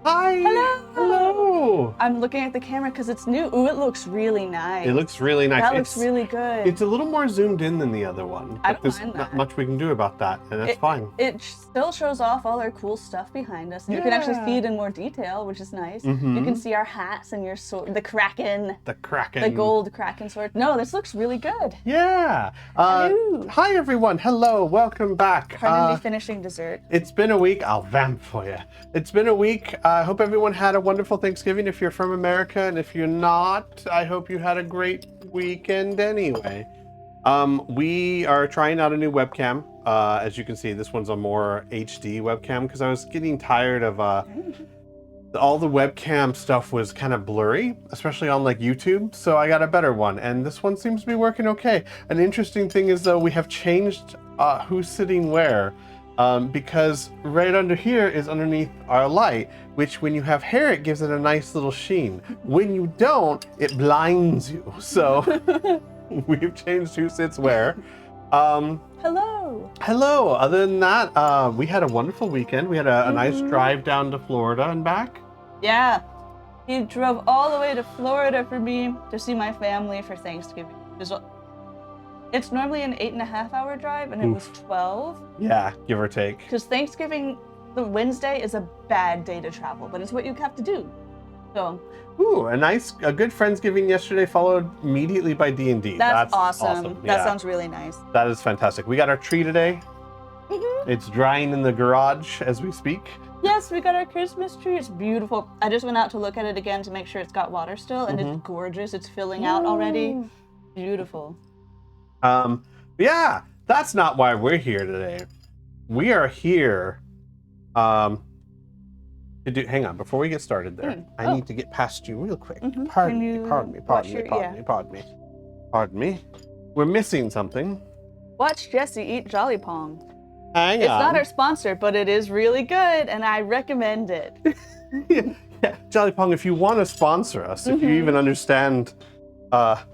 Hi. Hello. Hello. I'm looking at the camera because it's new. Ooh, it looks really nice. It looks really nice. That looks really good. It's a little more zoomed in than the other one. I But don't there's mind not that. much we can do about that, and that's fine. It still shows off all our cool stuff behind us. And you can actually see it in more detail, which is nice. You can see our hats and your sword, the Kraken. The Kraken. The gold Kraken sword. No, this looks really good. Yeah. Hello. Hi, everyone. Hello. Welcome back. Pardon me finishing dessert. It's been a week. I'll vamp for you. It's been a week. I hope everyone had a wonderful Thanksgiving if you're from America, and if you're not, I hope you had a great weekend anyway. We are trying out a new webcam. As you can see, this one's a more HD webcam because I was getting tired of all the webcam stuff was kind of blurry, especially on like YouTube. So I got a better one, and this one seems to be working okay. An interesting thing is though, we have changed who's sitting where. Because right under here is underneath our light, which when you have hair, it gives it a nice little sheen. When you don't, it blinds you. So we've changed who sits where. Hello. Hello. Other than that, we had a wonderful weekend. We had a nice drive down to Florida and back. Yeah. He drove all the way to Florida for me to see my family for Thanksgiving. It's normally an 8.5-hour drive, and it was 12. Yeah, give or take. Because Thanksgiving, the Wednesday, is a bad day to travel, but it's what you have to do. So. Ooh, a good Friendsgiving yesterday, followed immediately by D&D. That's awesome. Yeah. That sounds really nice. That is fantastic. We got our tree today. It's drying in the garage as we speak. Yes, we got our Christmas tree. It's beautiful. I just went out to look at it again to make sure it's got water still, and it's gorgeous. It's filling out already. Beautiful. Yeah, that's not why we're here today. We are here to do, hang on, before we get started there, I need to get past you real quick. Pardon me. We're missing something. Watch Jessie eat Jolly Pong. Hang It's on. not our sponsor, but it is really good, and I recommend it. Yeah, Jolly Pong, if you want to sponsor us, if you even understand what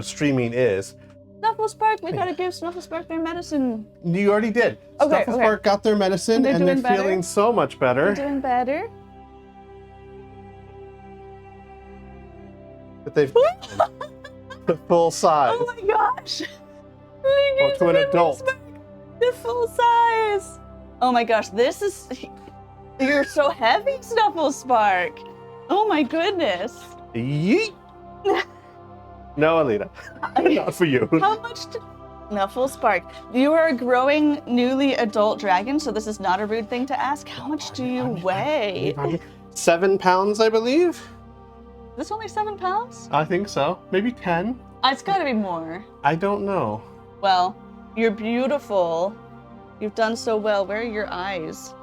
streaming is. Snufflespark, we gotta give Snufflespark their medicine. You already did. Okay, Snufflespark got their medicine, and they're feeling so much better. They're doing better. But they've the full size. Oh my gosh! Or to an adult. The full size! Oh my gosh, this is... You're so heavy, Snufflespark! Oh my goodness! Yeet! No, Alita. Not for you. How much Snufflespark, you are a growing, newly adult dragon, so this is not a rude thing to ask. How much do you weigh? 7 pounds, I believe. Is this only 7 pounds? I think so. Maybe 10. It's gotta be more. I don't know. Well, you're beautiful. You've done so well. Where are your eyes?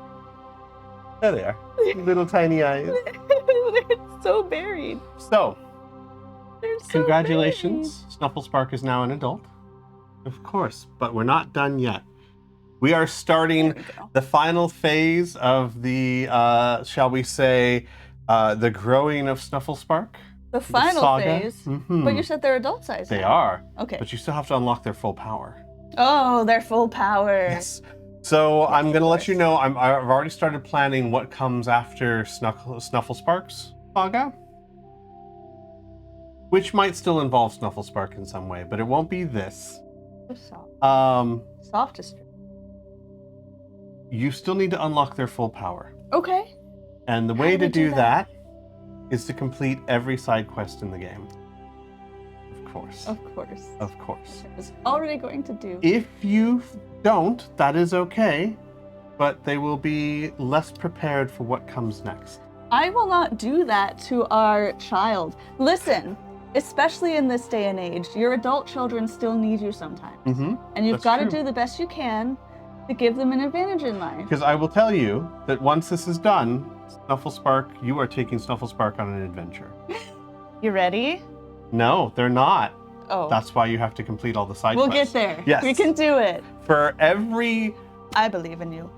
There they are. Little tiny eyes. They're so buried. So, They're so congratulations. Snufflespark is now an adult. Of course, but we're not done yet. We are starting the final phase of the, shall we say, the growing of Snufflespark. The final saga. phase? But you said they're adult size. They now. are. Okay. But you still have to unlock their full power. Oh, their full power. Yes. So I'm going to let you know, I've already started planning what comes after Snufflespark's saga. Which might still involve Snufflespark in some way, but it won't be this. Soft. Softest. You still need to unlock their full power. Okay. And the way to do that is to complete every side quest in the game. Of course. Of course. Of course. I was already going to do. If you don't, that is okay, but they will be less prepared for what comes next. I will not do that to our child. Listen, especially in this day and age, your adult children still need you sometimes. And you've got to do the best you can to give them an advantage in life. Because I will tell you that once this is done, Snufflespark, you are taking Snufflespark on an adventure. You ready? No, they're not. Oh. That's why you have to complete all the side We'll quests. get there. Yes. We can do it. For every I believe in you.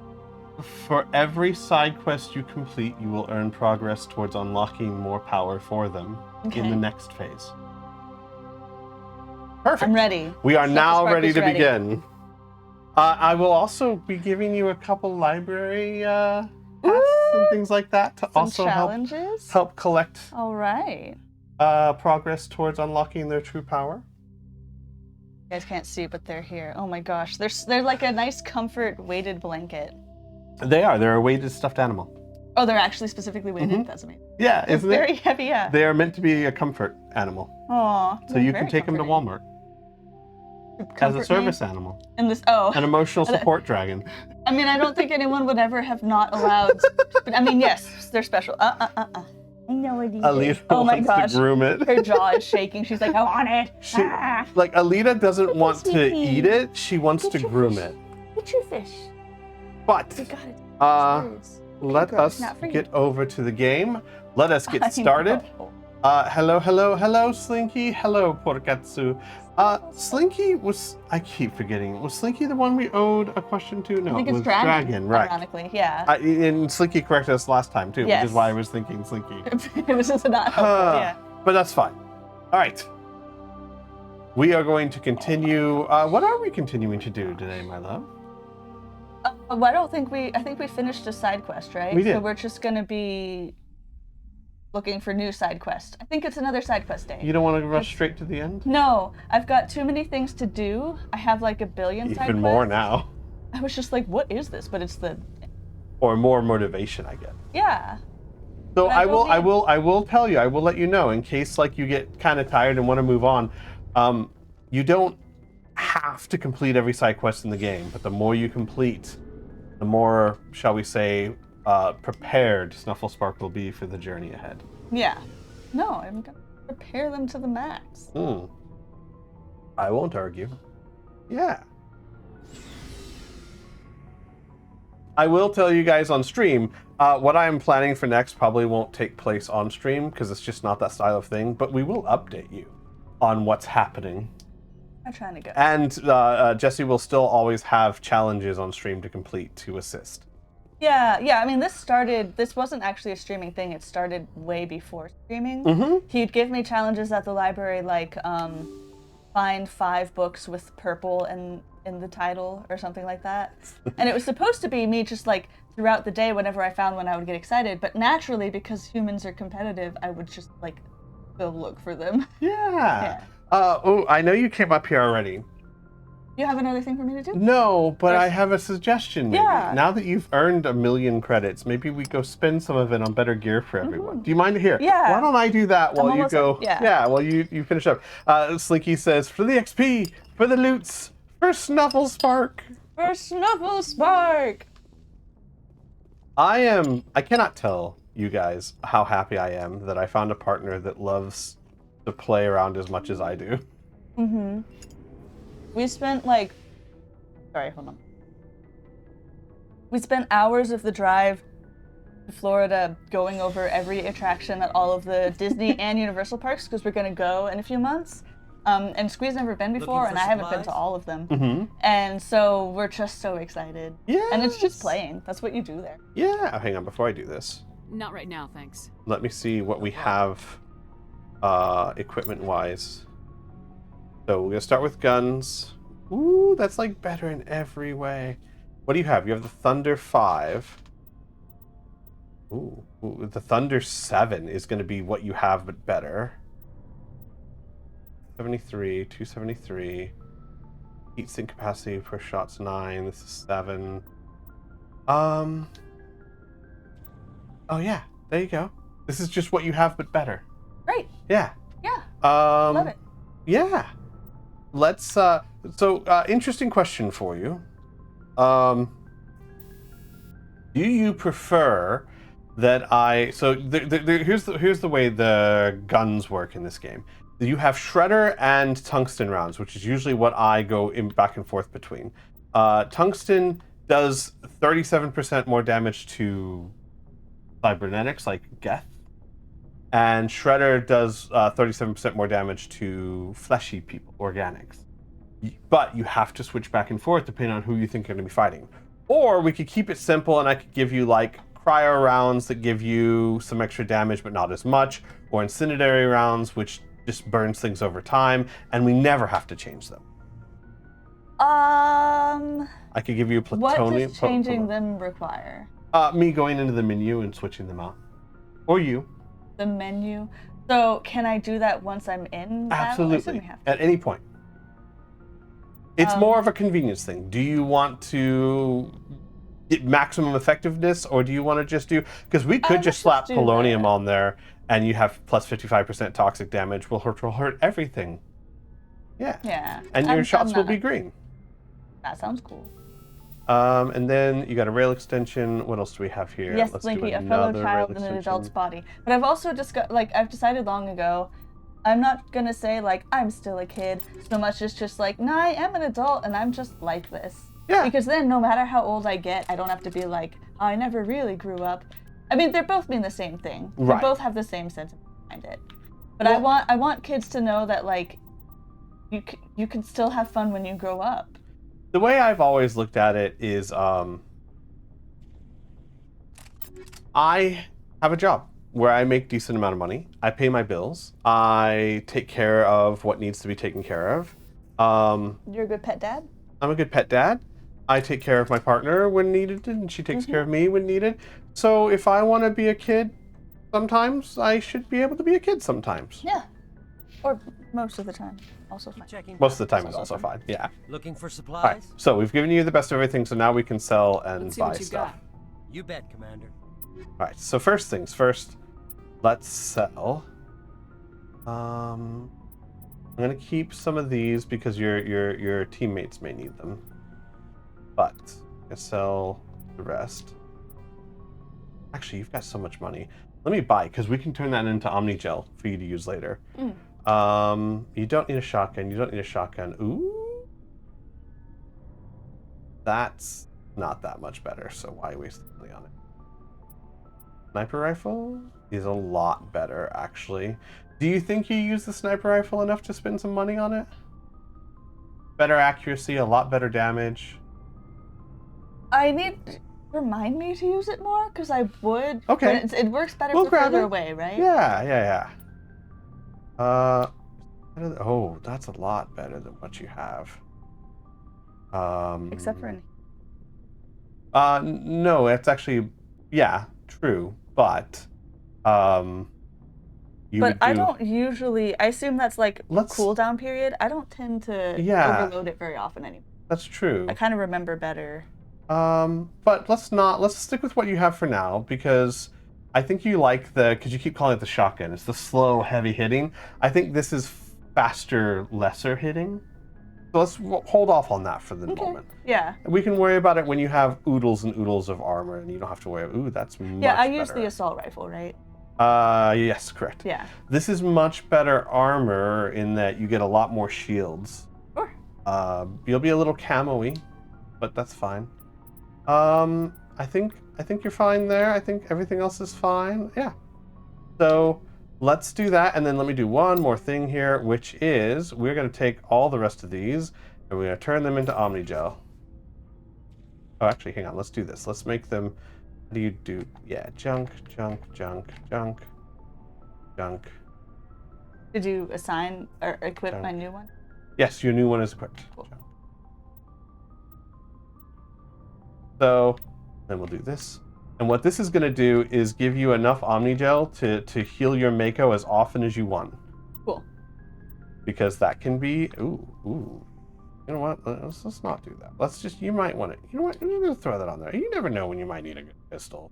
For every side quest you complete, you will earn progress towards unlocking more power for them in the next phase. Perfect. I'm ready. We are now ready to ready. begin. I will also be giving you a couple library passes and things like that to Some also challenges? help collect All right. progress towards unlocking their true power. You guys can't see, but they're here. Oh my gosh, they're like a nice comfort weighted blanket. They are. They're a weighted stuffed animal. Oh, they're actually specifically weighted? That's amazing. Yeah, It's isn't it? very heavy, yeah. They are meant to be a comfort animal. Aw. So you can take them to Walmart as a service animal. In this, An emotional support dragon. I mean, I don't think anyone would ever have not allowed. But I mean, yes, they're special. I know what Alita oh my wants gosh. to groom it. Her jaw is shaking. She's like, I want it. Like, Alita doesn't want to sweetie. eat it. She wants Get to your groom fish. it. Get your fish. But You got it. let girl, us not for you. get over to the game. Let us get started. Hello, Slinky. Hello, Porkatsu. Slinky was, I keep forgetting, was Slinky the one we owed a question to? No, I think it it's was Dragon, right. Ironically, yeah. And Slinky corrected us last time too, Yes. which is why I was thinking Slinky. It was just not helpful, yeah. But that's fine. All right. We are going to continue. What are we continuing to do today, my love? Well, I think we finished a side quest, right? We did. So we're just gonna be looking for new side quest. I think it's another side quest day. You don't want to rush straight to the end? No, I've got too many things to do. I have like a billion side quests. Even more now. I was just like, what is this? But it's the Or more motivation, I guess. yeah. So But I will tell you, I will let you know in case like you get kind of tired and want to move on. You don't have to complete every side quest in the game, but the more you complete, the more, shall we say, prepared Snufflespark will be for the journey ahead. Yeah. No, I'm gonna prepare them to the max. I won't argue. Yeah. I will tell you guys on stream, what I'm planning for next probably won't take place on stream because it's just not that style of thing, but we will update you on what's happening. I'm trying to go. And Jessie will still always have challenges on stream to complete to assist. Yeah. I mean, this wasn't actually a streaming thing. It started way before streaming. He'd give me challenges at the library, like find 5 books with purple in the title or something like that. And it was supposed to be me just like throughout the day, whenever I found one, I would get excited. But naturally, because humans are competitive, I would just like go look for them. Yeah. I know you came up here already. You have another thing for me to do? No, but I have a suggestion. Maybe. Yeah. Now that you've earned 1 million credits, maybe we go spend some of it on better gear for everyone. Do you mind here? Yeah. Why don't I do that while you go? Yeah. While you finish up. Slinky says, for the XP, for the loots, for Snufflespark. For Snufflespark! I cannot tell you guys how happy I am that I found a partner that loves to play around as much as I do. We spent hold on. We spent hours of the drive to Florida going over every attraction at all of the Disney and Universal parks because we're going to go in a few months. And Squee's never been before, and I haven't been to all of them. And so we're just so excited. Yeah. And it's just playing. That's what you do there. Yeah. Oh, hang on, before I do this. Not right now, thanks. Let me see what we have equipment-wise. So we're going to start with guns. Ooh, that's like better in every way. What do you have? You have the Thunder 5. Ooh, the Thunder 7 is going to be what you have, but better. 73, 273. Heat sink capacity per shot's 9. This is 7. Oh yeah, there you go. This is just what you have, but better. Great. Yeah. Yeah. Love it. Yeah. Let's interesting question for you. Do you prefer that here's the way the guns work in this game. You have shredder and tungsten rounds, which is usually what I go back and forth between. Tungsten does 37% more damage to cybernetics like Geth, and shredder does 37% more damage to fleshy people, organics. But you have to switch back and forth depending on who you think you're going to be fighting. Or we could keep it simple and I could give you like cryo rounds that give you some extra damage but not as much, or incendiary rounds which just burns things over time, and we never have to change them. I could give you plutonium. What does changing them require? Me going into the menu and switching them out. Or you. The menu. So can I do that once I'm in battle? Absolutely. At any point. It's more of a convenience thing. Do you want to get maximum effectiveness, or do you want to just do... Because we could just slap polonium on there, and you have plus 55% toxic damage. Will hurt everything. Yeah. Yeah. And your shots will be green. That sounds cool. And then you got a rail extension. What else do we have here? Yes, Blinky, a fellow child in an adult's body. But I've also just got, like, I've decided long ago, I'm not gonna say, like, I'm still a kid, so much as just like, nah, I am an adult and I'm just like this. Yeah. Because then no matter how old I get, I don't have to be like, oh, I never really grew up. I mean, they're both mean the same thing. Right. They both have the same sentiment behind it. But well, I want kids to know that, like, you can still have fun when you grow up. The way I've always looked at it is, I have a job where I make decent amount of money. I pay my bills. I take care of what needs to be taken care of. You're a good pet dad? I'm a good pet dad. I take care of my partner when needed, and she takes care of me when needed. So if I want to be a kid sometimes, I should be able to be a kid sometimes. Yeah. Or most of the time. Also fine. Most of the time is also fine. Yeah. Looking for supplies? All right. So we've given you the best of everything, so now we can sell and Let's see buy what you stuff. got. You bet, Commander. All right. So first things first, let's sell. I'm gonna keep some of these because your teammates may need them, but I'm gonna sell the rest. Actually, you've got so much money. Let me buy, because we can turn that into Omni Gel for you to use later. You don't need a shotgun. You don't need a shotgun. Ooh. That's not that much better, so why waste money on it? Sniper rifle is a lot better, actually. Do you think you use the sniper rifle enough to spend some money on it? Better accuracy, a lot better damage. I need... Remind me to use it more, because I would. Okay. But it works better for further away, right? Yeah. Oh, that's a lot better than what you have. Except for any. No, it's actually, yeah, true, but But I don't usually. I assume that's like cooldown period. I don't tend to overload it very often anymore. That's true. I kind of remember better. But let's stick with what you have for now, because I think you like because you keep calling it the shotgun. It's the slow, heavy hitting. I think this is faster, lesser hitting. So let's hold off on that for the moment. Yeah. We can worry about it when you have oodles and oodles of armor, and you don't have to worry. Ooh, that's much better. Yeah, I use the assault rifle, right? Yes, correct. Yeah. This is much better armor in that you get a lot more shields. Sure. You'll be a little camo-y, but that's fine. I think you're fine there. I think everything else is fine. Yeah. So let's do that, and then let me do one more thing here, which is we're going to take all the rest of these and we're going to turn them into Omni Gel. Oh, actually, hang on. Let's do this. Let's make them. What do you do? Yeah, junk. Did you assign or equip my new one? Yes, your new one is equipped. Cool. So then we'll do this. And what this is going to do is give you enough Omni Gel to heal your Mako as often as you want. Cool. Because that can be... Ooh. You know what? Let's not do that. Let's just... You might want it. You know what? I'm going to throw that on there. You never know when you might need a good pistol.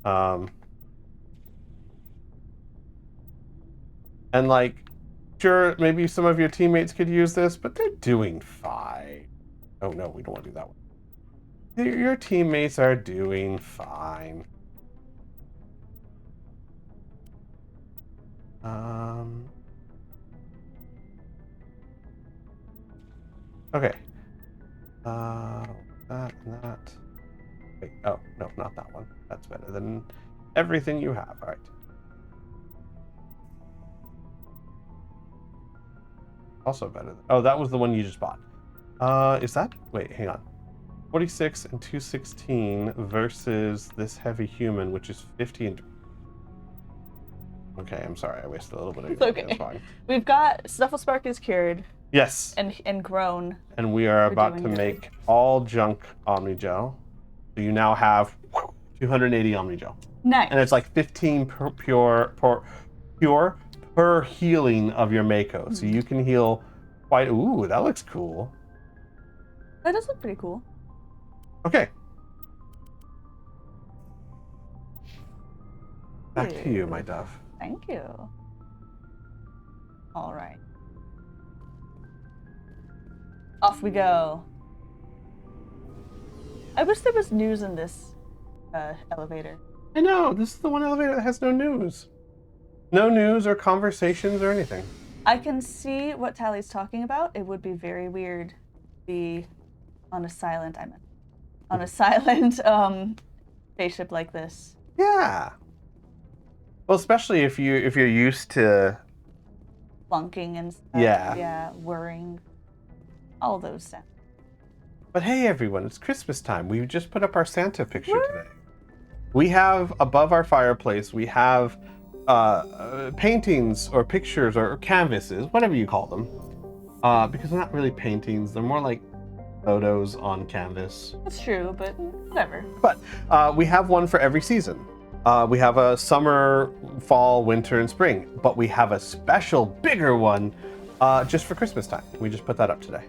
And like, sure, maybe some of your teammates could use this, but they're doing fine. Oh no, we don't want to do that one. Your teammates are doing fine. Okay. That and that. Wait, oh, no, not that one. That's better than everything you have. All right. Also better than... Oh, that was the one you just bought. Is that... Wait, hang on. 46 and 216 versus this heavy human, which is 50 and... Okay, I'm sorry. I wasted a little bit of... It's okay. We've got... Snufflespark is cured. Yes. And grown. And we are about to make all junk Omni Gel. So you now have 280 Omni Gel. Nice. And it's like 15 pure per healing of your Mako. So you can heal quite. Ooh, that looks cool. That does look pretty cool. Okay. Back to you, my dove. Thank you. All right. Off we go. I wish there was news in this elevator. I know, this is the one elevator that has no news. No news or conversations or anything. I can see what Tally's talking about. It would be very weird to be on a silent, spaceship like this. Yeah. Well, especially if you're used to Flunking and stuff. Yeah. Yeah, whirring. All those sounds. But hey everyone, it's Christmas time. We just put up our Santa picture today. We have above our fireplace, we have paintings or pictures or canvases, whatever you call them. Because they're not really paintings, they're more like photos on canvas. That's true, but whatever. But we have one for every season. We have a summer, fall, winter, and spring. But we have a special, bigger one just for Christmas time. We just put that up today.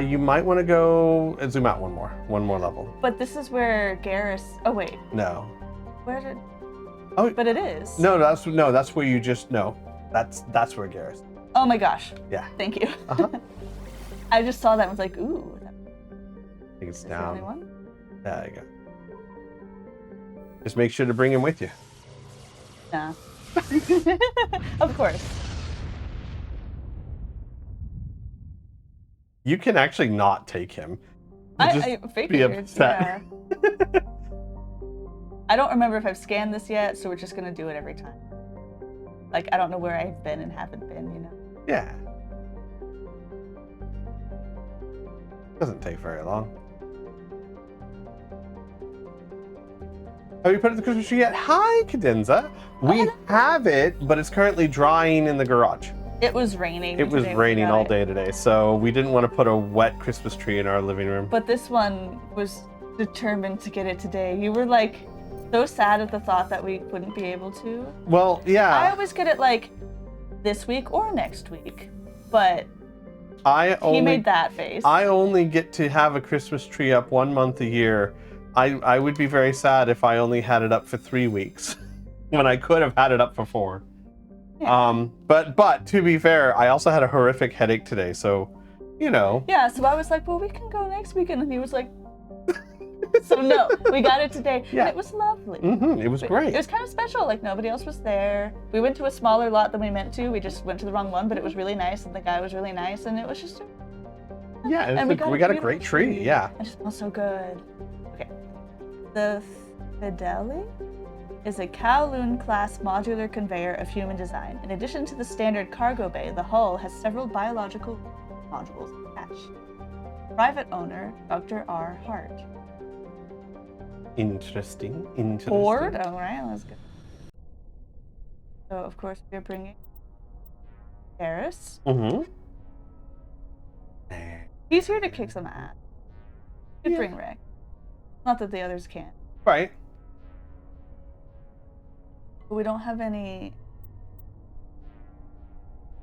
You might want to go and zoom out one more level. But this is where Garrus. Oh wait. No. Where did? Oh. But it is. No, that's where you just no. That's where Garrus. Oh my gosh. Yeah. Thank you. Uh-huh. I just saw that and was like, ooh. I think it's Is down. the only one? There you go. Just make sure to bring him with you. Nah. Of course. You can actually not take him. I Be figured. upset. Yeah. I don't remember if I've scanned this yet, so we're just gonna do it every time. Like, I don't know where I've been and haven't been, you know? Yeah. Doesn't take very long. Have you put it in the Christmas tree yet? Hi, Cadenza. We have it, but it's currently drying in the garage. It was raining. It was today when we raining got all it. day today, so we didn't want to put a wet Christmas tree in our living room. But this one was determined to get it today. You were like so sad at the thought that we wouldn't be able to. Well, yeah. I always get it like this week or next week, but he made that face. I only get to have a Christmas tree up 1 month a year. I would be very sad if I only had it up for 3 weeks when I could have had it up for 4. Yeah. But to be fair, I also had a horrific headache today, so you know. Yeah, so I was like, well, we can go next weekend, and he was like, so no, we got it today. Yeah. And it was lovely. Mm-hmm, it was great. It was kind of special, like nobody else was there. We went to a smaller lot than we meant to. We just went to the wrong one, but it was really nice, and the guy was really nice, and it was just. Yeah, and we got a great tree. Yeah. It just smells so good. Okay. The Fideli is a Kowloon-class modular conveyor of human design. In addition to the standard cargo bay, the hull has several biological modules attached. Private owner, Dr. R. Hart. Interesting. Board? All right, let's go. So, of course, we're bringing Garrus. Mm-hmm. He's here to kick some ass. Could Yeah. bring Rick. Not that the others can't. Right. But we don't have any.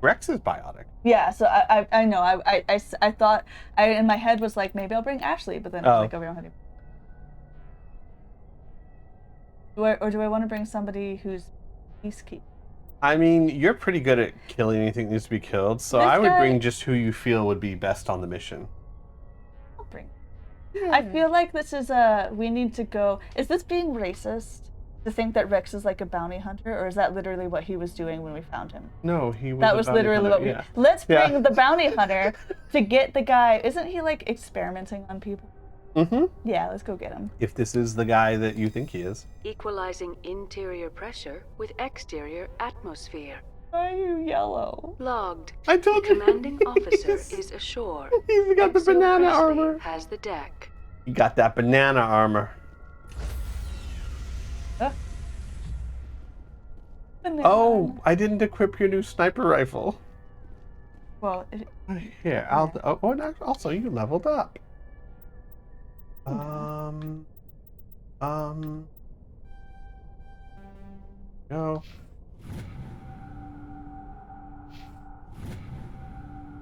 Rex is biotic. Yeah, so I know. I thought in my head was like maybe I'll bring Ashley, but then I was like, oh, we don't have any. Do I want to bring somebody who's peacekeeper? I mean, you're pretty good at killing anything that needs to be killed, so This I would guy- bring just who you feel would be best on the mission. I'll bring. I feel like this is we need to go. Is this being racist to think that Rex is like a bounty hunter, or is that literally what he was doing when we found him? No, he was. That a was bounty literally hunter, what we. yeah. Let's Yeah. bring the bounty hunter to get the guy. Isn't he like experimenting on people? Mm-hmm. Yeah, let's go get him. If this is the guy that you think he is. Equalizing interior pressure with exterior atmosphere. Why are you yellow? Logged. I told The you. commanding officer is ashore. He's got the Exo banana Presley armor. has the deck. You got that banana armor. Oh, I didn't equip your new sniper rifle. Well, Here, I'll. Oh, and also you leveled up. No.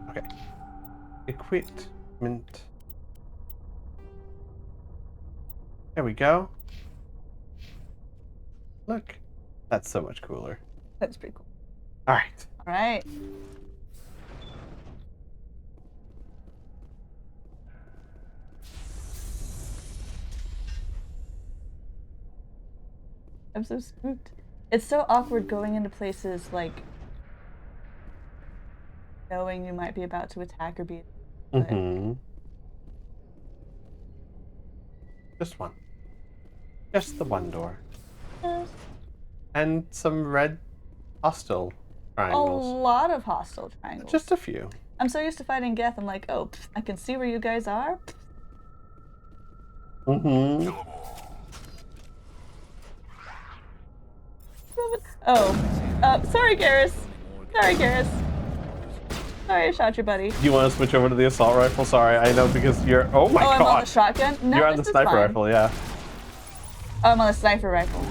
Okay. Equipment. There we go. Look. That's so much cooler. That's pretty cool. All right. All right. I'm so spooked. It's so awkward going into places like knowing you might be about to attack or be. Mm-hmm. Just one. Just the one door. Yes. And some red hostile triangles. A lot of hostile triangles. Just a few. I'm so used to fighting Geth, I'm like, oh, I can see where you guys are. Mm-hmm. Oh. Sorry, Garrus. Sorry, Garrus. Sorry, I shot your buddy. Do you want to switch over to the assault rifle? Sorry, I know because you're. Oh my god. I'm on the shotgun? No, you're on the sniper rifle, yeah. Oh, I'm on the sniper rifle.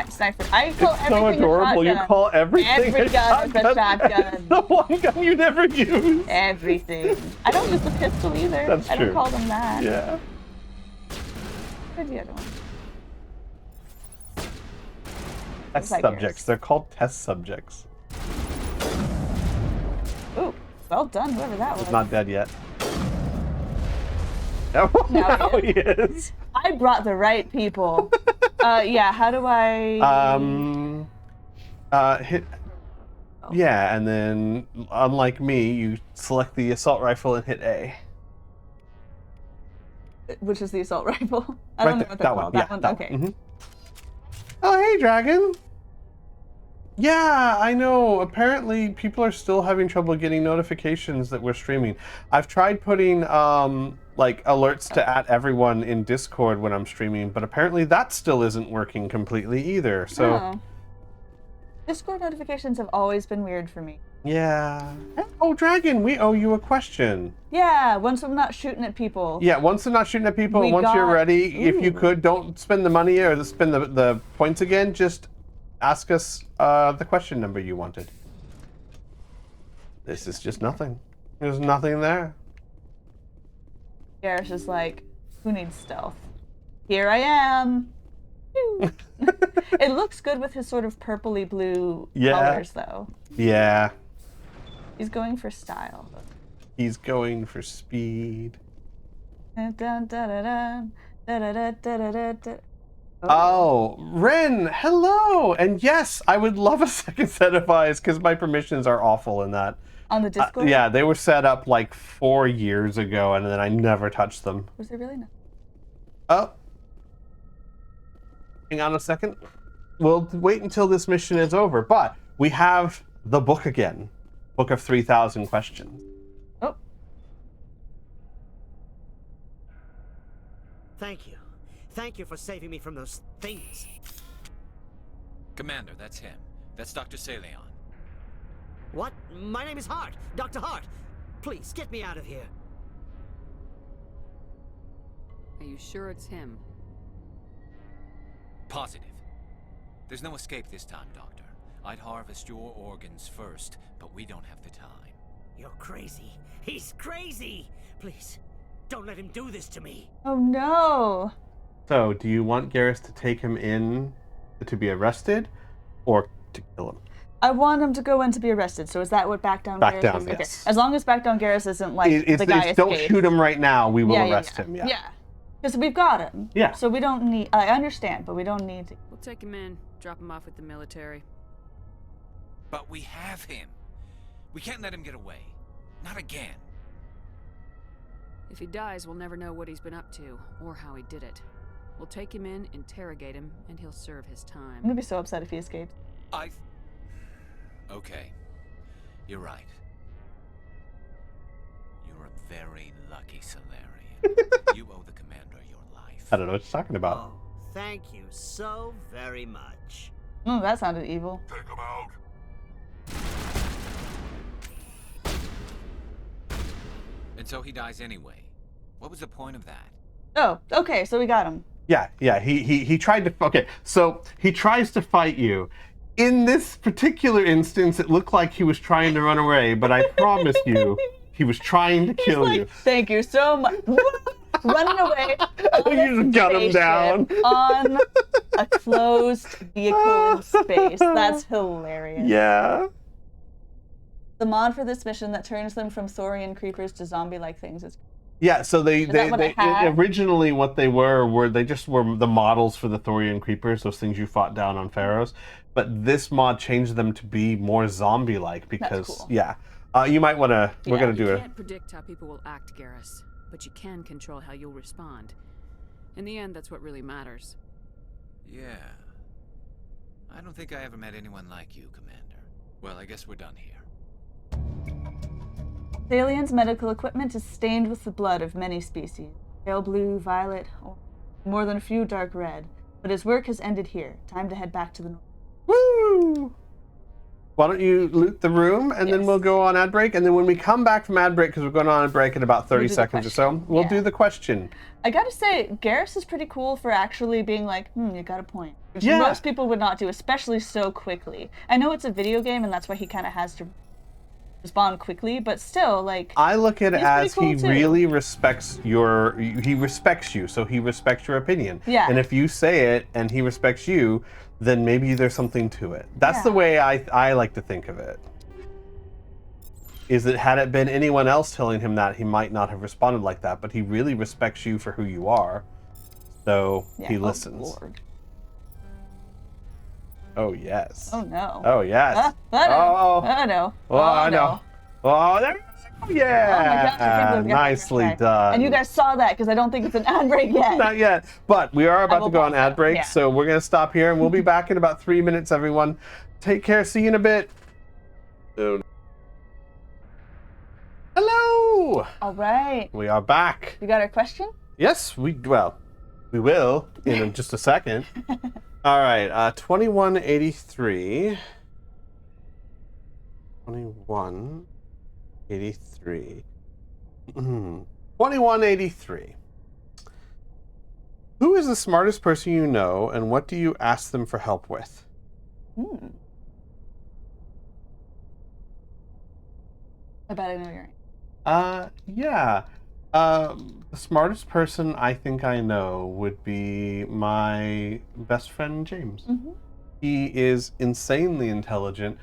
Sniper. I call it's everything so adorable. A shotgun. You call everything Every a gun is a shotgun. shotgun. The one gun you never use. Everything. I don't use the pistol either. That's I true. don't call them that. Yeah. Where's the other one? Test like subjects. yours? They're called test subjects. Ooh, well done, whoever that was. He's not dead yet. Oh, now he is. I brought the right people. Yeah, how do I... Hit... Yeah, and then, unlike me, you select the assault rifle and hit A. Which is the assault rifle? I don't know what they're called. That one? Okay. Mm-hmm. Oh, hey, Dragon! Yeah, I know. Apparently, people are still having trouble getting notifications that we're streaming. I've tried putting, like, alerts to at everyone in Discord when I'm streaming, but apparently that still isn't working completely either, so... Oh. Discord notifications have always been weird for me. Yeah. Oh, Dragon, we owe you a question. Yeah, once I'm not shooting at people. Yeah, once they're not shooting at people, once you're ready, if you could, don't spend the money or spend the points again, just ask us the question number you wanted. This is just nothing. There's nothing there. Garrus is like, who needs stealth? Here I am. It looks good with his sort of purpley blue colors, though. Yeah. He's going for style. He's going for speed. Oh, Ren, hello! And yes, I would love a second set of eyes because my permissions are awful in that. On the Discord? Yeah, they were set up like 4 years ago and then I never touched them. Was there really not? Oh. Hang on a second. We'll wait until this mission is over, but we have the book again. Book of 3,000 questions. Oh. Thank you. Thank you for saving me from those things. Commander, that's him. That's Dr. Saleon. What? My name is Hart. Dr. Hart. Please, get me out of here. Are you sure it's him? Positive. There's no escape this time, Doctor. I'd harvest your organs first, but we don't have the time. You're crazy. He's crazy! Please, don't let him do this to me. Oh no! So, do you want Garrus to take him in to be arrested, or to kill him? I want him to go in to be arrested, so is that what Back Down Garrus Back down, is? yes. Okay. As long as Back Down Garrus isn't like the guy escaped. Don't shoot him right now, we will arrest him. Yeah. Because we've got him. Yeah. So we don't need, I understand, but we don't need to. We'll take him in, drop him off with the military. But we have him. We can't let him get away. Not again. If he dies, we'll never know what he's been up to, or how he did it. We'll take him in, interrogate him, and he'll serve his I'm time. gonna be so upset if he escapes. Okay. You're right. You're a very lucky Solarian. You owe the commander your life. I don't know what you're talking about. Oh, thank you so very much. Oh, that sounded evil. Take him out. And so he dies anyway. What was the point of that? Oh, okay, so we got him. Yeah. He tried to. Okay, so he tries to fight you. In this particular instance, it looked like he was trying to run away, but I promise you, he was trying to kill you. Thank you so much. Running away. You just got him down. On a closed vehicle in space. That's hilarious. Yeah. The mod for this mission that turns them from saurian creepers to zombie-like things is. Yeah, so they had? originally what they were they just were the models for the Thorian creepers, those things you fought down on Pharaohs. But this mod changed them to be more zombie-like because That's cool. yeah. You might want to. We're gonna do You it. can't predict how people will act, Garrus, but you can control how you'll respond. In the end, that's what really matters. Yeah. I don't think I ever met anyone like you, Commander. Well, I guess we're done here. The alien's medical equipment is stained with the blood of many species. Pale blue, violet, or more than a few dark red. But his work has ended here. Time to head back to the north. Woo! Why don't you loot the room and then we'll go on ad break, and then when we come back from ad break, because we're going on ad break in about 30 seconds or so, we'll do the question. I gotta say, Garrus is pretty cool for actually being like, you got a point. Which Yeah. most people would not do, especially so quickly. I know it's a video game and that's why he kind of has to respond quickly, but still, like, I look at it as cool he too. really respects he respects you, so he respects your opinion. Yeah. And if you say it and he respects you, then maybe there's something to it. That's the way I like to think of it. Is that had it been anyone else telling him that, he might not have responded like that, but he really respects you for who you are, so he listens. Lord. Oh, yes. Oh, no. Oh, yes. Oh, no. Oh, I know. Oh, there. Yeah. Oh my gosh, I can't believe we got that Nicely correct. done. And you guys saw that because I don't think it's an ad break yet. Not yet, but we are about to go on ad break, yeah. so we're going to stop here, and we'll be back in about 3 minutes, everyone. Take care. See you in a bit. Hello. All right. We are back. You got our question? Yes, we will in just a second. All right, 2183. 2183. 2183. Who is the smartest person you know, and what do you ask them for help with? I bet I know your answer. Yeah. The smartest person I think I know would be my best friend, James. He is insanely intelligent.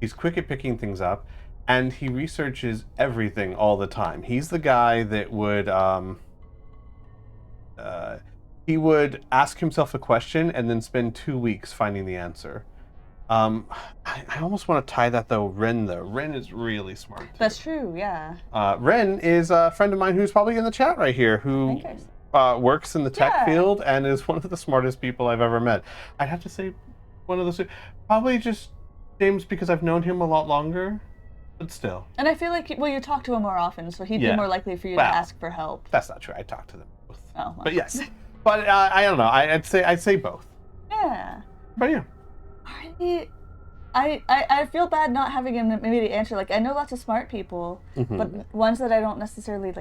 He's quick at picking things up, and he researches everything all the time. He's the guy that would, he would ask himself a question and then spend 2 weeks finding the answer. I almost want to tie that Ren though. Ren is really smart too. That's true, yeah. Ren is a friend of mine who's probably in the chat right here, who works in the tech field and is one of the smartest people I've ever met. I'd have to say one of those, probably just James, because I've known him a lot longer, but still. And I feel like, you talk to him more often, so he'd be more likely for you to ask for help. That's not true. I talk to them both. Oh, well. But yes. But I don't know. I'd say both. Yeah. But yeah. I feel bad not having an immediate answer. Like, I know lots of smart people, but ones that I don't necessarily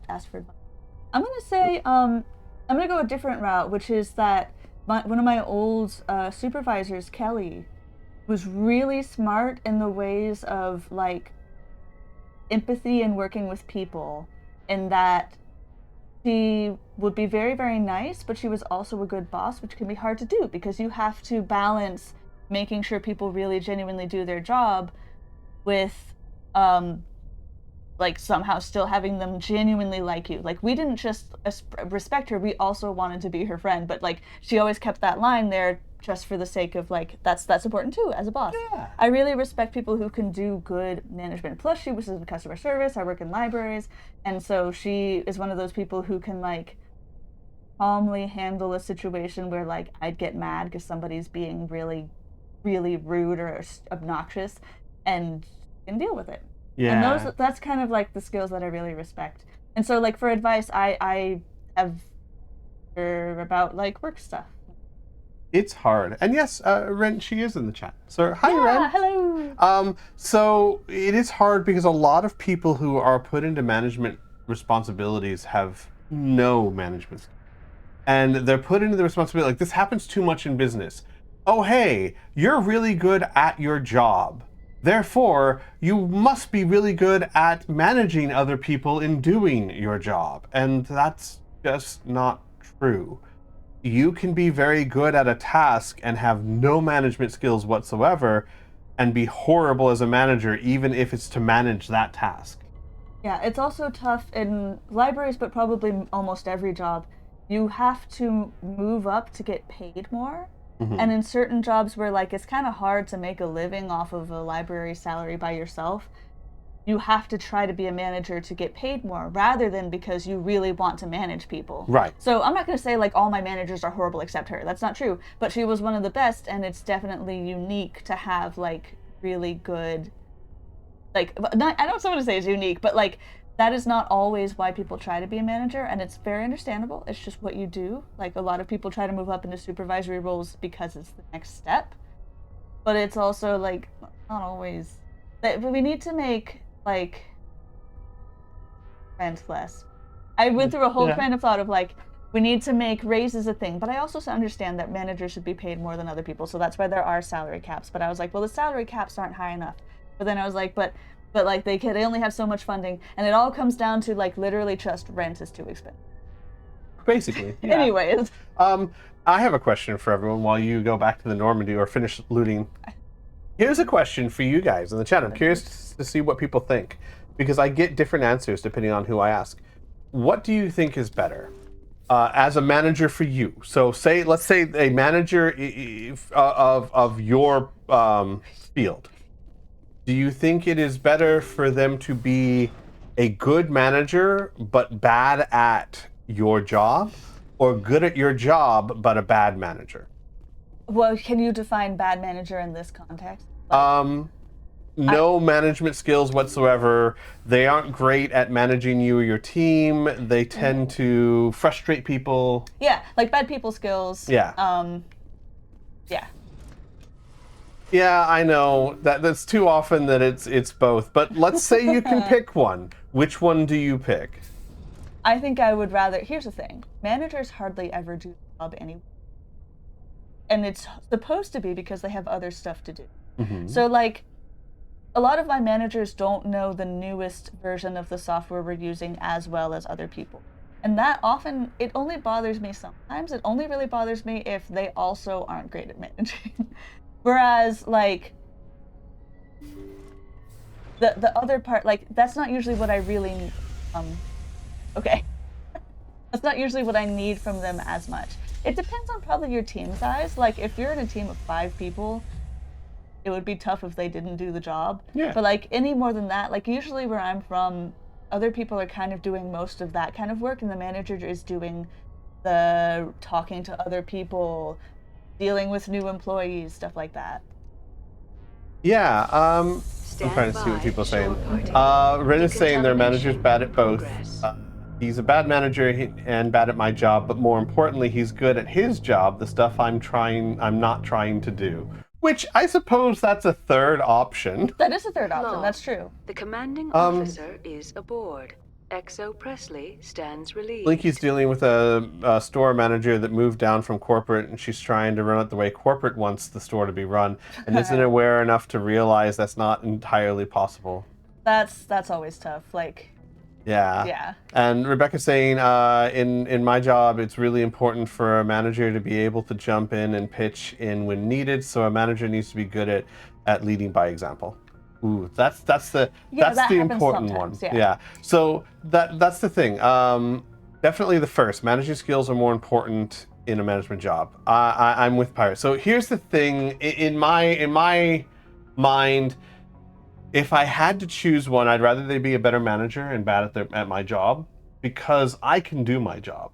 ask for advice. I'm gonna say I'm gonna go a different route, which is that one of my old supervisors, Kelly, was really smart in the ways of like empathy and working with people, in that she would be very, very nice, but she was also a good boss, which can be hard to do because you have to balance making sure people really genuinely do their job with like somehow still having them genuinely like you. Like, we didn't just respect her, we also wanted to be her friend, but like she always kept that line there just for the sake of like, that's important too as a boss. Yeah. I really respect people who can do good management. Plus she was in customer service, I work in libraries, and so she is one of those people who can like calmly handle a situation where like I'd get mad because somebody's being really, really rude or obnoxious, and can deal with it. Yeah. And that's kind of like the skills that I really respect. And so like for advice, I have about like work stuff. It's hard. And yes, Ren, she is in the chat. So hi, Ren. Hello. So it is hard because a lot of people who are put into management responsibilities have no management skills. and they're put into the responsibility, like this happens too much in business. Oh, hey, you're really good at your job. Therefore, you must be really good at managing other people in doing your job. And that's just not true. You can be very good at a task and have no management skills whatsoever and be horrible as a manager, even if it's to manage that task. Yeah, it's also tough in libraries, but probably almost every job. You have to move up to get paid more. And in certain jobs where like it's kind of hard to make a living off of a library salary by yourself, you have to try to be a manager to get paid more rather than because you really want to manage people. Right. So I'm not going to say like all my managers are horrible except her. That's not true. But she was one of the best, and it's definitely unique to have like really good, like, not, I don't want to say it's unique, but like that is not always why people try to be a manager, and it's very understandable. It's just what you do. Like a lot of people try to move up into supervisory roles because it's the next step. But it's also like not always. But we need to make like rent less. I went through a whole train of thought of like we need to make raises a thing, but I also understand that managers should be paid more than other people, so that's why there are salary caps. But I was like, well, the salary caps aren't high enough. But then I was like, but like they only have so much funding, and it all comes down to like literally just rent is too expensive. Basically. Yeah. Anyways. I have a question for everyone while you go back to the Normandy or finish looting. Here's a question for you guys in the chat. I'm curious to see what people think, because I get different answers depending on who I ask. What do you think is better as a manager for you? So let's say a manager of your field. Do you think it is better for them to be a good manager but bad at your job, or good at your job but a bad manager? Well, can you define bad manager in this context? No management skills whatsoever. They aren't great at managing you or your team. They tend to frustrate people. Yeah, like bad people skills. Yeah. Yeah. Yeah, I know that's too often that it's both. But let's say you can pick one. Which one do you pick? I think I would rather. Here's the thing: managers hardly ever do the job anyway, and it's supposed to be because they have other stuff to do. So like, a lot of my managers don't know the newest version of the software we're using as well as other people, and that often it only bothers me sometimes. It only really bothers me if they also aren't great at managing. Whereas, like, the other part, like, that's not usually what I really, okay. That's not usually what I need from them as much. It depends on probably your team size. Like, if you're in a team of 5 people, it would be tough if they didn't do the job. Yeah. But, like, any more than that, like, usually where I'm from, other people are kind of doing most of that kind of work, and the manager is doing the talking to other people, dealing with new employees, stuff like that. Yeah, I'm trying to see what people are saying. Ren is saying their manager's bad at both. He's a bad manager and bad at my job, but more importantly, he's good at his job, the stuff I'm not trying to do. Which I suppose that's a third option. That is a third option, that's true. The commanding officer is aboard. XO Presley stands relieved. Blinky's dealing with a store manager that moved down from corporate, and she's trying to run it the way corporate wants the store to be run, and isn't aware enough to realize that's not entirely possible. That's always tough. Like, yeah. And Rebecca's saying, in my job, it's really important for a manager to be able to jump in and pitch in when needed. So a manager needs to be good at leading by example. Ooh, that's the important one. Yeah. So that's the thing. Definitely the first. Managing skills are more important in a management job. I'm with Pirate. So here's the thing. In my mind, if I had to choose one, I'd rather they be a better manager and bad at my job, because I can do my job.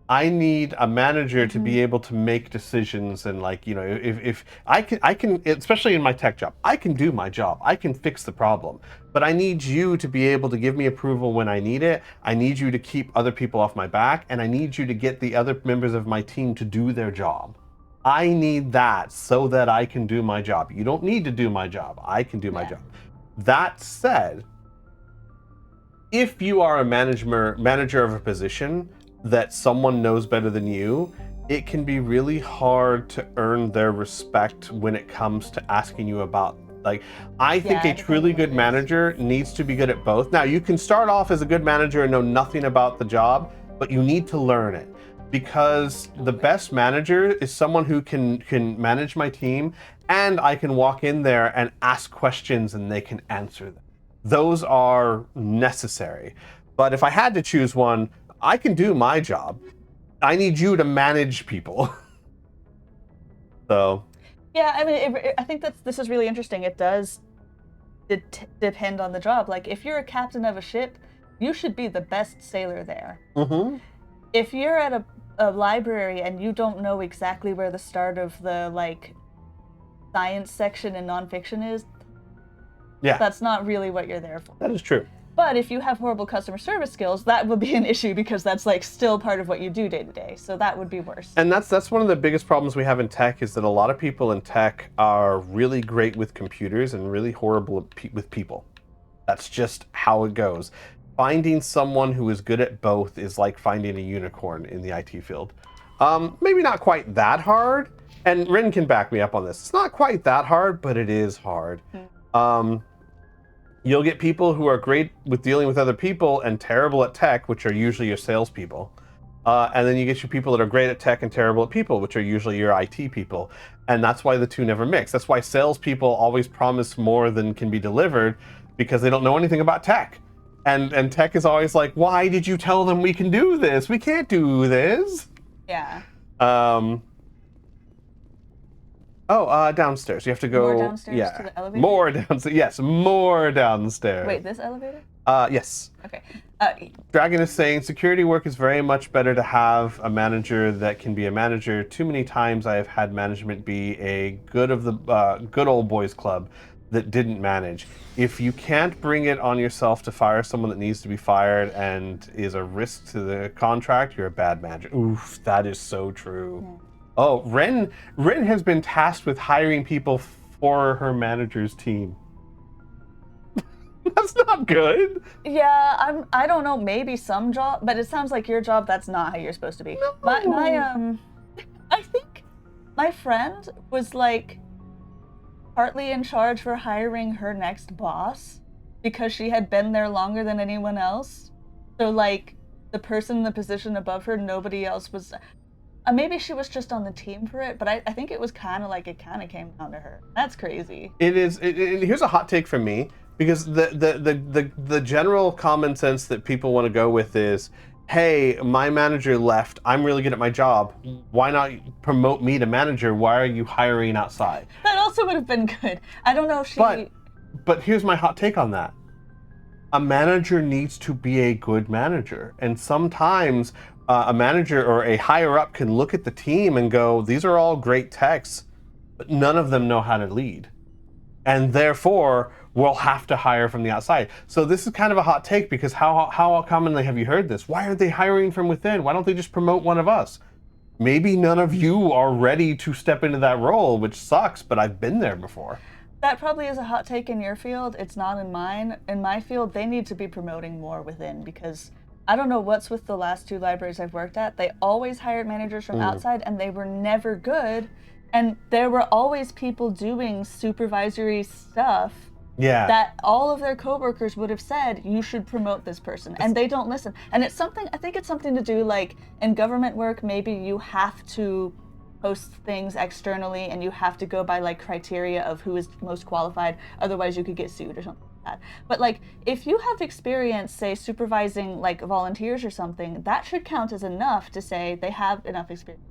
I need a manager to be able to make decisions, and like, you know, if I can, especially in my tech job, I can do my job. I can fix the problem, but I need you to be able to give me approval when I need it. I need you to keep other people off my back, and I need you to get the other members of my team to do their job. I need that so that I can do my job. You don't need to do my job. I can do my job. That said, if you are a manager of a position, that someone knows better than you, it can be really hard to earn their respect when it comes to asking you about, like, I think a truly good manager needs to be good at both. Now, you can start off as a good manager and know nothing about the job, but you need to learn it, because the best manager is someone who can manage my team, and I can walk in there and ask questions and they can answer them. Those are necessary. But if I had to choose one, I can do my job. I need you to manage people. So. Yeah, I mean, I think this is really interesting. It does depend on the job. Like, if you're a captain of a ship, you should be the best sailor there. Mm-hmm. If you're at a library and you don't know exactly where the start of the, like, science section in nonfiction is, that's not really what you're there for. That is true. But if you have horrible customer service skills, that would be an issue, because that's, like, still part of what you do day to day. So that would be worse. And that's one of the biggest problems we have in tech, is that a lot of people in tech are really great with computers and really horrible with people. That's just how it goes. Finding someone who is good at both is like finding a unicorn in the IT field. Maybe not quite that hard, and Rin can back me up on this. It's not quite that hard, but it is hard. You'll get people who are great with dealing with other people and terrible at tech, which are usually your salespeople. And then you get your people that are great at tech and terrible at people, which are usually your IT people. And that's why the two never mix. That's why salespeople always promise more than can be delivered, because they don't know anything about tech. And tech is always like, why did you tell them we can do this? We can't do this. Yeah. Downstairs. You have to go. More downstairs to the elevator? More downstairs. Yes, more downstairs. Wait, this elevator? Yes. Okay. Dragon is saying security work is very much better to have a manager that can be a manager. Too many times I have had management be a good old boys club that didn't manage. If you can't bring it on yourself to fire someone that needs to be fired and is a risk to the contract, you're a bad manager. Oof, that is so true. Yeah. Oh, Ren has been tasked with hiring people for her manager's team. That's not good. Yeah, I don't know, maybe some job, but it sounds like your job, that's not how you're supposed to be. No. I think my friend was, like, partly in charge for hiring her next boss because she had been there longer than anyone else. So, like, the person in the position above her, nobody else was. Maybe she was just on the team for it, but I think it was kind of like it kind of came down to her. That's crazy. It is. Here's a hot take from me, because the general common sense that people want to go with is, hey, my manager left. I'm really good at my job. Why not promote me to manager? Why are you hiring outside? That also would have been good. I don't know if she. But here's my hot take on that. A manager needs to be a good manager, and sometimes a manager or a higher up can look at the team and go, these are all great techs, but none of them know how to lead. And therefore, we'll have to hire from the outside. So this is kind of a hot take, because how commonly have you heard this? Why aren't they hiring from within? Why don't they just promote one of us? Maybe none of you are ready to step into that role, which sucks, but I've been there before. That probably is a hot take in your field. It's not in mine. In my field, they need to be promoting more within, because I don't know what's with the last two libraries I've worked at. They always hired managers from outside, and they were never good. And there were always people doing supervisory stuff that all of their coworkers would have said, you should promote this person. And they don't listen. And it's something, I think it's something to do, like, in government work, maybe you have to post things externally and you have to go by, like, criteria of who is most qualified. Otherwise you could get sued or something. That. But, like, if you have experience, say, supervising, like, volunteers or something, that should count as enough to say they have enough experience.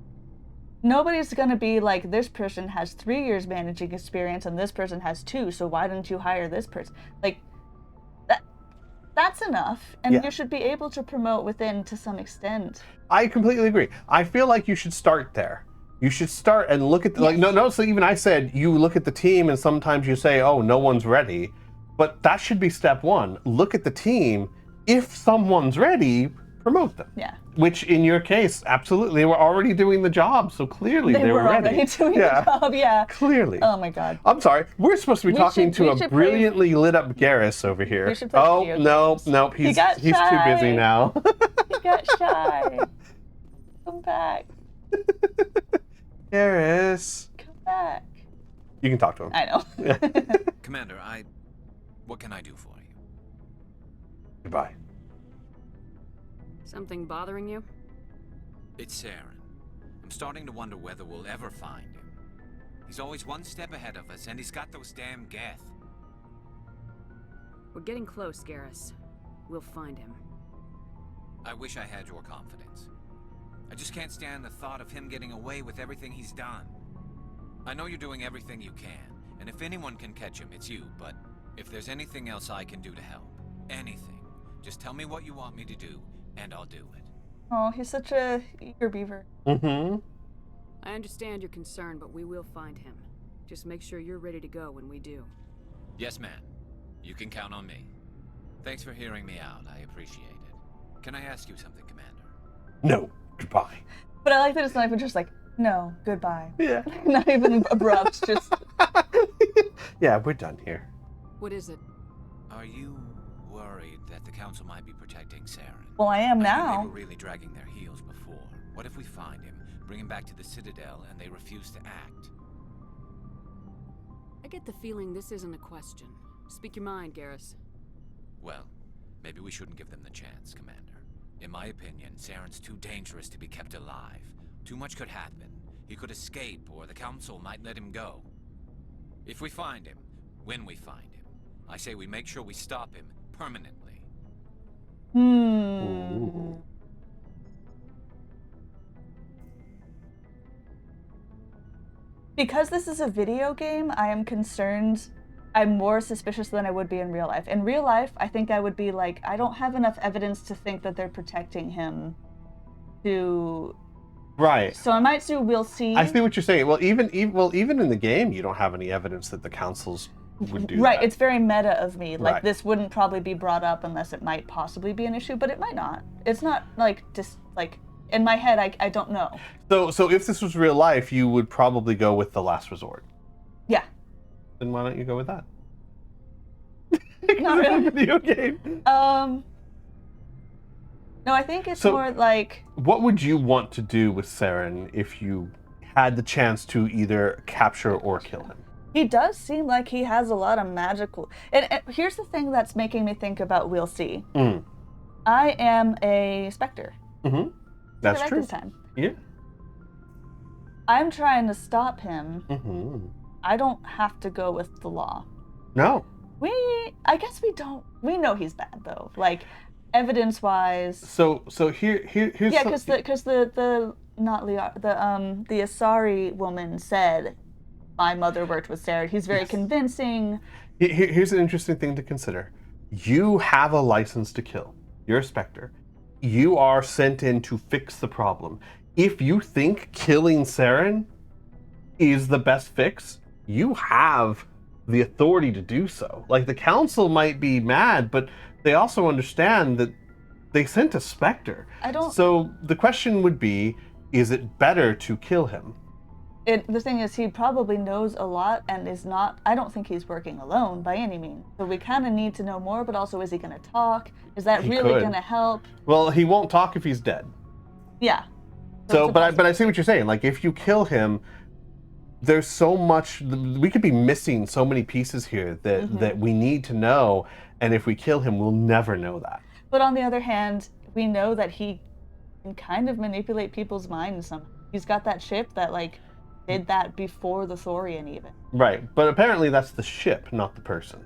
Nobody's going to be like, this person has 3 years managing experience and this person has 2, so why didn't you hire this person? Like, that's enough, and you should be able to promote within to some extent. I completely agree. I feel like you should start there. You should start and look at, so even I said, you look at the team and sometimes you say, oh, no one's ready. But that should be step one. Look at the team. If someone's ready, promote them. Yeah. Which in your case, absolutely, they were already doing the job, so clearly they were ready. Already doing the job, yeah. Clearly. Oh my God. I'm sorry. We're supposed to be talking to a brilliantly lit up Garrus over here. Oh, nope. He's too busy now. He got shy. Come back. Garrus. Come back. You can talk to him. I know. Yeah. Commander, what can I do for you? Goodbye. Something bothering you? It's Saren. I'm starting to wonder whether we'll ever find him. He's always one step ahead of us, and he's got those damn Geth. We're getting close, Garrus. We'll find him. I wish I had your confidence. I just can't stand the thought of him getting away with everything he's done. I know you're doing everything you can, and if anyone can catch him, it's you, but if there's anything else I can do to help, anything, just tell me what you want me to do, and I'll do it. Oh, he's such a eager beaver. Mm-hmm. I understand your concern, but we will find him. Just make sure you're ready to go when we do. Yes, ma'am. You can count on me. Thanks for hearing me out. I appreciate it. Can I ask you something, Commander? No. Goodbye. But I like that it's not even just like, no, goodbye. Yeah. Not even abrupt, just... Yeah, we're done here. What is it? Are you worried that the Council might be protecting Saren? Well, I am I mean, now. they were really dragging their heels before. What if we find him, bring him back to the Citadel, and they refuse to act? I get the feeling this isn't a question. Speak your mind, Garrus. Well, maybe we shouldn't give them the chance, Commander. In my opinion, Saren's too dangerous to be kept alive. Too much could happen. He could escape, or the Council might let him go. If we find him, when we find him, I say we make sure we stop him permanently. Ooh. Because this is a video game, I am concerned. I'm more suspicious than I would be in real life. In real life, I think I would be like, I don't have enough evidence to think that they're protecting him to... Right. So I might do we'll see. I see what you're saying. Well, even in the game, you don't have any evidence that the councils would do Right, that. it's very meta of me. Like, Right. this wouldn't probably be brought up unless it might possibly be an issue, but it might not. It's not, like, just, like, in my head, I don't know. So if this was real life, you would probably go with the last resort. Yeah. Then why don't you go with that? Not really. Video game. No, I think it's So- more like... What would you want to do with Saren if you had the chance to either capture or kill him? He does seem like he has a lot of magical... And here's the thing that's making me think about we'll see. Mm. I am a Spectre. Mm-hmm. That's Correct true. this time. Yeah. I'm trying to stop him. Mm-hmm. I don't have to go with the law. No. I guess we don't... We know he's bad, though. Like, evidence-wise... So here's Yeah, because the not Leo, the Asari woman said, my mother worked with Sarah. He's very convincing. Here's an interesting thing to consider. You have a license to kill. You're a Spectre. You are sent in to fix the problem. If you think killing Saren is the best fix, you have the authority to do so. Like, the council might be mad, but they also understand that they sent a Spectre. So the question would be, is it better to kill him? The thing is, he probably knows a lot and is not... I don't think he's working alone by any means. So we kind of need to know more, but also, is he going to talk? Is that really going to help? Well, he won't talk if he's dead. Yeah. So, but I see what you're saying. Like, if you kill him, there's so much... We could be missing so many pieces here that we need to know, and if we kill him, we'll never know that. But on the other hand, we know that he can kind of manipulate people's minds somehow. He's got that ship that, like, did that before the Thorian even. Right, but apparently that's the ship, not the person.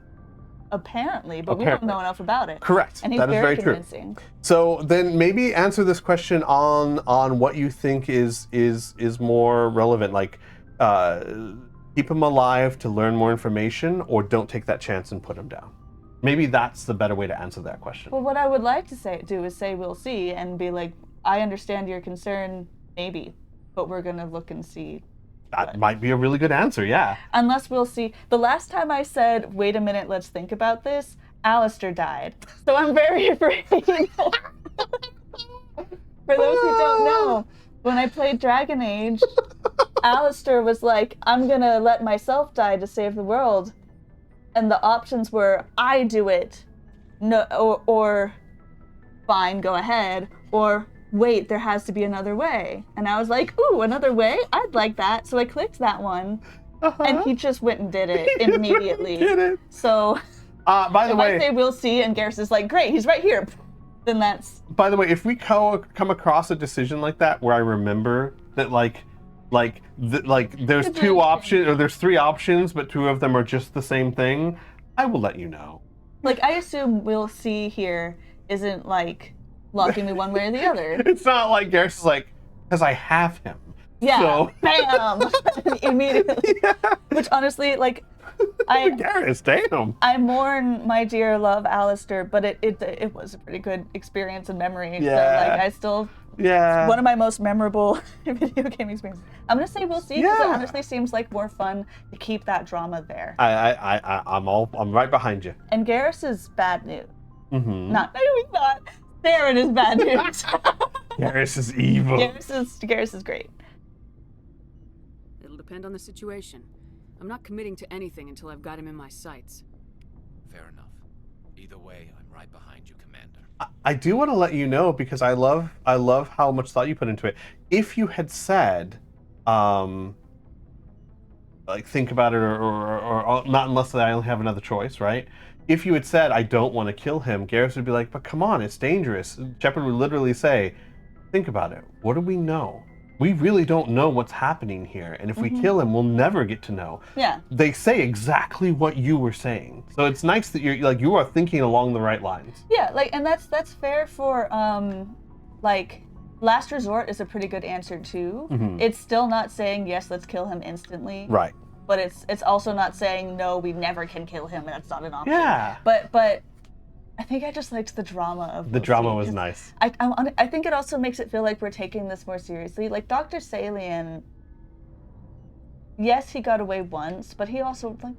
Apparently, but we don't know enough about it. Correct. And he's that is very convincing. True. So then maybe answer this question on what you think is more relevant, like keep him alive to learn more information, or don't take that chance and put him down. Maybe that's the better way to answer that question. Well, what I would like to do is say we'll see and be like, I understand your concern, maybe, but we're gonna look and see. That might be a really good answer, yeah. Unless we'll see. The last time I said, wait a minute, let's think about this, Alistair died. So I'm very afraid. For those who don't know, when I played Dragon Age, Alistair was like, I'm gonna let myself die to save the world. And the options were, I do it, no, or fine, go ahead, or wait, there has to be another way. And I was like, ooh, another way? I'd like that. So I clicked that one. And he just went and did it immediately. Did it. So by the if way, I say we'll see and Garrus is like, great, he's right here, then that's... By the way, if we come across a decision like that where I remember that there's two options, or there's three options, but two of them are just the same thing, I will let you know. Like, I assume we'll see here isn't like locking me one way or the other. It's not like Garrus is like, because I have him. Yeah, so. bam! Immediately. Yeah. Which honestly, like, Garrus, damn. I mourn my dear love, Alistair, but it was a pretty good experience and memory. Yeah. So, like, I still... Yeah. One of my most memorable video game experiences. I'm gonna say we'll see, because it honestly seems like more fun to keep that drama there. I'm right behind you. And Garrus is bad news. Mm-hmm. No, he's not. Theron is bad news. Garrus is evil. Garrus is great. It'll depend on the situation. I'm not committing to anything until I've got him in my sights. Fair enough. Either way, I'm right behind you, Commander. I do want to let you know, because I love how much thought you put into it. If you had said, like, think about it, or not unless I only have another choice, right? If you had said, I don't want to kill him, Garrus would be like, but come on, it's dangerous. Shepard would literally say, think about it. What do we know? We really don't know what's happening here, and if we kill him, we'll never get to know. Yeah. They say exactly what you were saying, so it's nice that you are thinking along the right lines. Yeah, like, and that's fair for like, Last Resort is a pretty good answer too. Mm-hmm. It's still not saying yes, let's kill him instantly. Right. But it's also not saying no, we never can kill him, and that's not an option. Yeah. But. I think I just liked the drama of the drama was nice. I think it also makes it feel like we're taking this more seriously. Like Dr. Salian, yes, he got away once, but he also like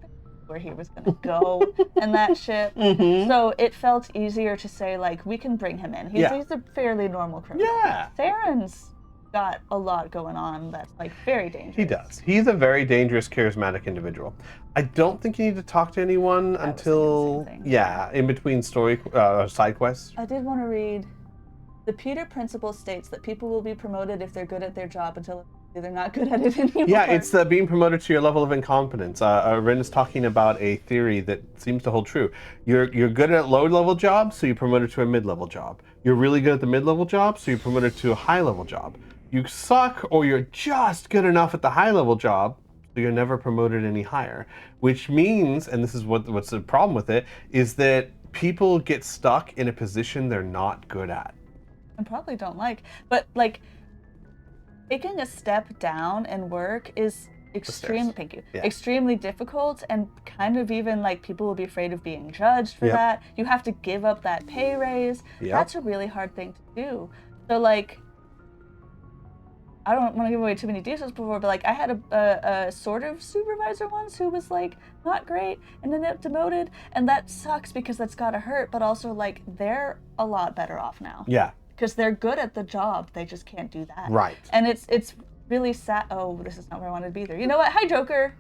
where he was gonna go and that shit. Mm-hmm. So it felt easier to say like we can bring him in. He's a fairly normal criminal. Yeah. Theron's got a lot going on that's like very dangerous. He does. He's a very dangerous, charismatic individual. I don't think you need to talk to anyone until in between side quests. I did want to read. The Peter Principle states that people will be promoted if they're good at their job until they're not good at it anymore. Yeah, it's being promoted to your level of incompetence. Rin is talking about a theory that seems to hold true. You're good at low-level jobs, so you're promoted to a mid-level job. You're really good at the mid-level job, so you're promoted to a high-level job. You suck, or you're just good enough at the high-level job, so you're never promoted any higher. Which means, and this is what's the problem with it, is that people get stuck in a position they're not good at. And probably don't like. But like, taking a step down in work is extremely difficult, and kind of even like people will be afraid of being judged for that. You have to give up that pay raise. That's a really hard thing to do. So like, I don't want to give away too many details before, but like I had a sort of supervisor once who was like not great and ended up demoted, and that sucks because that's gotta hurt, but also like they're a lot better off now. Yeah. Because they're good at the job, they just can't do that. Right. And it's really sad. Oh, this is not where I wanted to be either. You know what? Hi, Joker.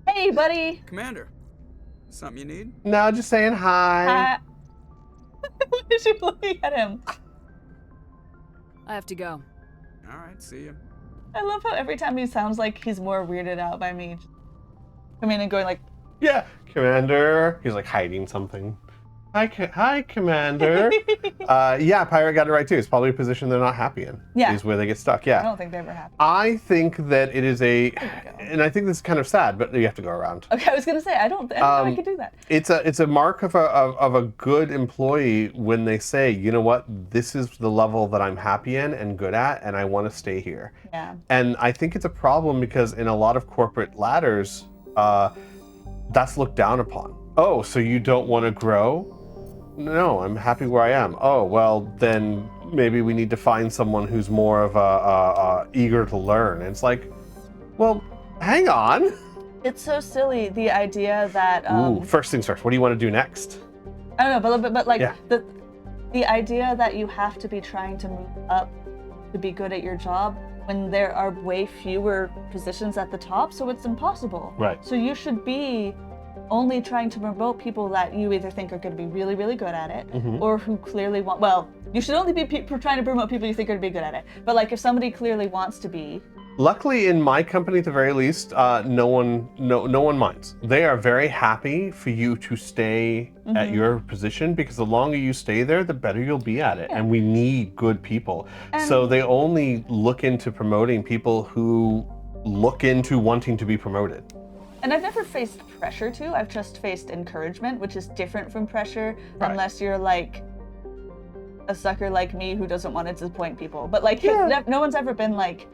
Hey, buddy. Commander, something you need? No, just saying hi. Why is she looking at him? I have to go. All right, see you. I love how every time he sounds like he's more weirded out by me. Coming in and going like, yeah, Commander. He's like hiding something. Hi, Commander. Yeah, Pirate got it right too. It's probably a position they're not happy in. Yeah. Is where they get stuck, yeah. I don't think they're ever happy. I think that it is and I think this is kind of sad, but you have to go around. Okay, I was gonna say, I don't know I could do that. It's a mark of a good employee when they say, you know what, this is the level that I'm happy in and good at, and I want to stay here. Yeah. And I think it's a problem because in a lot of corporate ladders, that's looked down upon. Oh, so you don't want to grow? No, I'm happy where I am. Oh, well, then maybe we need to find someone who's more of a eager to learn. And it's like, well, hang on. It's so silly, the idea that... Ooh, first things first, what do you want to do next? I don't know, but like, the idea that you have to be trying to move up to be good at your job when there are way fewer positions at the top, so it's impossible. Right. So you should be only trying to promote people that you either think are going to be really, really good at it, Mm-hmm. or who clearly want. Well, you should only be trying to promote people you think are going to be good at it. But like, if somebody clearly wants to be. Luckily, in my company, at the very least, no one minds. They are very happy for you to stay at your position, because the longer you stay there, the better you'll be at it. Yeah. And we need good people. And- So they only look into promoting people who look into wanting to be promoted. And I've never faced pressure to. I've just faced encouragement, which is different from pressure, Right. unless you're like a sucker like me who doesn't want to disappoint people. But like, Yeah. no one's ever been like,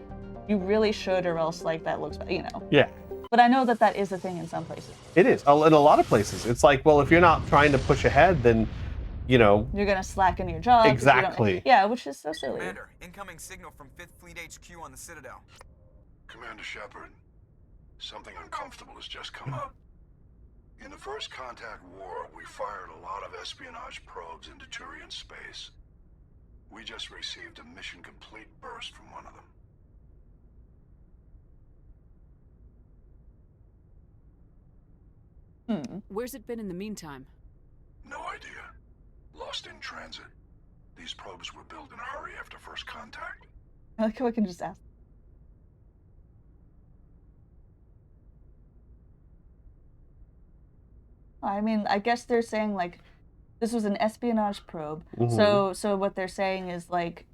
you really should, or else like that looks bad, you know. Yeah. But I know that that is a thing in some places. It is. In a lot of places. It's like, well, if you're not trying to push ahead, then, you know. You're gonna slacken your job. 'cause you don't- Exactly. Yeah, which is so silly. Commander, incoming signal from 5th Fleet HQ on the Citadel. Commander Shepard, something uncomfortable has just come up. In the First Contact War, we fired a lot of espionage probes into Turian space. We just received a mission complete burst from one of them. Where's it been in the meantime? No idea. Lost in transit. These probes were built in a hurry after First Contact. I like how I can just ask. I mean, I guess they're saying like this was an espionage probe. So what they're saying is like,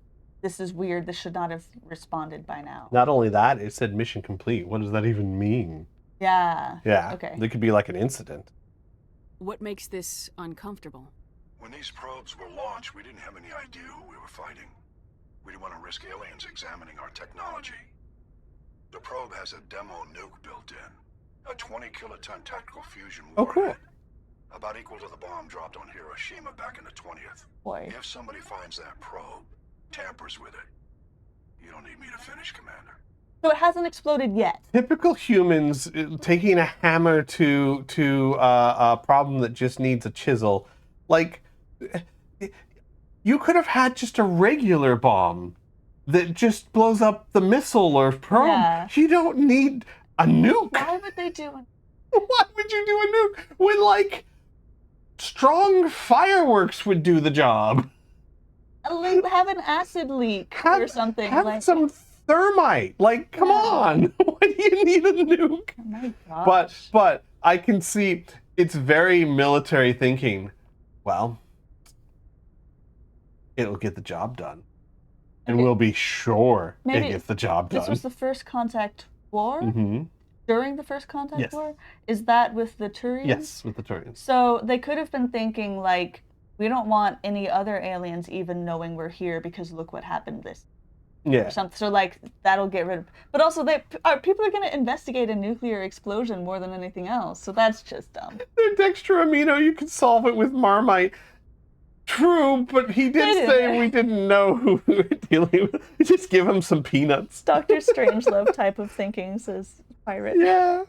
this is weird. This should not have responded by now. Not only that, it said mission complete. What does that even mean? Yeah. Yeah. Okay. It could be like an incident. What makes this uncomfortable? When these probes were launched, we didn't have any idea who we were fighting. We didn't want to risk aliens examining our technology. The probe has a demo nuke built in. A 20-kiloton tactical fusion Oh, warhead. cool. About equal to the bomb dropped on Hiroshima back in the 20th. Boy. If somebody finds that probe, tampers with it, you don't need me to finish, Commander. So it hasn't exploded yet. Typical humans taking a hammer to a problem that just needs a chisel. Like, you could have had just a regular bomb that just blows up the missile or probe. Yeah. You don't need a nuke. Why would they do it? Why would you do a nuke when, like, strong fireworks would do the job? Have an acid leak or something. Have like, some thermite. Like, come on. Why do you need a nuke? Oh my gosh. But I can see it's very military thinking. Well, it'll get the job done. And Okay. we'll be sure Maybe it gets the job done. This was the First Contact War? Mm-hmm. During the First Contact Yes. War? Is that with the Turians? Yes, with the Turians. So they could have been thinking, like, we don't want any other aliens even knowing we're here because look what happened this Yeah. or something. So, like, that'll get rid of... But also, people are going to investigate a nuclear explosion more than anything else. So that's just dumb. They're dextroamino, you could solve it with Marmite. True, but he did didn't. say we didn't know who we were dealing with. Just give him some peanuts. Dr. Strangelove type of thinking, says Pirate. Yeah.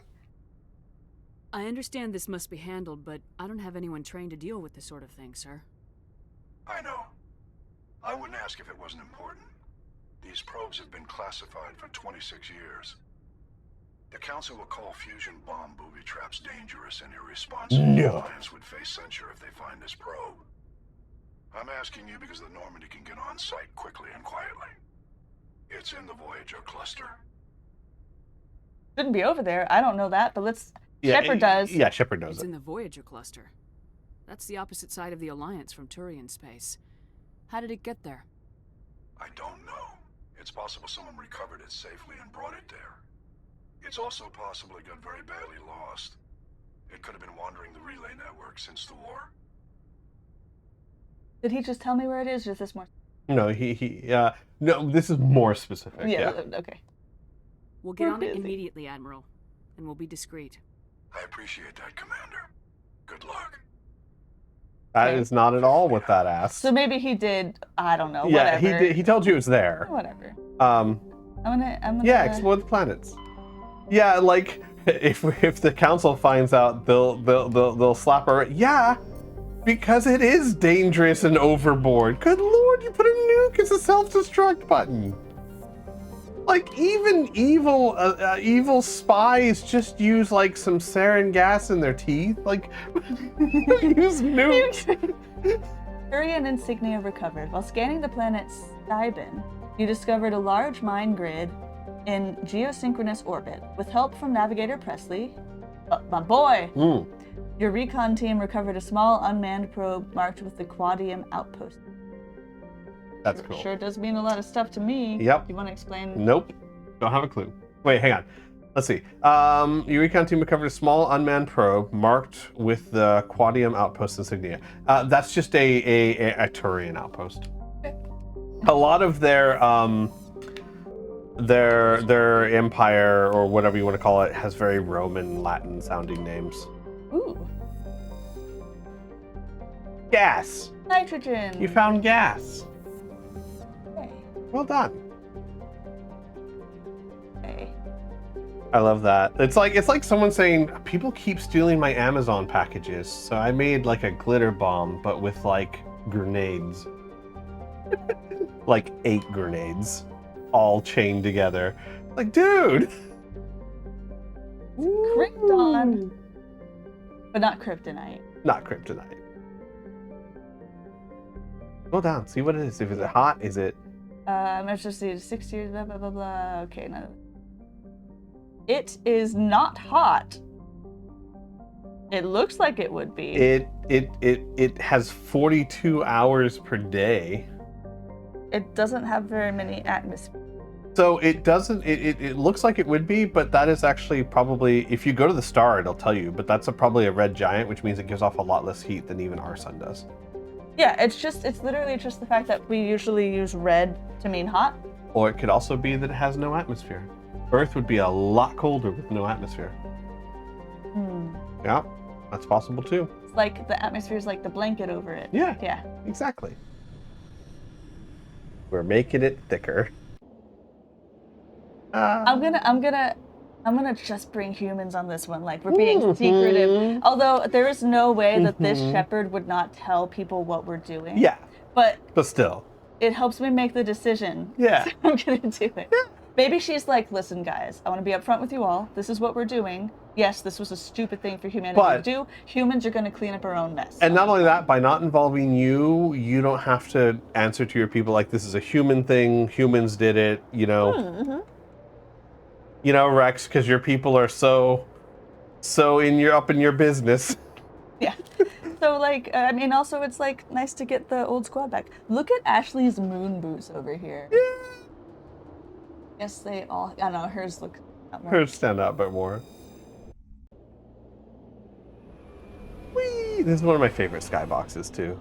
I understand this must be handled, but I don't have anyone trained to deal with this sort of thing, sir. I know. I wouldn't ask if it wasn't important. These probes have been classified for 26 years. The Council will call fusion bomb booby traps dangerous and irresponsible. No. Alliance would face censure if they find this probe. I'm asking you because the Normandy can get on site quickly and quietly. It's in the Voyager cluster. Shouldn't be over there. I don't know that, but let's... Yeah, Shepard does. Yeah, Shepard knows It's it. in the Voyager cluster. That's the opposite side of the Alliance from Turian space. How did it get there? I don't know. It's possible someone recovered it safely and brought it there. It's also possible it got very badly lost. It could have been wandering the relay network since the war. Did he just tell me where it is, or is this more... No, no, this is more specific. Yeah, Yeah. okay. We'll get We're on it busy. immediately, Admiral. And we'll be discreet. I appreciate that, Commander. Good luck. That is not at all what that asked. So maybe he did, I don't know, Yeah, whatever. he did. He told you it was there. Whatever. Um, I'm gonna... yeah, explore the planets. Yeah, like if the council finds out, they'll slap her. Yeah, because it is dangerous and overboard. Good lord, you put a nuke as a self-destruct button. Like, even evil spies just use, like, some sarin gas in their teeth. Like, use nukes. Turian insignia recovered. While scanning the planet Cybin, you discovered a large mine grid in geosynchronous orbit. With help from Navigator Presley, my boy, your recon team recovered a small unmanned probe marked with the Quadium outpost. That's cool. Sure does mean a lot of stuff to me. Yep. You want to explain? Nope. Don't have a clue. Wait, hang on. Let's see. Your recon team recovered a small unmanned probe marked with the Quadium outpost insignia. That's just a Turian outpost. Okay. A lot of their empire, or whatever you want to call it, has very Roman, Latin sounding names. Ooh. Gas. Nitrogen. You found gas. Okay. Well done. Okay. I love that. It's like someone saying, people keep stealing my Amazon packages, so I made like a glitter bomb, but with like grenades. Like 8 grenades, all chained together. Like, dude! Krypton. But not kryptonite. Not kryptonite. Go down, see what it is. If it's hot, is it? Let's just see, 6 years, blah, blah, blah, blah. Okay, no. It is not hot. It looks like it would be. It has 42 hours per day. It doesn't have very many atmosphere. So it doesn't, it looks like it would be, but that is actually probably, if you go to the star, it'll tell you, but that's probably a red giant, which means it gives off a lot less heat than even our sun does. Yeah, it's literally just the fact that we usually use red to mean hot. Or it could also be that it has no atmosphere. Earth would be a lot colder with no atmosphere. Yeah, that's possible too. It's like the atmosphere is like the blanket over it. Yeah. Yeah. Exactly. We're making it thicker. I'm gonna just bring humans on this one. Like, we're being secretive. Although there is no way that this shepherd would not tell people what we're doing. Yeah. But still. It helps me make the decision. Yeah. So I'm gonna do it. Yeah. Maybe she's like, listen guys, I want to be upfront with you all. This is what we're doing. Yes, this was a stupid thing for humanity to do. Humans are going to clean up our own mess. And not only that, by not involving you, you don't have to answer to your people like, this is a human thing, humans did it, you know. You know, Rex, because your people are so up in your business. Yeah. So, like, I mean, also it's like nice to get the old squad back. Look at Ashley's moon boots over here. Yeah. Yes, they all. I know hers look. Hers stand out a bit more. Whee! This is one of my favorite skyboxes too.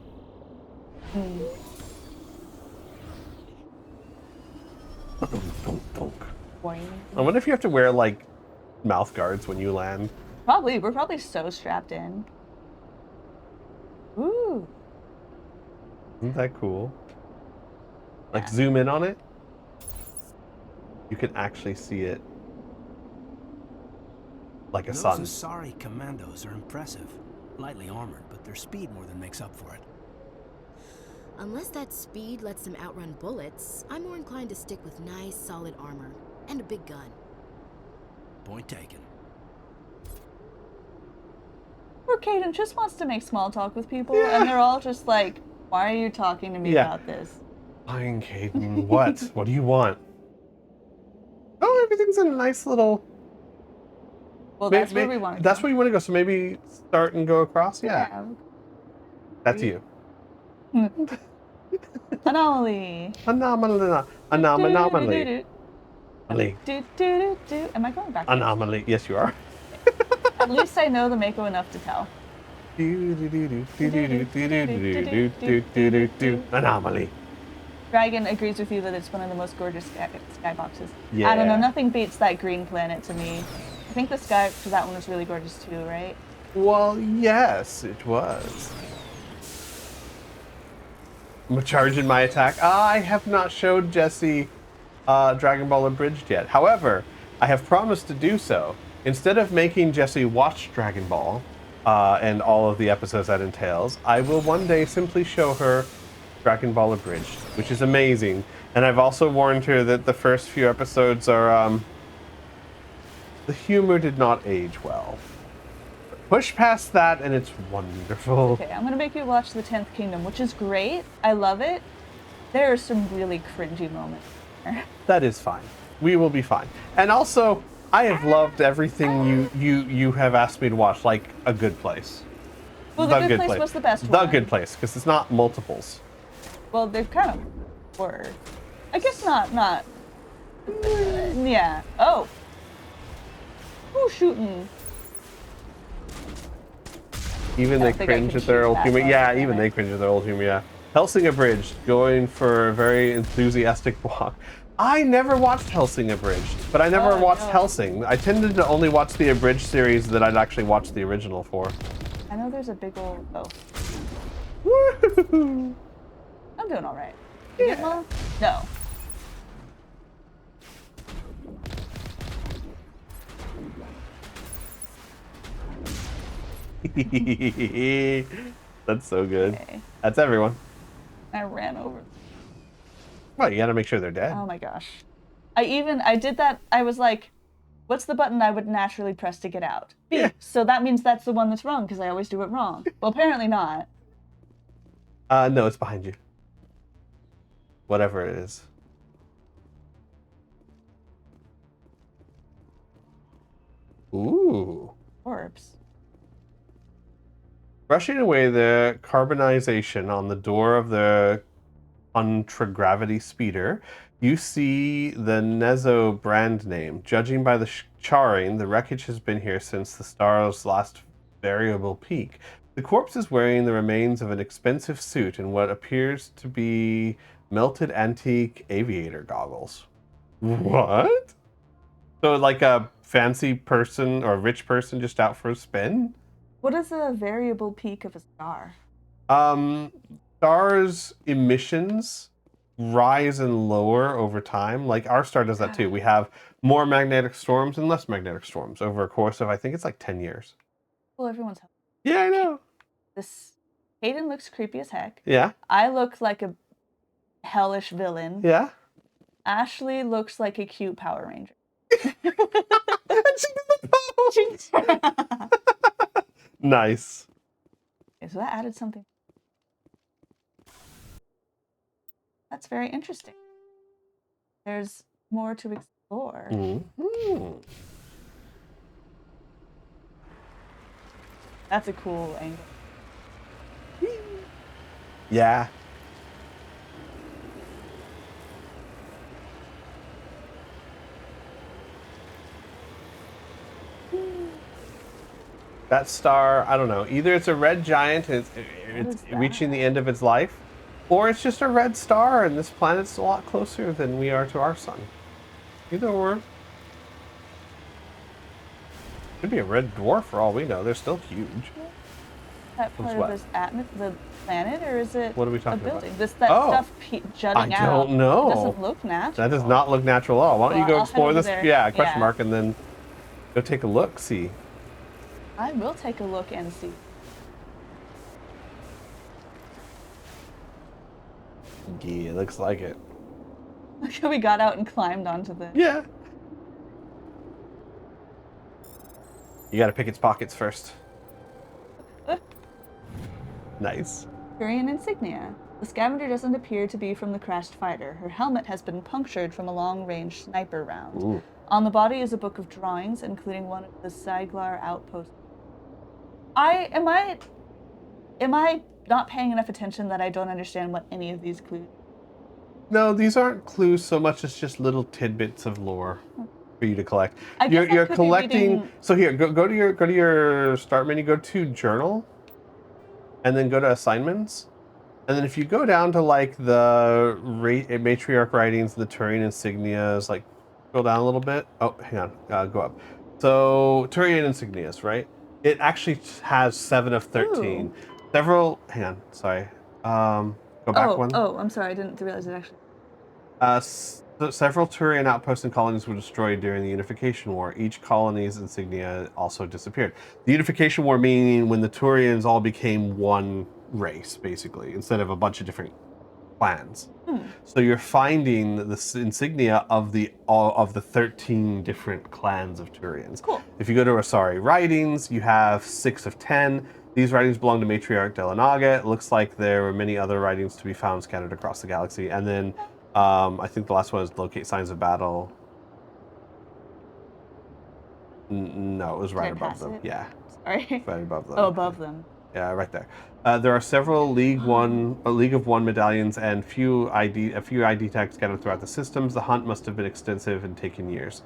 I wonder if you have to wear like mouth guards when you land. Probably. We're probably so strapped in. Ooh. Isn't that cool? Like zoom in on it. You can actually see it. Like a sun. Those Asari commandos are impressive. Lightly armored, but their speed more than makes up for it. Unless that speed lets them outrun bullets, I'm more inclined to stick with nice, solid armor. And a big gun. Point taken. Poor Caden just wants to make small talk with people, and they're all just like, why are you talking to me about this? Fine, Caden. What? What do you want? Oh, everything's in a nice little... Well, that's where we want to go. That's where you want to go, so maybe start and go across? Yeah. That's you. Anomaly. Anomaly. Anomaly. Am I going back? Anomaly. Yes, you are. At least I know the Mako enough to tell. Anomaly. Dragon agrees with you that it's one of the most gorgeous skyboxes. Yeah. I don't know, nothing beats that green planet to me. I think the sky for that one was really gorgeous too, right? Well, yes, it was. I'm charging my attack. I have not showed Jessie Dragon Ball Abridged yet. However, I have promised to do so. Instead of making Jessie watch Dragon Ball and all of the episodes that entails, I will one day simply show her Dragon Ball Abridged, which is amazing. And I've also warned her that the first few episodes are, the humor did not age well. Push past that and it's wonderful. Okay, I'm gonna make you watch The 10th Kingdom, which is great. I love it. There are some really cringy moments there. That is fine. We will be fine. And also, I have loved everything you have asked me to watch, like A Good Place. Well, The Good Place was the best one. The Good Place, because it's not multiples. Well, they kind of were. I guess not. Yeah. Oh. Who's shooting? Even they cringe at their old humor. Yeah, even they cringe at their old humor, yeah. Hellsing Abridged, going for a very enthusiastic walk. I never watched Hellsing Abridged, but I never watched Hellsing. I tended to only watch the Abridged series that I'd actually watched the original for. I know there's a big old... Oh. Woo! I'm doing all right. You get Mom? No. That's so good. Okay. That's everyone. I ran over. Well, you gotta make sure they're dead. Oh my gosh. I did that. I was like, what's the button I would naturally press to get out? B. Yeah. So that means that's the one that's wrong because I always do it wrong. Well, apparently not. No, it's behind you. Whatever it is. Ooh. Orbs. Brushing away the carbonization on the door of the contragravity speeder, you see the Nezo brand name. Judging by the charring, the wreckage has been here since the star's last variable peak. The corpse is wearing the remains of an expensive suit and what appears to be melted antique aviator goggles. What? So like a fancy person or a rich person just out for a spin? What is a variable peak of a star? Stars' emissions rise and lower over time. Like our star does that too. We have more magnetic storms and less magnetic storms over a course of, I think it's like 10 years. Well, everyone's... Yeah, I know. This Hayden looks creepy as heck. Yeah. I look like a hellish villain. Yeah. Ashley looks like a cute Power Ranger. Nice. Okay, so that added something. That's very interesting. There's more to explore. Mm-hmm. That's a cool angle. Yeah. That star, I don't know. Either it's a red giant and it's reaching the end of its life, or it's just a red star and this planet's a lot closer than we are to our sun. Either or. Could be a red dwarf for all we know. They're still huge. That part of this the planet, or is it what are we talking a building? About? That stuff jutting out. I don't know. It doesn't look natural. That does not look natural at all. Why don't you go explore this? There. Yeah, question mark, and then go take a look, see. I will take a look and see. Yeah, looks like it. Look how we got out and climbed onto the... Yeah. You gotta pick its pockets first. Nice. Turian insignia. The scavenger doesn't appear to be from the crashed fighter. Her helmet has been punctured from a long-range sniper round. Ooh. On the body is a book of drawings, including one of the Siglar outposts. Am I not paying enough attention that I don't understand what any of these clues? No, these aren't clues so much as just little tidbits of lore for you to collect. I guess You're collecting. So here, go to your start menu. Go to journal, and then go to assignments, and then if you go down to like the matriarch writings, the Turian insignias, like scroll down a little bit. Oh, hang on, go up. So Turian insignias, right? It actually has 7 of 13. Ooh. Several. Hang on, sorry. Go back one. Oh, I'm sorry. I didn't realize it actually. Several Turian outposts and colonies were destroyed during the Unification War. Each colony's insignia also disappeared. The Unification War meaning when the Turians all became one race, basically, instead of a bunch of different clans. So you're finding the insignia of the 13 different clans of Turians. Cool. If you go to Asari writings, you have 6 of 10. These writings belong to Matriarch Delanaga. It looks like there were many other writings to be found scattered across the galaxy. And then I think the last one is locate signs of battle. No, it was right above them. Yeah. Sorry. Right above them. Oh, above them. Yeah, right there. There are several League of One medallions and a few ID tags scattered throughout the systems. The hunt must have been extensive and taken years.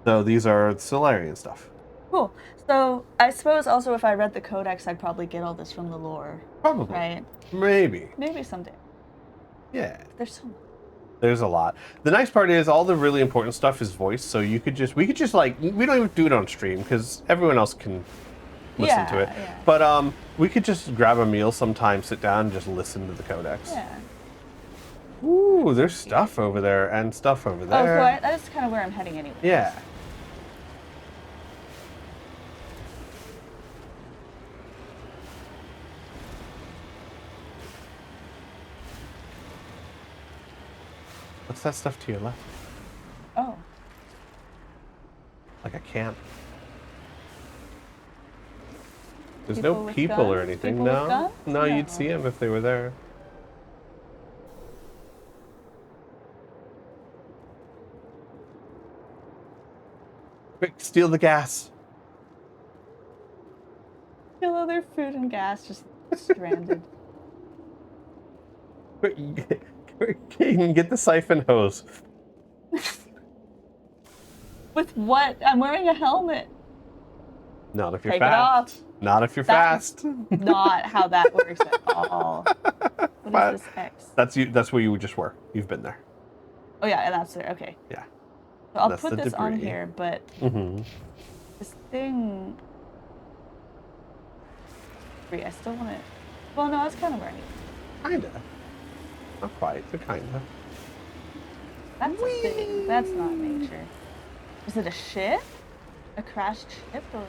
So these are Solarian stuff. Cool. So I suppose also if I read the Codex, I'd probably get all this from the lore. Probably. Right? Maybe. Maybe someday. Yeah. There's so much. There's a lot. The nice part is all the really important stuff is voiced, so we could just like, we don't even do it on stream because everyone else can listen to it. Yeah. But we could just grab a meal sometime, sit down, and just listen to the Codex. Yeah. Ooh, there's stuff over there and stuff over there. Oh, so that's kind of where I'm heading anyway. Yeah. What's that stuff to your left? Oh. Like a camp. There's People no with people or guns? anything. People with No. guns? No, you'd No. see them if they were there. Quick, steal the gas. Still other food and gas just stranded. Quick, Caden, get the siphon hose. With what? I'm wearing a helmet. Not if you're Take it fast. off. Not if you're That's fast. Not how that works at all. What is this X? That's you. That's where you just were. You've been there. Oh yeah, and that's there. Okay. Yeah. So I'll That's put the this on debris. here, but this thing. I still want it. Well, no, it's kind of wearing it. Kinda. Not quite, but kinda. That's a thing. That's not nature. Is it a ship? A crashed ship? Or...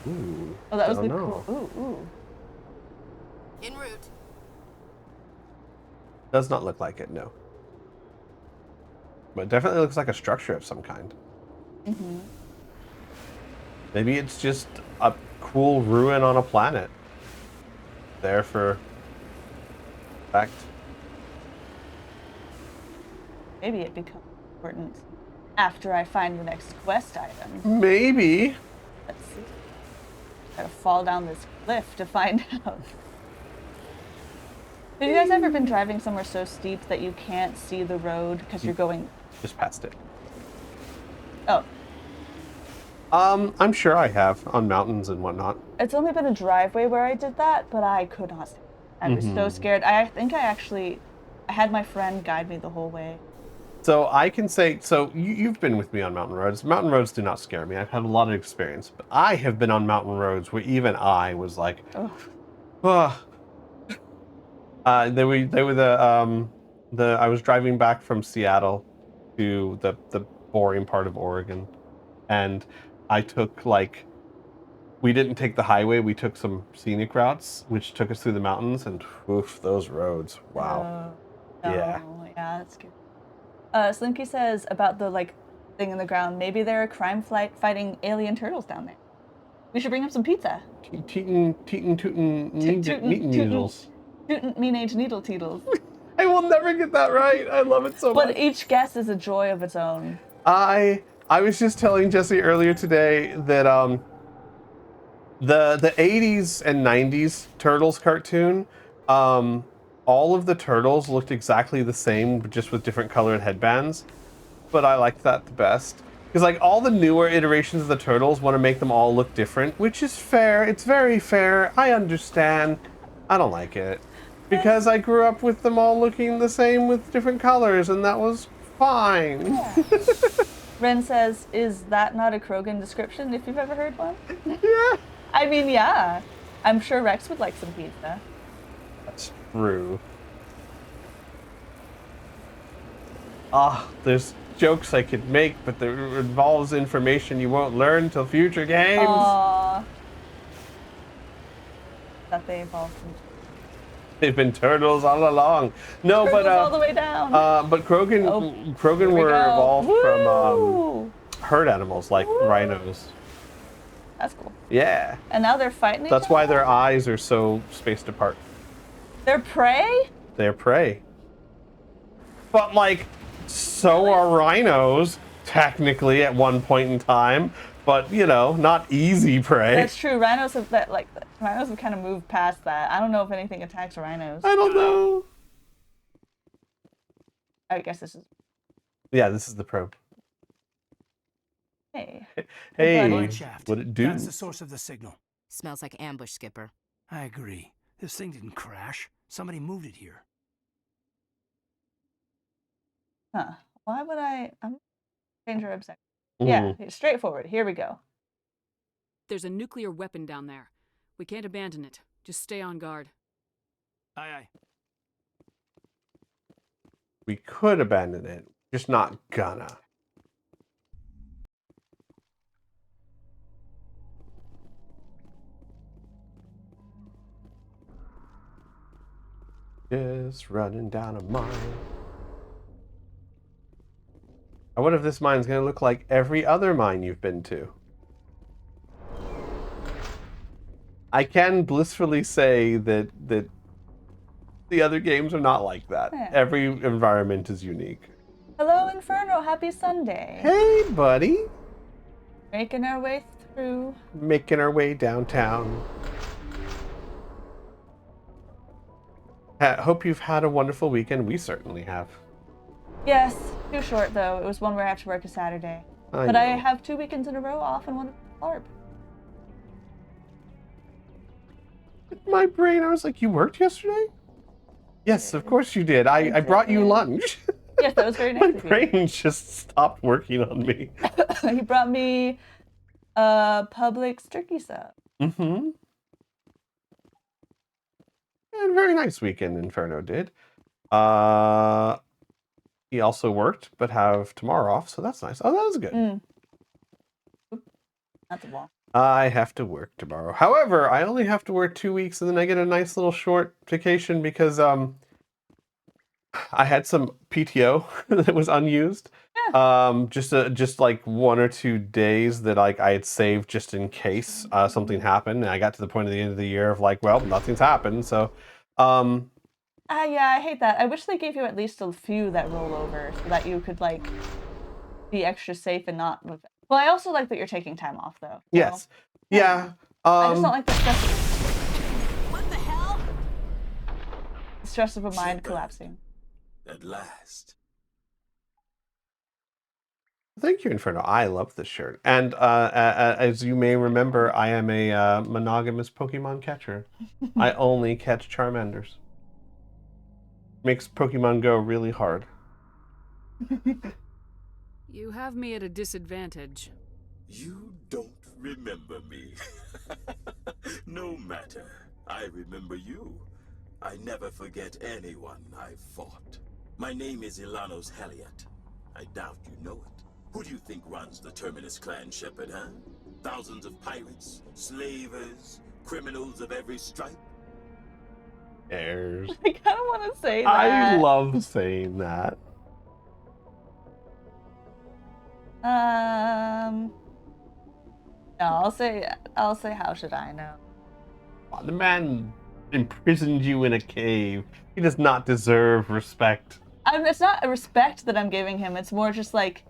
Ooh. Oh, that was the don't know. cool. Ooh. En route. Does not look like it, no. But it definitely looks like a structure of some kind. Maybe it's just a cool ruin on a planet. There for fact. Maybe it becomes important after I find the next quest item. Maybe. Let's see. Gotta fall down this cliff to find out. Have you guys ever been driving somewhere so steep that you can't see the road because you're going... Just past it. Oh. I'm sure I have on mountains and whatnot. It's only been a driveway where I did that, but I could not see. I was so scared. I think I had my friend guide me the whole way. So I can say, so you've been with me on mountain roads. Mountain roads do not scare me. I've had a lot of experience, but I have been on mountain roads where even I was like, oh. They were I was driving back from Seattle to the boring part of Oregon, and I took we didn't take the highway, we took some scenic routes, which took us through the mountains, and oof, those roads, wow. Yeah, that's good. Slinky says about the thing in the ground, maybe there are crime fighting alien turtles down there. We should bring them some pizza. Tootin' needles. Tootin' mean-age needle teetles. I will never get that right. I love it so much. But each guess is a joy of its own. I was just telling Jesse earlier today that the 80s and 90s Turtles cartoon, all of the turtles looked exactly the same, just with different colored headbands. But I liked that the best. Because all the newer iterations of the turtles want to make them all look different, which is fair. It's very fair. I understand. I don't like it. Because I grew up with them all looking the same with different colors, and that was fine. Yeah. Ren says, is that not a Krogan description, if you've ever heard one? Yeah. I mean, yeah. I'm sure Rex would like some pizza. That's true. There's jokes I could make, but it involves information you won't learn till future games. Aww. That they evolved from... They've been turtles all along. No, Turtles but all the way down. But Krogan were evolved from herd animals like rhinos. That's cool. Yeah. And now they're fighting each That's why other? their eyes are so spaced apart. They're prey? They're prey. But like, so are rhinos, technically, at one point in time. But you know, not easy prey. That's true. Rhinos have kind of moved past that. I don't know if anything attacks rhinos. I don't know. I guess this is. Yeah, this is the probe. Hey. Hey, Mine shaft. what it do? That's the source of the signal. Smells like ambush, Skipper. I agree. This thing didn't crash. Somebody moved it here. Huh. Why would I'm danger obsession. Yeah, straightforward. Here we go. There's a nuclear weapon down there. We can't abandon it. Just stay on guard. Aye, aye. We could abandon it, just not gonna. Just running down a mine. I wonder if this mine's gonna look like every other mine you've been to. I can blissfully say that the other games are not like that. Yeah. Every environment is unique. Hello, Inferno. Happy Sunday. Hey, buddy. Making our way through. Making our way downtown. Hope you've had a wonderful weekend. We certainly have. Yes, too short though. It was one where I have to work a Saturday. I But I have 2 weekends in a row off and one LARP. My brain, I was like, you worked yesterday? Yes, of course you did. I brought you lunch. Yes, that was very nice My of you. brain just stopped working on me. He brought me Publix turkey sub. Mm-hmm. And very nice weekend Inferno did. He also worked, but have tomorrow off, so that's nice. Oh, that was good. Not the wall. I have to work tomorrow. However, I only have to work 2 weeks, and then I get a nice little short vacation because I had some PTO that was unused. Yeah. Just like 1 or 2 days that like I had saved just in case something happened. And I got to the point at the end of the year of like, well, nothing's happened. So, yeah, I hate that. I wish they gave you at least a few that roll over so that you could like be extra safe and not. Well, I also like that you're taking time off though. So. Yes. Yeah. I just don't like the stress. What the hell? The stress of a mind collapsing. At last. Thank you, Inferno. I love this shirt. And as you may remember, I am a monogamous Pokemon catcher. I only catch Charmanders. Makes Pokemon Go really hard. You have me at a disadvantage. You don't remember me. No matter. I remember you. I never forget anyone I've fought. My name is Ilanos Heliot. I doubt you know it. Who do you think runs the Terminus clan, Shepard, huh? Thousands of pirates, slavers, criminals of every stripe? Airs. I kind of want to say that. I love saying that. No, I'll say how should I know? The man imprisoned you in a cave. He does not deserve respect. It's not a respect that I'm giving him. It's more just like,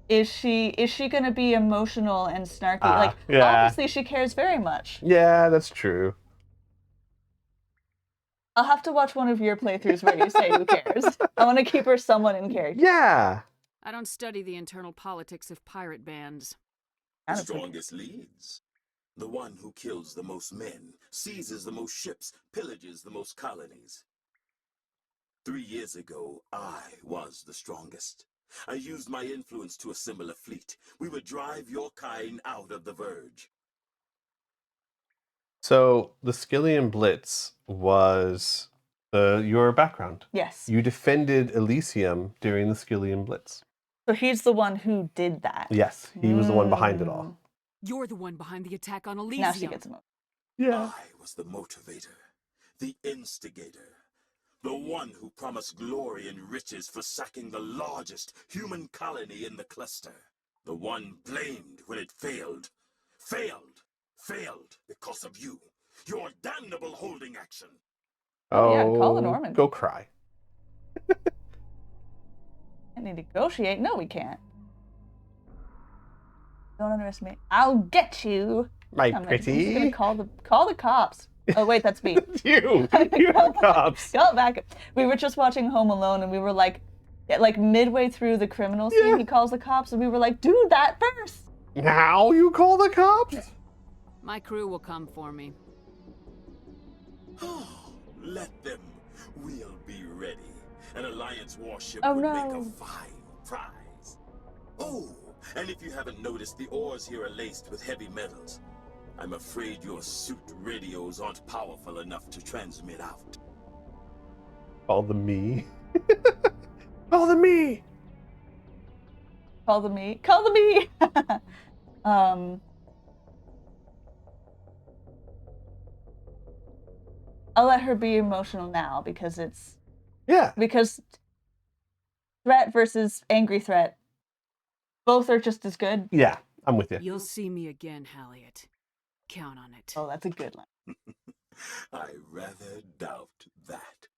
is she gonna be emotional and snarky? Like, yeah. Obviously she cares very much. Yeah, that's true. I'll have to watch one of your playthroughs where you say who cares. I want to keep her somewhat in character. Yeah. I don't study the internal politics of pirate bands. The strongest leads. The one who kills the most men, seizes the most ships, pillages the most colonies. 3 years ago, I was the strongest. I used my influence to assemble a fleet. We would drive your kind out of the Verge. So the Skillian Blitz was your background. Yes. You defended Elysium during the Skillian Blitz. So he's the one who did that. Yes, he was the one behind it all. You're the one behind the attack on Elysium. Now she gets emotional. Yeah. I was the motivator. The instigator. The one who promised glory and riches for sacking the largest human colony in the cluster. The one blamed when it failed. Failed because of you. Your damnable holding action. Oh, yeah, call the Norman. Go cry. Can't negotiate? No, we can't. Don't underestimate. I'll get you. My I'm pretty. gonna call the cops. Oh wait, that's me. You're the cops. Go back. We were just watching Home Alone, and we were like midway through the criminal scene, he calls the cops, and we were like, do that first. Now you call the cops? My crew will come for me. Let them. We'll be ready. An Alliance warship would make a fine prize. Oh, and if you haven't noticed, the ores here are laced with heavy metals. I'm afraid your suit radios aren't powerful enough to transmit out. Call the me. Call the me. Call the me. Call the me. I'll let her be emotional now because it's because threat versus angry threat, both are just as good. Yeah, I'm with you. You'll see me again, Halliot. Count on it. Oh, that's a good one. I rather doubt that.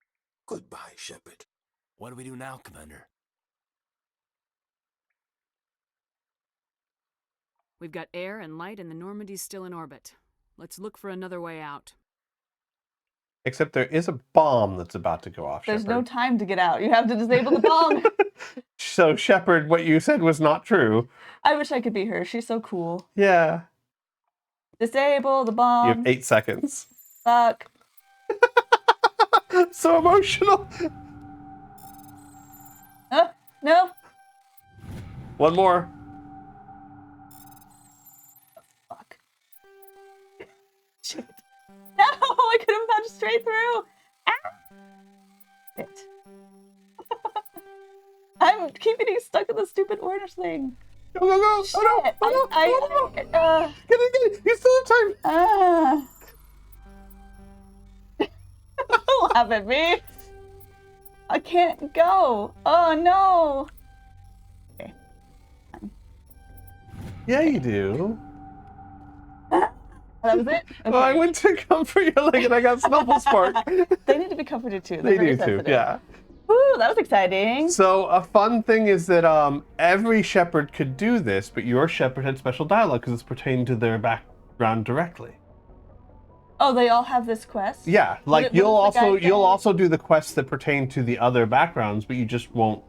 Goodbye, Shepard. What do we do now, Commander? We've got air and light, and the Normandy's still in orbit. Let's look for another way out. Except there is a bomb that's about to go off, There's Shepard. no time to get out. You have to disable the bomb. So, Shepard, what you said was not true. I wish I could be her. She's so cool. Yeah. Disable the bomb. You have 8 seconds. Fuck. So emotional. No. One more. Fuck. Shit. No, I could have punched straight through. Shit. I'm keep getting stuck in the stupid orange thing. Go, go, go. Shit. Oh, no. Get it. You still have time. Don't laugh at me. I can't go. Oh, no. Okay. Yeah, you do. That was it? Okay. Well, I went to comfort your leg and I got Snuffle Spark. They need to be comforted too. They They're do very too, sensitive. yeah. Woo, that was exciting. So a fun thing is that every Shepherd could do this, but your Shepherd had special dialogue because it's pertaining to their background directly. Oh, they all have this quest? Yeah, like What you'll does the guy say? also do the quests that pertain to the other backgrounds, but you just won't.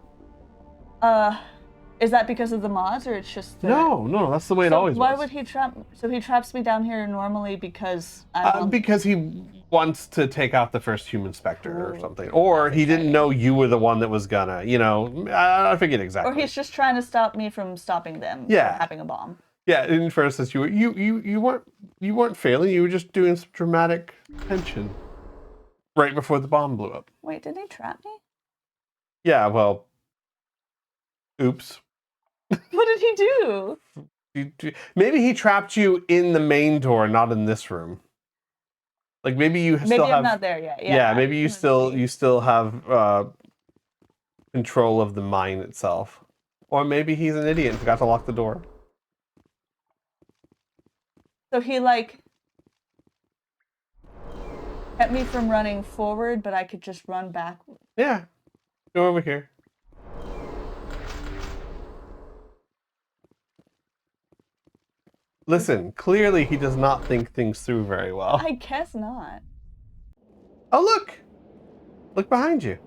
Is that because of the mods, or it's just the... No, that's the way it always was. Why would he trap? So he traps me down here normally because because he wants to take out the first human Spectre or something, or he didn't know you were the one that was gonna, I forget exactly. Or he's just trying to stop me from stopping them. Yeah. From having a bomb. Yeah, in first instance, you weren't failing. You were just doing some dramatic tension right before the bomb blew up. Wait, did he trap me? Yeah, well, oops. What did he do? Maybe he trapped you in the main door, not in this room. Like maybe you still have. Maybe I'm not there yet. Yeah, maybe you still have control of the mine itself, or maybe he's an idiot and forgot to lock the door. So he kept me from running forward, but I could just run back. Yeah, go over here. Listen, clearly he does not think things through very well. I guess not. Oh, look! Look behind you.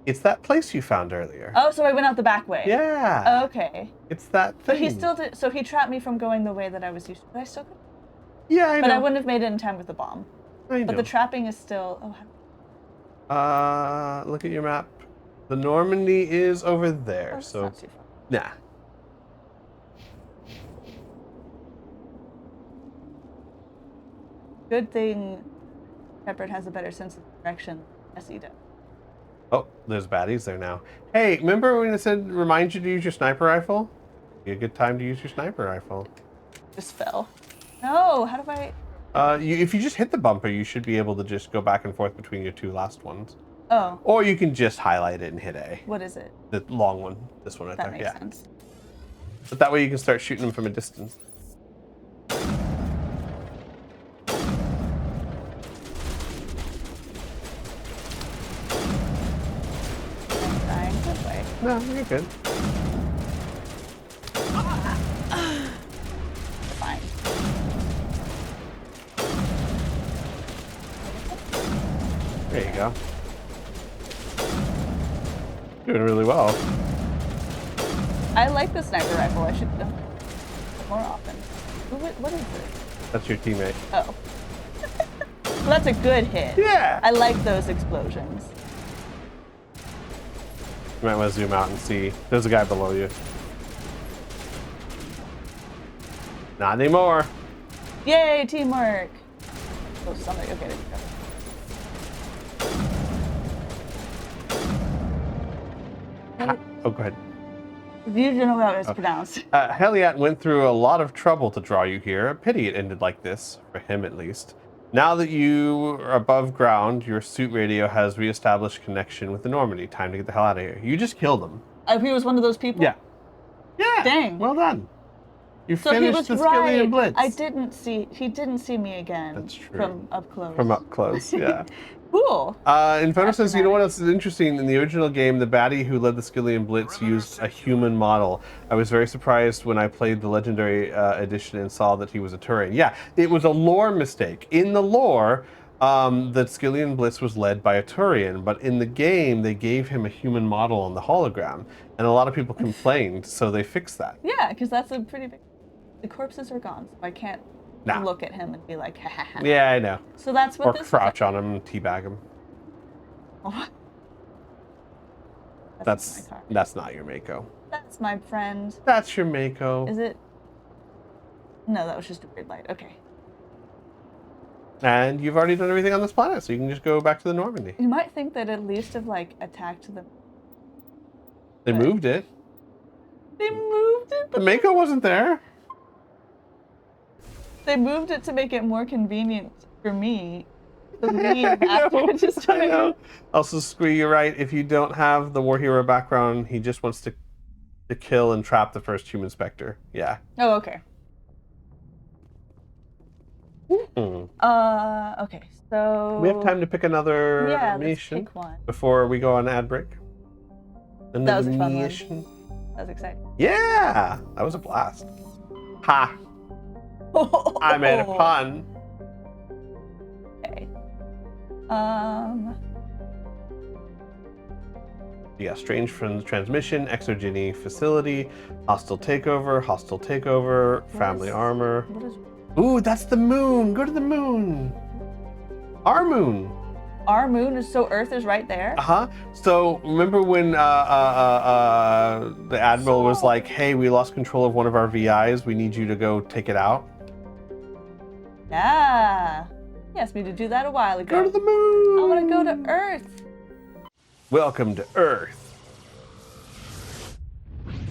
It's that place you found earlier. Oh, so I went out the back way. Yeah. Okay. It's that thing. But he still did. So he trapped me from going the way that I was used to. But I still could. Yeah, I know. But I wouldn't have made it in time with the bomb. I know. But the trapping is still. Oh. Look at your map. The Normandy is over there. Oh, so. not too far. Nah. Good thing Shepard has a better sense of direction as he does. Oh, there's baddies there now. Hey, remember when it said remind you to use your sniper rifle? Be a good time to use your sniper rifle. Just fell. No, how do I... If you just hit the bumper, you should be able to just go back and forth between your two last ones. Oh. Or you can just highlight it and hit A. What is it? The long one. This one right that there. That makes sense. But that way you can start shooting them from a distance. No, you're good. Fine. There you go. Doing really well. I like the sniper rifle. I should do it more often. What is it? That's your teammate. Oh. Well, that's a good hit. Yeah. I like those explosions. You might want to zoom out and see. There's a guy below you. Not anymore. Yay, teamwork. Oh, somebody. Okay, there you go. Oh, go ahead. You don't know how it's pronounced. Heliat went through a lot of trouble to draw you here. A pity it ended like this, for him at least. Now that you are above ground, your suit radio has reestablished connection with the Normandy. Time to get the hell out of here. You just killed him. He was one of those people? Yeah. Yeah. Dang. Well done. You so finished the Skilly and Blitz. He didn't see me again. That's true. From up close. From up close, yeah. Cool. Inferno says, you know what else is interesting? In the original game, the baddie who led the Skilly and Blitz used a human model. I was very surprised when I played the Legendary Edition and saw that he was a Turian. Yeah, it was a lore mistake. In the lore, the Skilly and Blitz was led by a Turian, but in the game, they gave him a human model on the hologram, and a lot of people complained, so they fixed that. Yeah, because that's a pretty big... The corpses are gone, so I can't look at him and be like, ha ha ha. Yeah, I know. So that's what this is. Or crouch on him and teabag him. Oh. That's not your Mako. That's my friend. That's your Mako. Is it? No, that was just a weird light. Okay. And you've already done everything on this planet, so you can just go back to the Normandy. You might think that at least have attacked them. They moved it. They moved it? The Mako wasn't there. They moved it to make it more convenient for me to leave after I know. Also, Squee, you're right. If you don't have the war hero background, he just wants to kill and trap the first human Spectre. Yeah. Oh, okay. Okay, so... We have time to pick another mission let's pick one. Before we go on ad break. That was a fun one. That was exciting. Yeah! That was a blast. Ha! I made a pun. Okay. Yeah, strange transmission, exogeny facility, hostile takeover, family armor. What is... Ooh, that's the moon. Go to the moon. Our moon. Our moon is so Earth is right there. So remember when the admiral was like, "Hey, we lost control of one of our VIs. We need you to go take it out." Yeah. He asked me to do that a while ago. Go to the moon. I want to go to Earth. Welcome to Earth.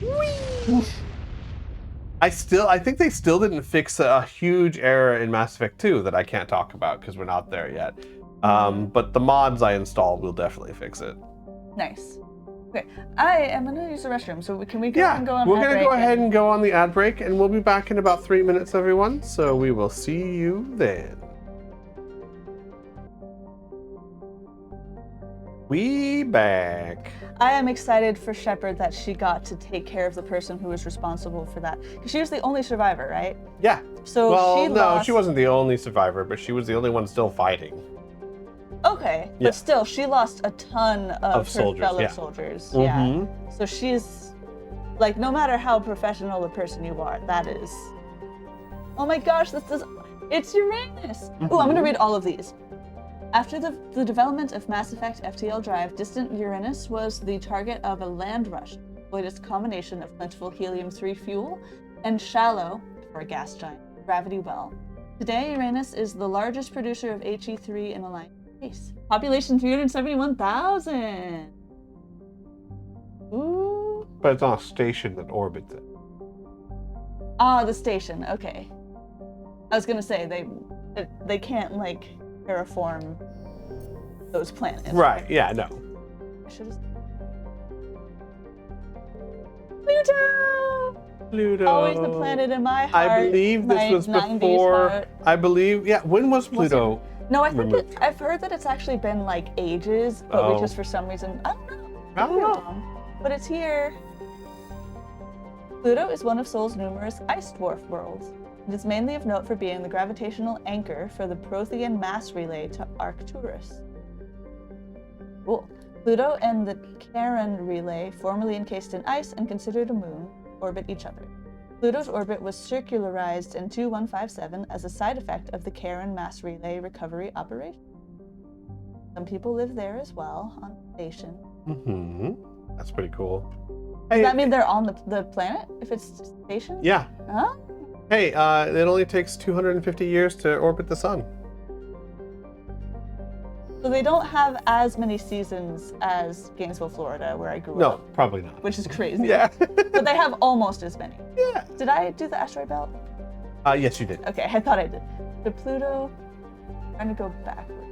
Whee! I think they still didn't fix a huge error in Mass Effect 2 that I can't talk about because we're not there yet. But the mods I installed will definitely fix it. Nice. Okay, I am gonna use the restroom, so can we go and go on? We're gonna go ahead and go on the ad break, and we'll be back in about 3 minutes, everyone. So we will see you then. We back. I am excited for Shepard that she got to take care of the person who was responsible for that. Because she was the only survivor, right? Yeah. So she wasn't the only survivor, but she was the only one still fighting. Okay, but still, she lost a ton of her soldiers, fellow soldiers. Yeah. So she's, like, no matter how professional a person you are, that is... Oh my gosh, it's Uranus! Oh, I'm gonna read all of these. After the development of Mass Effect FTL Drive, distant Uranus was the target of a land rush. Employed its combination of plentiful helium-3 fuel and shallow, for a gas giant, gravity well. Today, Uranus is the largest producer of HE3 in Alliance space. Population 371,000. Ooh. But it's on a station that orbits it. Ah, the station. Okay. I was gonna say they can't like terraform those planets. Right, yeah, no. I should have. Pluto! Pluto. Always the planet in my heart. I believe this was before. Heart. I believe, yeah. When was Pluto? No, I think I've heard that it's actually been like ages, but we just for some reason I don't know. But it's here. Pluto is one of Sol's numerous ice dwarf worlds. It is mainly of note for being the gravitational anchor for the Prothean mass relay to Arcturus. Cool. Pluto and the Charon relay, formerly encased in ice and considered a moon, orbit each other. Pluto's orbit was circularized in 2157 as a side effect of the Charon mass relay recovery operation. Some people live there as well, on the station. Mm-hmm. That's pretty cool. Does that mean they're on the planet, if it's stationed? Yeah. Huh? Hey, it only takes 250 years to orbit the sun. So they don't have as many seasons as Gainesville, Florida, where I grew up. No, probably not. Which is crazy. Yeah. But they have almost as many. Yeah. Did I do the asteroid belt? Yes, you did. Okay, I thought I did. To Pluto, I'm trying to go backward.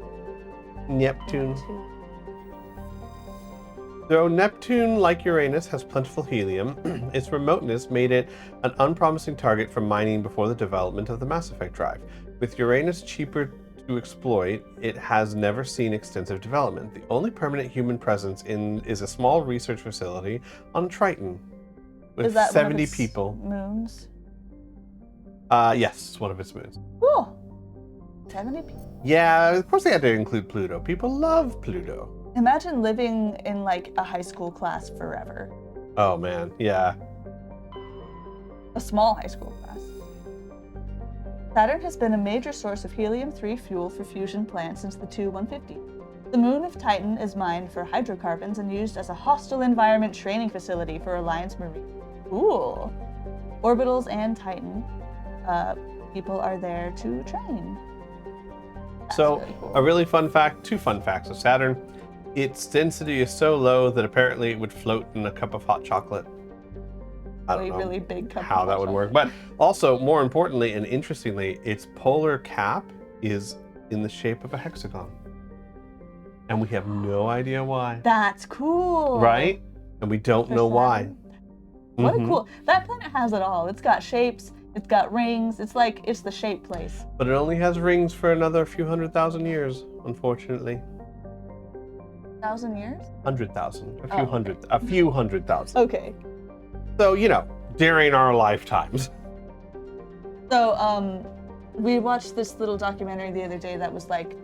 Neptune. Though Neptune, like Uranus, has plentiful helium, its remoteness made it an unpromising target for mining before the development of the Mass Effect drive. With Uranus cheaper to exploit, it has never seen extensive development. The only permanent human presence is a small research facility on Triton with Is that 70 one of its people. Moons? Yes, it's one of its moons. Cool. 70 people. Yeah, of course they had to include Pluto. People love Pluto. Imagine living in like a high school class forever. Oh man, yeah. A small high school class. Saturn has been a major source of helium-3 fuel for fusion plants since the 2150s. The moon of Titan is mined for hydrocarbons and used as a hostile environment training facility for Alliance Marine. Cool. Orbitals and Titan, people are there to train. That's So, really cool. a really fun fact, 2 fun facts of Saturn. Its density is so low that apparently it would float in a cup of hot chocolate. I don't know really big cup how of that hot would work. chocolate. But also, more importantly and interestingly, its polar cap is in the shape of a hexagon. And we have no idea why. That's cool. Right? And we don't know why. What a Mhm. cool. That planet has it all. It's got shapes, it's got rings, it's the shape place. But it only has rings for another few 100,000 years, unfortunately. 1,000 years? 100,000. A few Oh, hundred. A few 100,000. Okay. So, you know, during our lifetimes. So, we watched this little documentary the other day that was like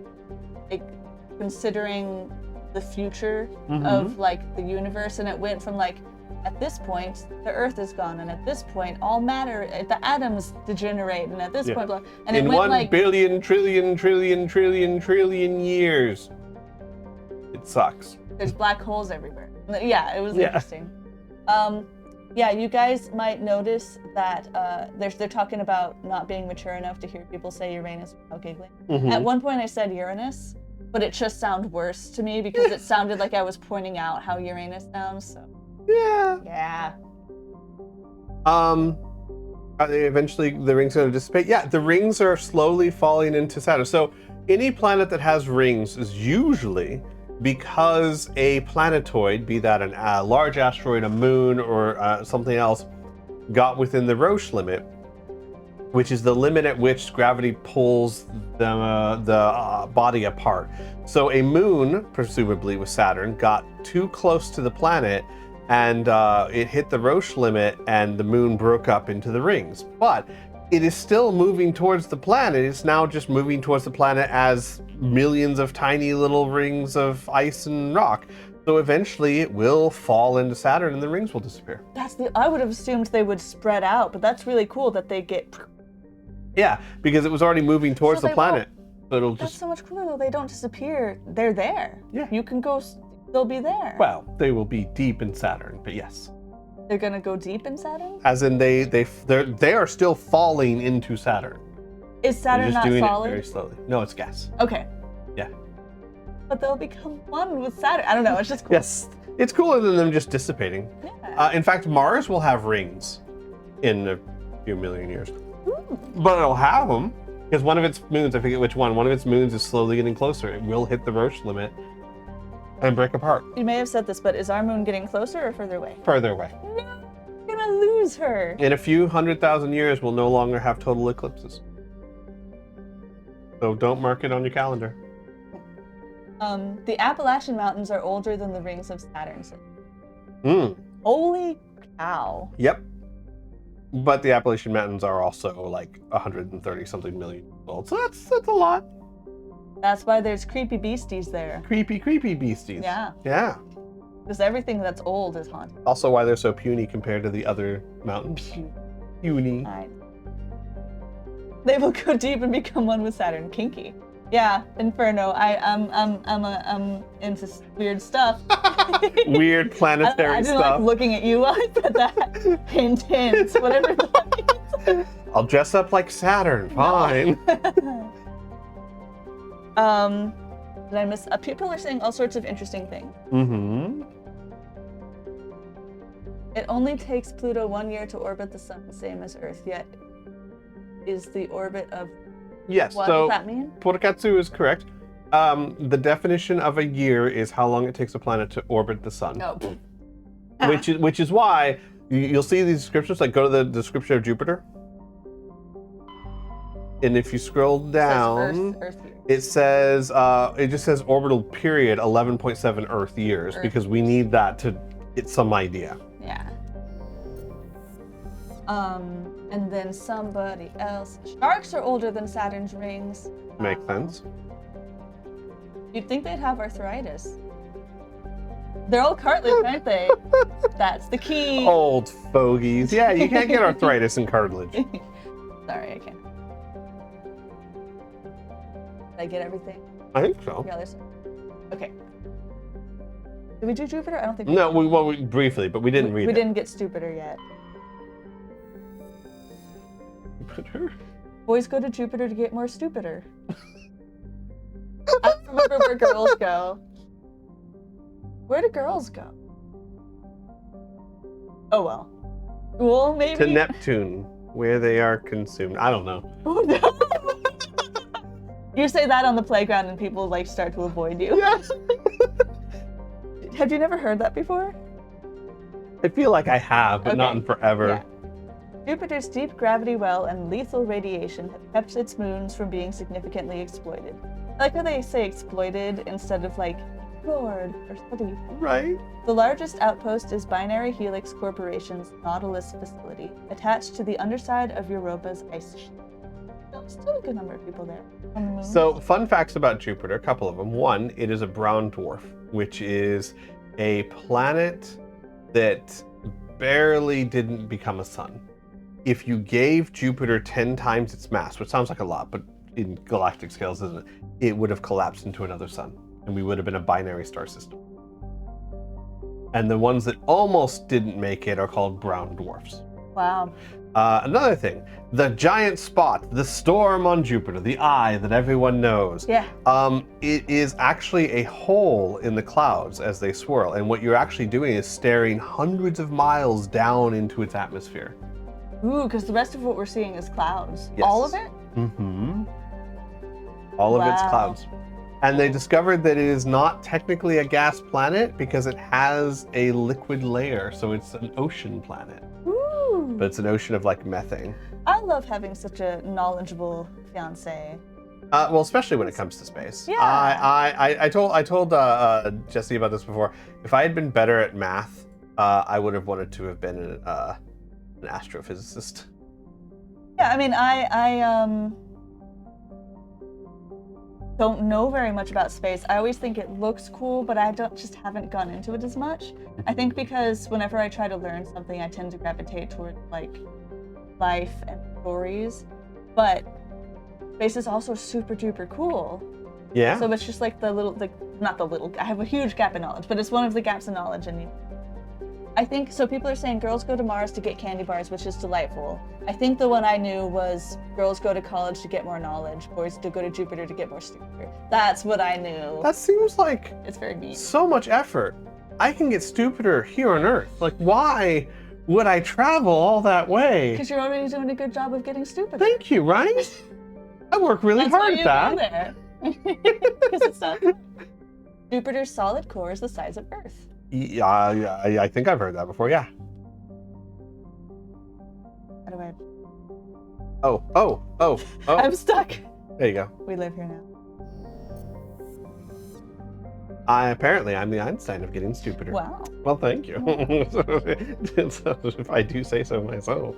considering the future of like the universe, and it went from like, at this point, the Earth is gone, and at this point, all matter, the atoms degenerate, and at this point, blah, and in it went 1 like billion, trillion years. It sucks. there's black holes everywhere. Yeah, it was Yeah. interesting. Yeah, you guys might notice that they're talking about not being mature enough to hear people say Uranus without giggling. Mhm. At one point I said Uranus, but it just sounded worse to me because it sounded like I was pointing out how Uranus sounds, so. Yeah. Yeah. Are they eventually the rings going to dissipate? Yeah, the rings are slowly falling into Saturn. So any planet that has rings is usually because a planetoid, be that a large asteroid, a moon, or something else, got within the Roche limit, which is the limit at which gravity pulls the body apart. So a moon, presumably with Saturn, got too close to the planet, and it hit the Roche limit, and the moon broke up into the rings. But it is still moving towards the planet. It's now just moving towards the planet as millions of tiny little rings of ice and rock. So eventually it will fall into Saturn and the rings will disappear. I would have assumed they would spread out, but that's really cool that they get. Yeah, because it was already moving towards So the they planet. So it'll That's just, so much cooler though. They don't disappear. They're there. Yeah. You can go. They'll be there. well, they will be deep in Saturn, but yes. They're gonna go deep in Saturn. As in they are still falling into Saturn. Is They're Saturn just not doing solid? it very slowly. No, it's gas. Okay. Yeah. But they'll become one with Saturn. I don't know. It's just cool. Yes. It's cooler than them just dissipating. Yeah. In fact, Mars will have rings in a few million years. But it'll have them. Because one of its moons, I forget which one of its moons is slowly getting closer. It will hit the Roche limit and break apart. You may have said this, but is our moon getting closer or further away? Further away. No, we're gonna lose her. In a few 100,000 years, we'll no longer have total eclipses. So don't mark it on your calendar. The Appalachian Mountains are older than the rings of Saturn. Holy cow. Yep. But the Appalachian Mountains are also like 130 something million years old. So that's a lot. That's why there's creepy beasties there. Creepy beasties. Yeah. Yeah. Because everything that's old is haunted. Also why they're so puny compared to the other mountains. Puny. They will go deep and become one with Saturn. Kinky. Yeah, Inferno. I'm into weird stuff. Weird planetary I didn't stuff. like looking at you while I said that. Hint, hint, whatever that means. I'll dress up like Saturn. Fine. Did I miss? People are saying all sorts of interesting things. Mm-hmm. It only takes Pluto 1 year to orbit the sun, same as Earth, yet is the orbit of... Yes, what so does that mean? Porokatsu is correct. The definition of a year is how long it takes a planet to orbit the sun. Oh. Which is why you'll see these descriptions, like go to the description of Jupiter. And if you scroll down, it says, it just says orbital period 11.7 Earth years, because we need that to get some idea. Yeah. And then somebody else. Sharks are older than Saturn's rings. Makes sense. You'd think they'd have arthritis. They're all cartilage, aren't they? That's the key. Old fogies. Yeah, you can't get arthritis in cartilage. Sorry, I can't. Did I get everything? I think so. Yeah, okay. Did we do Jupiter? I don't think we No, did. we briefly, but we didn't read it. We didn't get Stupider yet. Jupiter? Boys go to Jupiter to get more stupider. I don't remember where girls go. Where do girls go? Oh well. Well, maybe. To Neptune, where they are consumed. I don't know. Oh, no. You say that on the playground and people like start to avoid you. Yes. Have you never heard that before? I feel like I have, but not in forever. Yeah. Jupiter's deep gravity well and lethal radiation have kept its moons from being significantly exploited. I like how they say exploited instead of like explored or studied. Right. The largest outpost is Binary Helix Corporation's Nautilus facility, attached to the underside of Europa's ice sheet. Still a good number of people there on the moon. So, fun facts about Jupiter, a couple of them. One, it is a brown dwarf, which is a planet that barely didn't become a sun. If you gave Jupiter 10 times its mass, which sounds like a lot, but in galactic scales isn't, it would have collapsed into another sun, and we would have been a binary star system. And the ones that almost didn't make it are called brown dwarfs. Wow. Another thing, the giant spot, the storm on Jupiter, the eye that everyone knows. Yeah. It is actually a hole in the clouds as they swirl, and what you're actually doing is staring hundreds of miles down into its atmosphere. Ooh, because the rest of what we're seeing is clouds. Yes. All of it? Mm-hmm. All of its clouds. And they discovered that it is not technically a gas planet because it has a liquid layer, so it's an ocean planet. Ooh. But it's an ocean of like methane. I love having such a knowledgeable fiance. Well, especially when it comes to space. Yeah. I told Jessie about this before. If I had been better at math, I would have wanted to have been an astrophysicist. Yeah, I mean, I don't know very much about space. I always think it looks cool, but I haven't gone into it as much. I think because whenever I try to learn something, I tend to gravitate toward like life and stories. But space is also super duper cool. Yeah. So it's just like I have a huge gap in knowledge, but it's one of the gaps in knowledge. And I think, so people are saying girls go to Mars to get candy bars, which is delightful. I think the one I knew was girls go to college to get more knowledge, boys to go to Jupiter to get more stupider. That's what I knew. That seems like it's very neat. So much effort. I can get stupider here on Earth. Like, why would I travel all that way? Because you're already doing a good job of getting stupider. Thank you, right? I work really That's hard why at you that. go there. Because it's not. Jupiter's solid core is the size of Earth. Yeah, I think I've heard that before. Yeah. How do I? Oh. I'm stuck. There you go. We live here now. Apparently, I'm the Einstein of getting stupider. Wow. Well, thank you. If I do say so myself.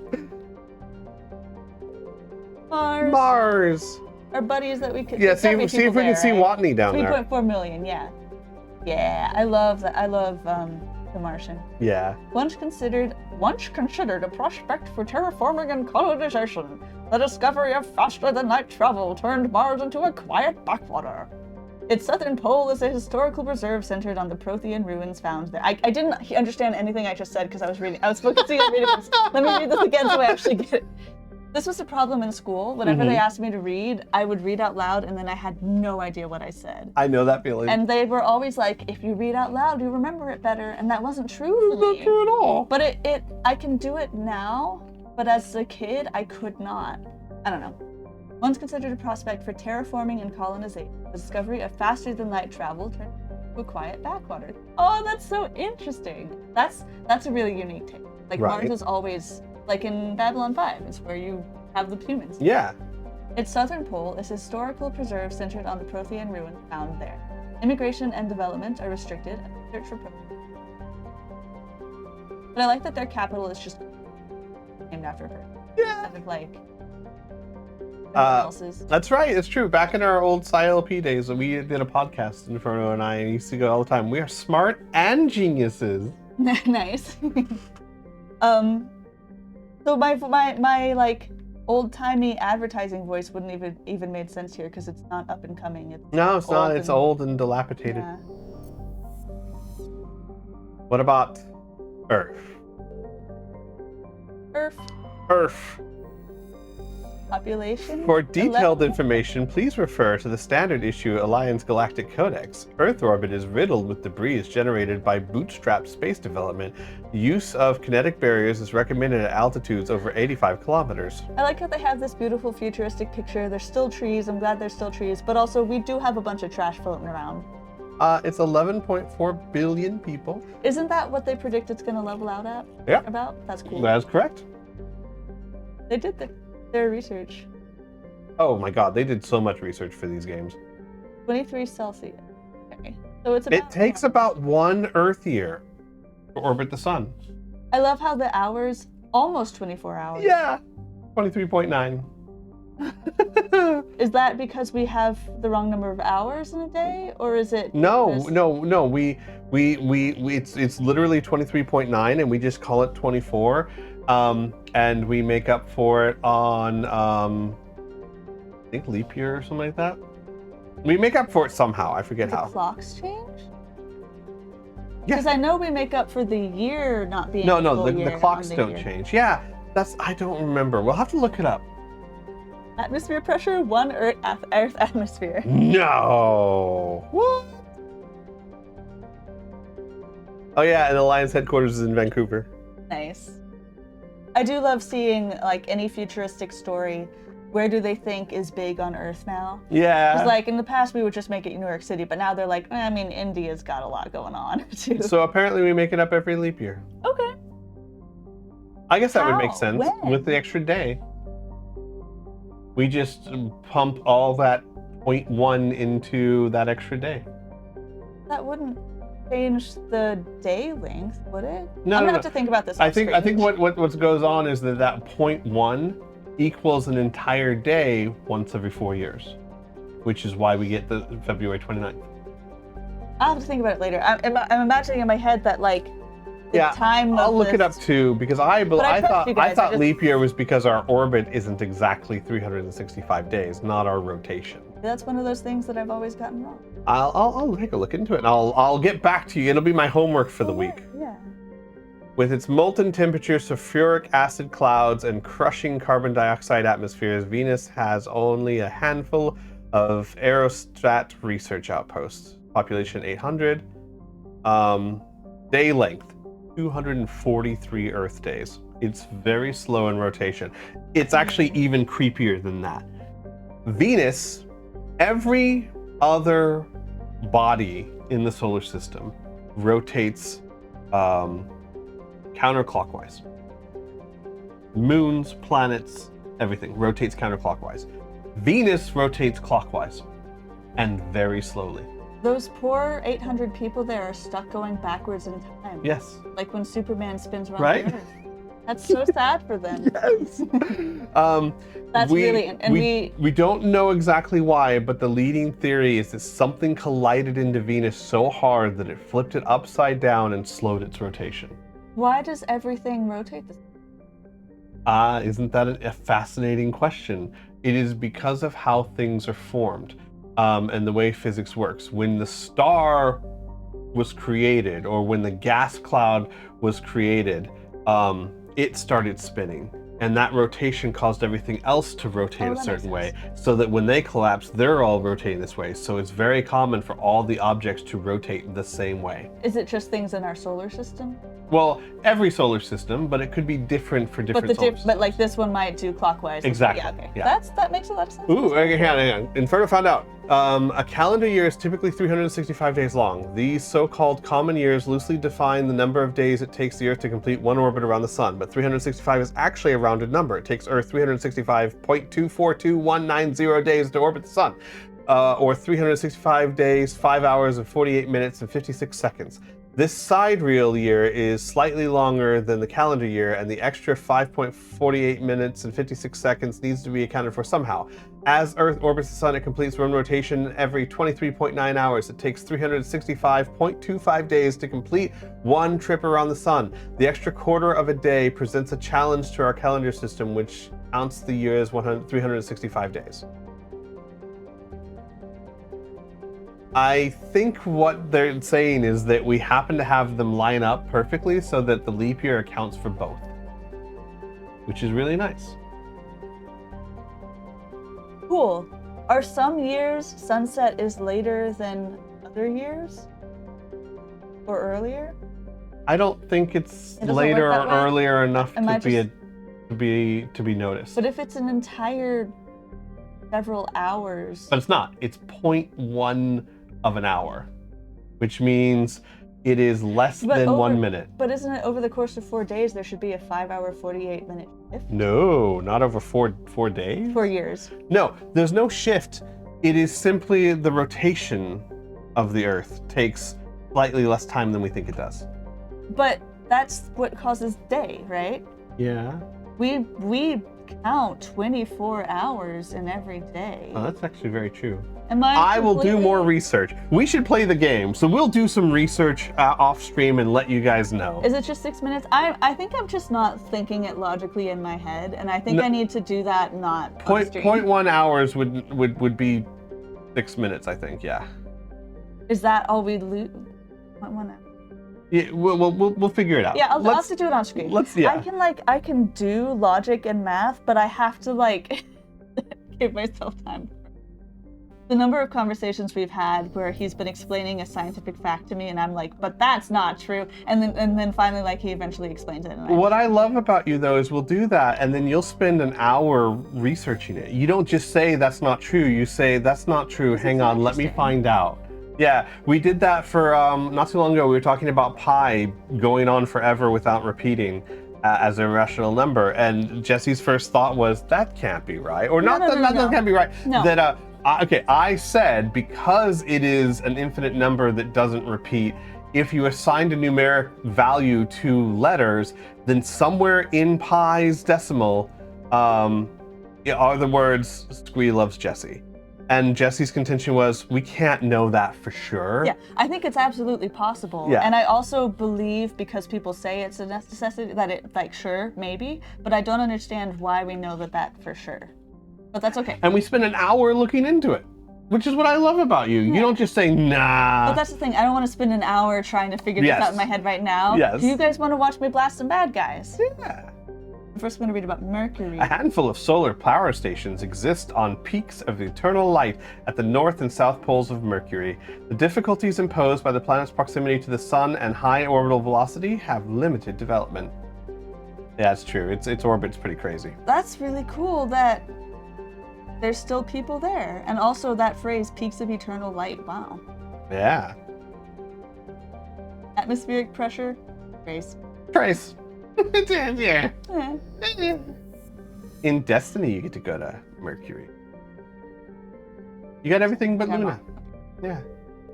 Mars. Our buddies that we could. Yeah, see if we can see Watney down there. 3.4 million. Yeah. Yeah, I love that. I love The Martian. Yeah. Once considered a prospect for terraforming and colonization, the discovery of faster-than-light travel turned Mars into a quiet backwater. Its southern pole is a historical preserve centered on the Prothean ruins found there. I didn't understand anything I just said because I was reading. I was focusing on reading this. Let me read this again so I actually get it. This was a problem in school. Whenever they asked me to read, I would read out loud and then I had no idea what I said. I know that feeling. And they were always like, if you read out loud, you remember it better. And that wasn't true for me. Not true at all. But I can do it now, but as a kid, I could not. I don't know. Once considered a prospect for terraforming and colonization, the discovery of faster-than-light travel turned into a quiet backwater. Oh, that's so interesting. That's a really unique take. Like, right. Mars is always, like in Babylon 5, it's where you have the humans. Yeah. Its southern pole is a historical preserve centered on the Prothean ruins found there. Immigration and development are restricted, and the search for But I like that their capital is just named after her. Yeah. Instead of like else's. That's right. It's true. Back in our old PsyLP days, we did a podcast, Inferno and I used to go all the time. We are smart and geniuses. Nice. So my like old-timey advertising voice wouldn't even made sense here because it's not up and coming. No, it's not. It's old and dilapidated. Yeah. What about Earth? Earth. Population? For detailed information, please refer to the standard issue Alliance Galactic Codex. Earth orbit is riddled with debris generated by bootstrap space development. Use of kinetic barriers is recommended at altitudes over 85 kilometers. I like how they have this beautiful futuristic picture. There's still trees. I'm glad there's still trees. But also, we do have a bunch of trash floating around. It's 11.4 billion people. Isn't that what they predict it's going to level out at? Yeah. About? That's cool. That is correct. They did their research. Oh my god, they did so much research for these games. 23 Celsius. Okay. So it's about... It takes about 1 Earth year to orbit the sun. I love how the hours, almost 24 hours. Yeah. 23.9. Is that because we have the wrong number of hours in a day, or is it? No. It's literally 23.9, and we just call it 24. And we make up for it on, I think leap year or something like that. We make up for it somehow. I forget how. The clocks change? Yeah. Because I know we make up for the year not being. No, the clocks don't change. Yeah, I don't remember. We'll have to look it up. Atmosphere pressure, 1 Earth atmosphere. No. What? Oh yeah, and the Alliance headquarters is in Vancouver. Nice. I do love seeing like any futuristic story. Where do they think is big on Earth now? Yeah. Because like in the past we would just make it New York City, but now they're like, I mean, India's got a lot going on too. So apparently we make it up every leap year. Okay. I guess that would make How? sense When? with the extra day. We just pump all that 0.1 into that extra day. That wouldn't change the day length, would it? No, I'm gonna no. have to think about this. I think what goes on is that 0.1 equals an entire day once every 4 years, which is why we get the February 29th. I'll have to think about it later. I'm imagining in my head that like the time. I'll look it up too because I thought leap year was because our orbit isn't exactly 365 days, not our rotation. That's one of those things that I've always gotten wrong. I'll take a look into it and I'll get back to you. It'll be my homework for the week. Yeah. With its molten temperature, sulfuric acid clouds, and crushing carbon dioxide atmospheres, Venus has only a handful of aerostat research outposts. Population 800. Day length, 243 Earth days. It's very slow in rotation. It's actually even creepier than that. Venus, every other body in the solar system rotates counterclockwise. Moons, planets, everything rotates counterclockwise. Venus rotates clockwise, and very slowly. Those poor 800 people there are stuck going backwards in time. Yes. Like when Superman spins around Right? the Earth. That's so sad for them. Yes. That's we don't know exactly why, but the leading theory is that something collided into Venus so hard that it flipped it upside down and slowed its rotation. Why does everything rotate the same? Isn't that a fascinating question? It is because of how things are formed, and the way physics works. When the star was created, or when the gas cloud was created, it started spinning. And that rotation caused everything else to rotate a certain way, so that when they collapse, they're all rotating this way. So it's very common for all the objects to rotate the same way. Is it just things in our solar system? Well, every solar system, but it could be different for different solar systems. But like this one might do clockwise. Exactly. Yeah, okay. Yeah. That makes a lot of sense. Ooh, okay, hang on. Inferno found out. A calendar year is typically 365 days long. These so-called common years loosely define the number of days it takes the Earth to complete one orbit around the Sun, but 365 is actually a rounded number. It takes Earth 365.242190 days to orbit the Sun, or 365 days, 5 hours, and 48 minutes, and 56 seconds. This sidereal year is slightly longer than the calendar year, and the extra 5.48 minutes and 56 seconds needs to be accounted for somehow. As Earth orbits the Sun, it completes one rotation every 23.9 hours. It takes 365.25 days to complete one trip around the Sun. The extra quarter of a day presents a challenge to our calendar system, which counts the year as 365 days. I think what they're saying is that we happen to have them line up perfectly so that the leap year accounts for both, which is really nice. Cool. Are some years sunset is later than other years? Or earlier? I don't think it's It doesn't later work or that way? earlier enough Am I to be noticed. But if it's an entire several hours. But it's not. It's 0.1 of an hour, which means it is less than 1 minute. But isn't it over the course of 4 days, there should be a 5-hour, 48-minute shift? No, not over four days? 4 years. No, there's no shift. It is simply the rotation of the Earth takes slightly less time than we think it does. But that's what causes day, right? Yeah. We count 24 hours in every day. Oh, that's actually very true. I will do more research. We should play the game, so we'll do some research off stream and let you guys know. Is it just 6 minutes? I think I'm just not thinking it logically in my head, and I think I need to do that not on stream. 0.1 hours would be 6 minutes, I think. Yeah. Is that all we lose? 0.1 hour. Yeah, we'll figure it out. Yeah, I'll have to do it on screen. I can do logic and math, but I have to give myself time. The number of conversations we've had where he's been explaining a scientific fact to me, and I'm like, but that's not true. And then finally, he eventually explains it. And what I love about you, though, is we'll do that, and then you'll spend an hour researching it. You don't just say that's not true. You say that's not true. Hang on, let me find out. Yeah, we did that for not too long ago. We were talking about pi going on forever without repeating as a rational number, and Jesse's first thought was that can't be right, or that can't be right. No. That I said because it is an infinite number that doesn't repeat. If you assigned a numeric value to letters, then somewhere in pi's decimal are the words "Squee loves Jessie." And Jesse's contention was, we can't know that for sure. Yeah, I think it's absolutely possible. Yeah. And I also believe, because people say it's a necessity, that it, sure, maybe, but I don't understand why we know that for sure. But that's okay. And we spent an hour looking into it, which is what I love about you. You don't just say, nah. But that's the thing, I don't want to spend an hour trying to figure this out in my head right now. Yes. Do you guys want to watch me blast some bad guys? Yeah. First, I'm going to read about Mercury. A handful of solar power stations exist on peaks of eternal light at the north and south poles of Mercury. The difficulties imposed by the planet's proximity to the sun and high orbital velocity have limited development. Yeah, it's true. Its orbit's pretty crazy. That's really cool that there's still people there. And also that phrase, peaks of eternal light. Wow. Yeah. Atmospheric pressure, trace. Trace. It's in here. Yeah. In Destiny, you get to go to Mercury. You got everything but Luna. Yeah.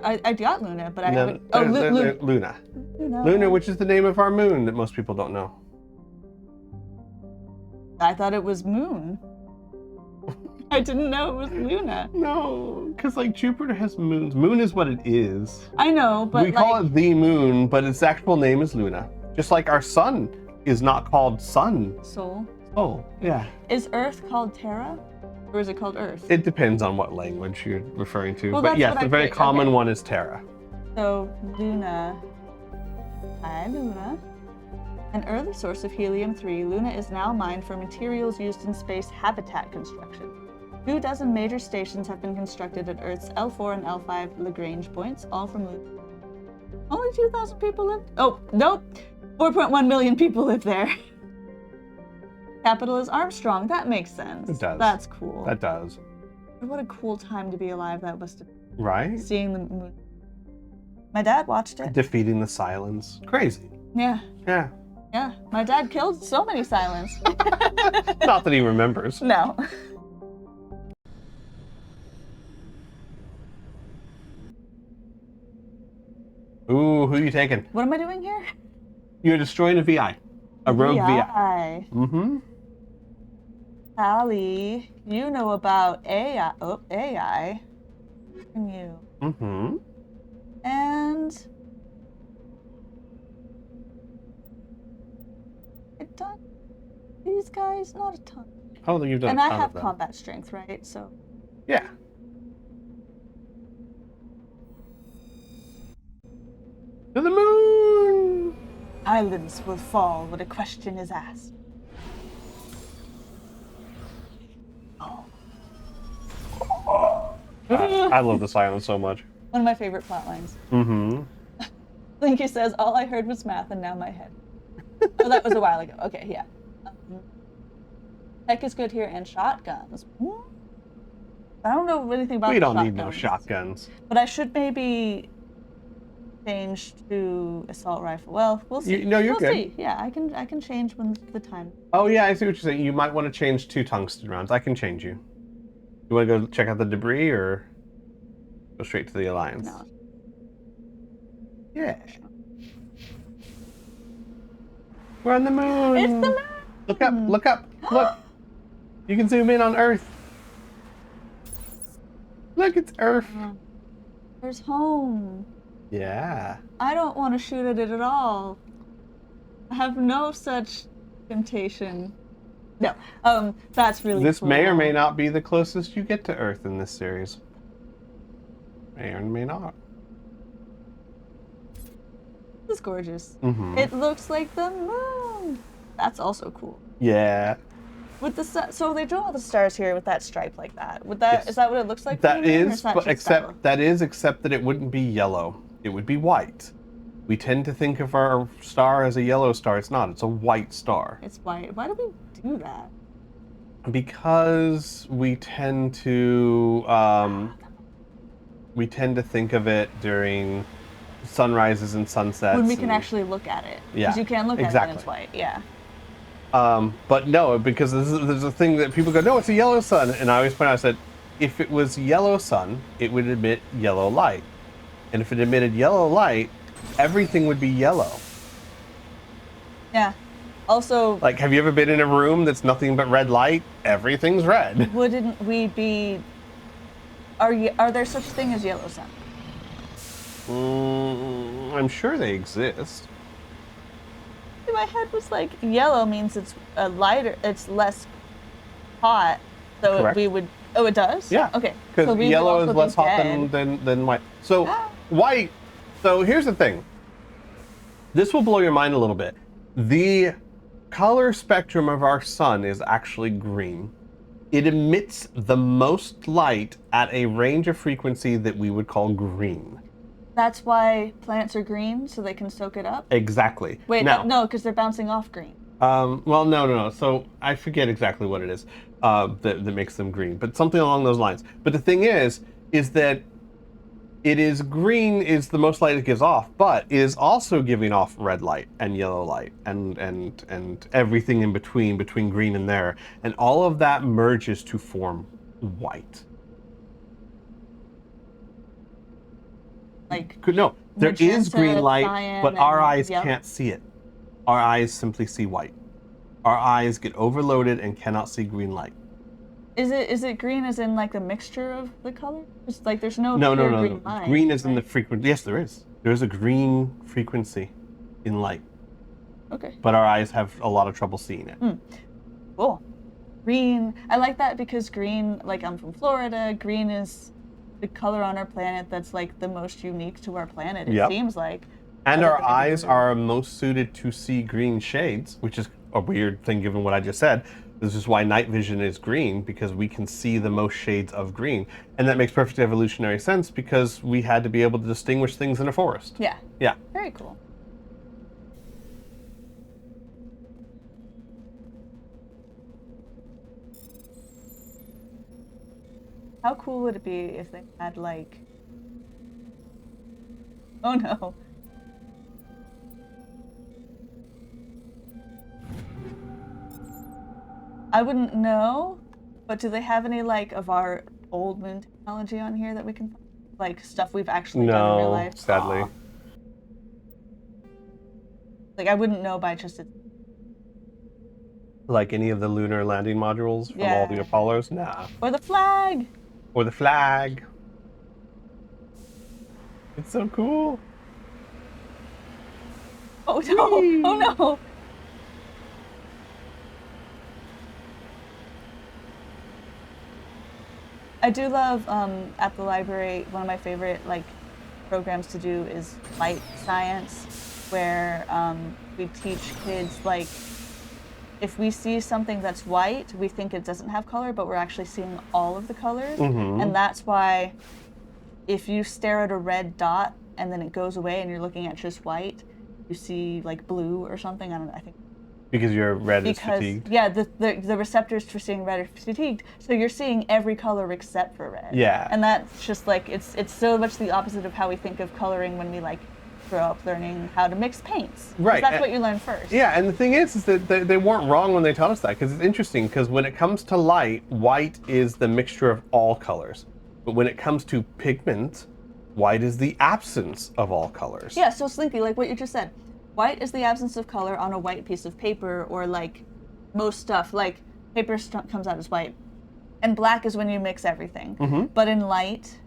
I got Luna, but I haven't. Oh, Luna. Luna, which is the name of our moon that most people don't know. I thought it was Moon. I didn't know it was Luna. No, because like Jupiter has moons. Moon is what it is. I know, but we call it the moon, but its actual name is Luna. Just like our sun is not called Sun. Sol. Oh, yeah. Is Earth called Terra? Or is it called Earth? It depends on what language you're referring to. Well, but yes, what the very common one is Terra. So, Luna. Hi, Luna. An early source of helium-3, Luna is now mined for materials used in space habitat construction. 24 major stations have been constructed at Earth's L4 and L5 Lagrange points, all from Luna. Only 2,000 people live? Oh, nope. 4.1 million people live there. Capital is Armstrong. That makes sense. It does. That's cool. That does. What a cool time to be alive that must have been. Right? Seeing the moon. My dad watched it. Defeating the Silence. Crazy. Yeah. Yeah. Yeah. My dad killed so many Silence. Not that he remembers. No. Ooh, who are you taking? What am I doing here? You're destroying a VI. A rogue VI. VI. Mm-hmm. Allie, you know about AI. Oh, AI. And you. Mm-hmm. And I've done these guys, not a ton. Oh, you've done and a I ton have of them. combat strength, right? So. Yeah. To the moon! Islands will fall when a question is asked. I love the Silence so much. One of my favorite plot lines. Mm-hmm. Linky says, all I heard was math and now my head. Oh, that was a while ago. Okay, yeah. Tech is good here and shotguns. I don't know anything about We don't shotguns, need no shotguns. But I should maybe change to assault rifle. Well, we'll see. No, you're we'll good. See. Yeah, I can change when the time. Oh yeah, I see what you're saying. You might want to change 2 tungsten rounds. I can change you. You want to go check out the debris or go straight to the Alliance? No. Yeah. We're on the moon. It's the moon. Look up, look up, look. You can zoom in on Earth. Look, it's Earth. There's home. Yeah. I don't want to shoot at it at all. I have no such temptation. No. That's really This cool. may or may not be the closest you get to Earth in this series. May or may not. This is gorgeous. Mm-hmm. It looks like the moon. That's also cool. Yeah. With the so they draw the stars here with that stripe like that. Would that is that what it looks like? That is, but but except that it wouldn't be yellow. It would be white. We tend to think of our star as a yellow star. It's not. It's a white star. It's white. Why do we do that? Because we tend to think of it during sunrises and sunsets. When we can actually look at it. Yeah. Because you can't look at it when it's white. Yeah. But no, because there's a thing that people go, no, it's a yellow sun. And I always point out, I said, if it was yellow sun, it would emit yellow light. And if it emitted yellow light, everything would be yellow. Yeah. Also, like, have you ever been in a room that's nothing but red light? Everything's red. Wouldn't we be... Are there such a thing as yellow sun? I'm sure they exist. In my head was like, yellow means it's lighter, it's less hot. So Correct. we would... Oh, it does? Yeah. Okay. Because so yellow is less hot than white. So white, so here's the thing. This will blow your mind a little bit. The color spectrum of our sun is actually green. It emits the most light at a range of frequency that we would call green. That's why plants are green, so they can soak it up? Exactly. Wait, now, no, because they're bouncing off green. Well, no. So I forget exactly what it is that makes them green, but something along those lines. But the thing is that it is green is the most light it gives off, but it is also giving off red light and yellow light and everything in between green and there, and all of that merges to form white. Like no, there is green light, but our eyes yep. can't see it. Our eyes simply see white. Our eyes get overloaded and cannot see green light. Is it green as in like a mixture of the color? It's like there's no no. green line. Green is in the frequency. Yes, there is. There is a green frequency in light. Okay. But our eyes have a lot of trouble seeing it. Cool. Green. I like that because green, like I'm from Florida, green is the color on our planet that's like the most unique to our planet, it seems like. And our eyes are most suited to see green shades, which is a weird thing given what I just said. This is why night vision is green, because we can see the most shades of green. And that makes perfect evolutionary sense because we had to be able to distinguish things in a forest. Yeah. Yeah. Very cool. How cool would it be if they had like... Oh no. I wouldn't know, but do they have any like of our old moon technology on here that we can, like stuff we've actually done in real life? No, sadly. Aww. Like I wouldn't know by just like any of the lunar landing modules from all the Apollos? Nah. Or the flag. Or the flag. It's so cool. Oh no! Whee! Oh no! I do love at the library. One of my favorite like programs to do is light science, where we teach kids like if we see something that's white, we think it doesn't have color, but we're actually seeing all of the colors, and that's why if you stare at a red dot and then it goes away and you're looking at just white, you see like blue or something. I don't know. I think. Because your red is fatigued? Yeah, the receptors for seeing red are fatigued, so you're seeing every color except for red. Yeah. And that's just like, it's so much the opposite of how we think of coloring when we like grow up learning how to mix paints. Right. That's what you learn first. Yeah, and the thing is that they weren't wrong when they taught us that, because it's interesting, because when it comes to light, white is the mixture of all colors. But when it comes to pigment, white is the absence of all colors. Yeah, so Slinky, like what you just said. White is the absence of color on a white piece of paper, or like most stuff, like paper comes out as white. And black is when you mix everything. But in light,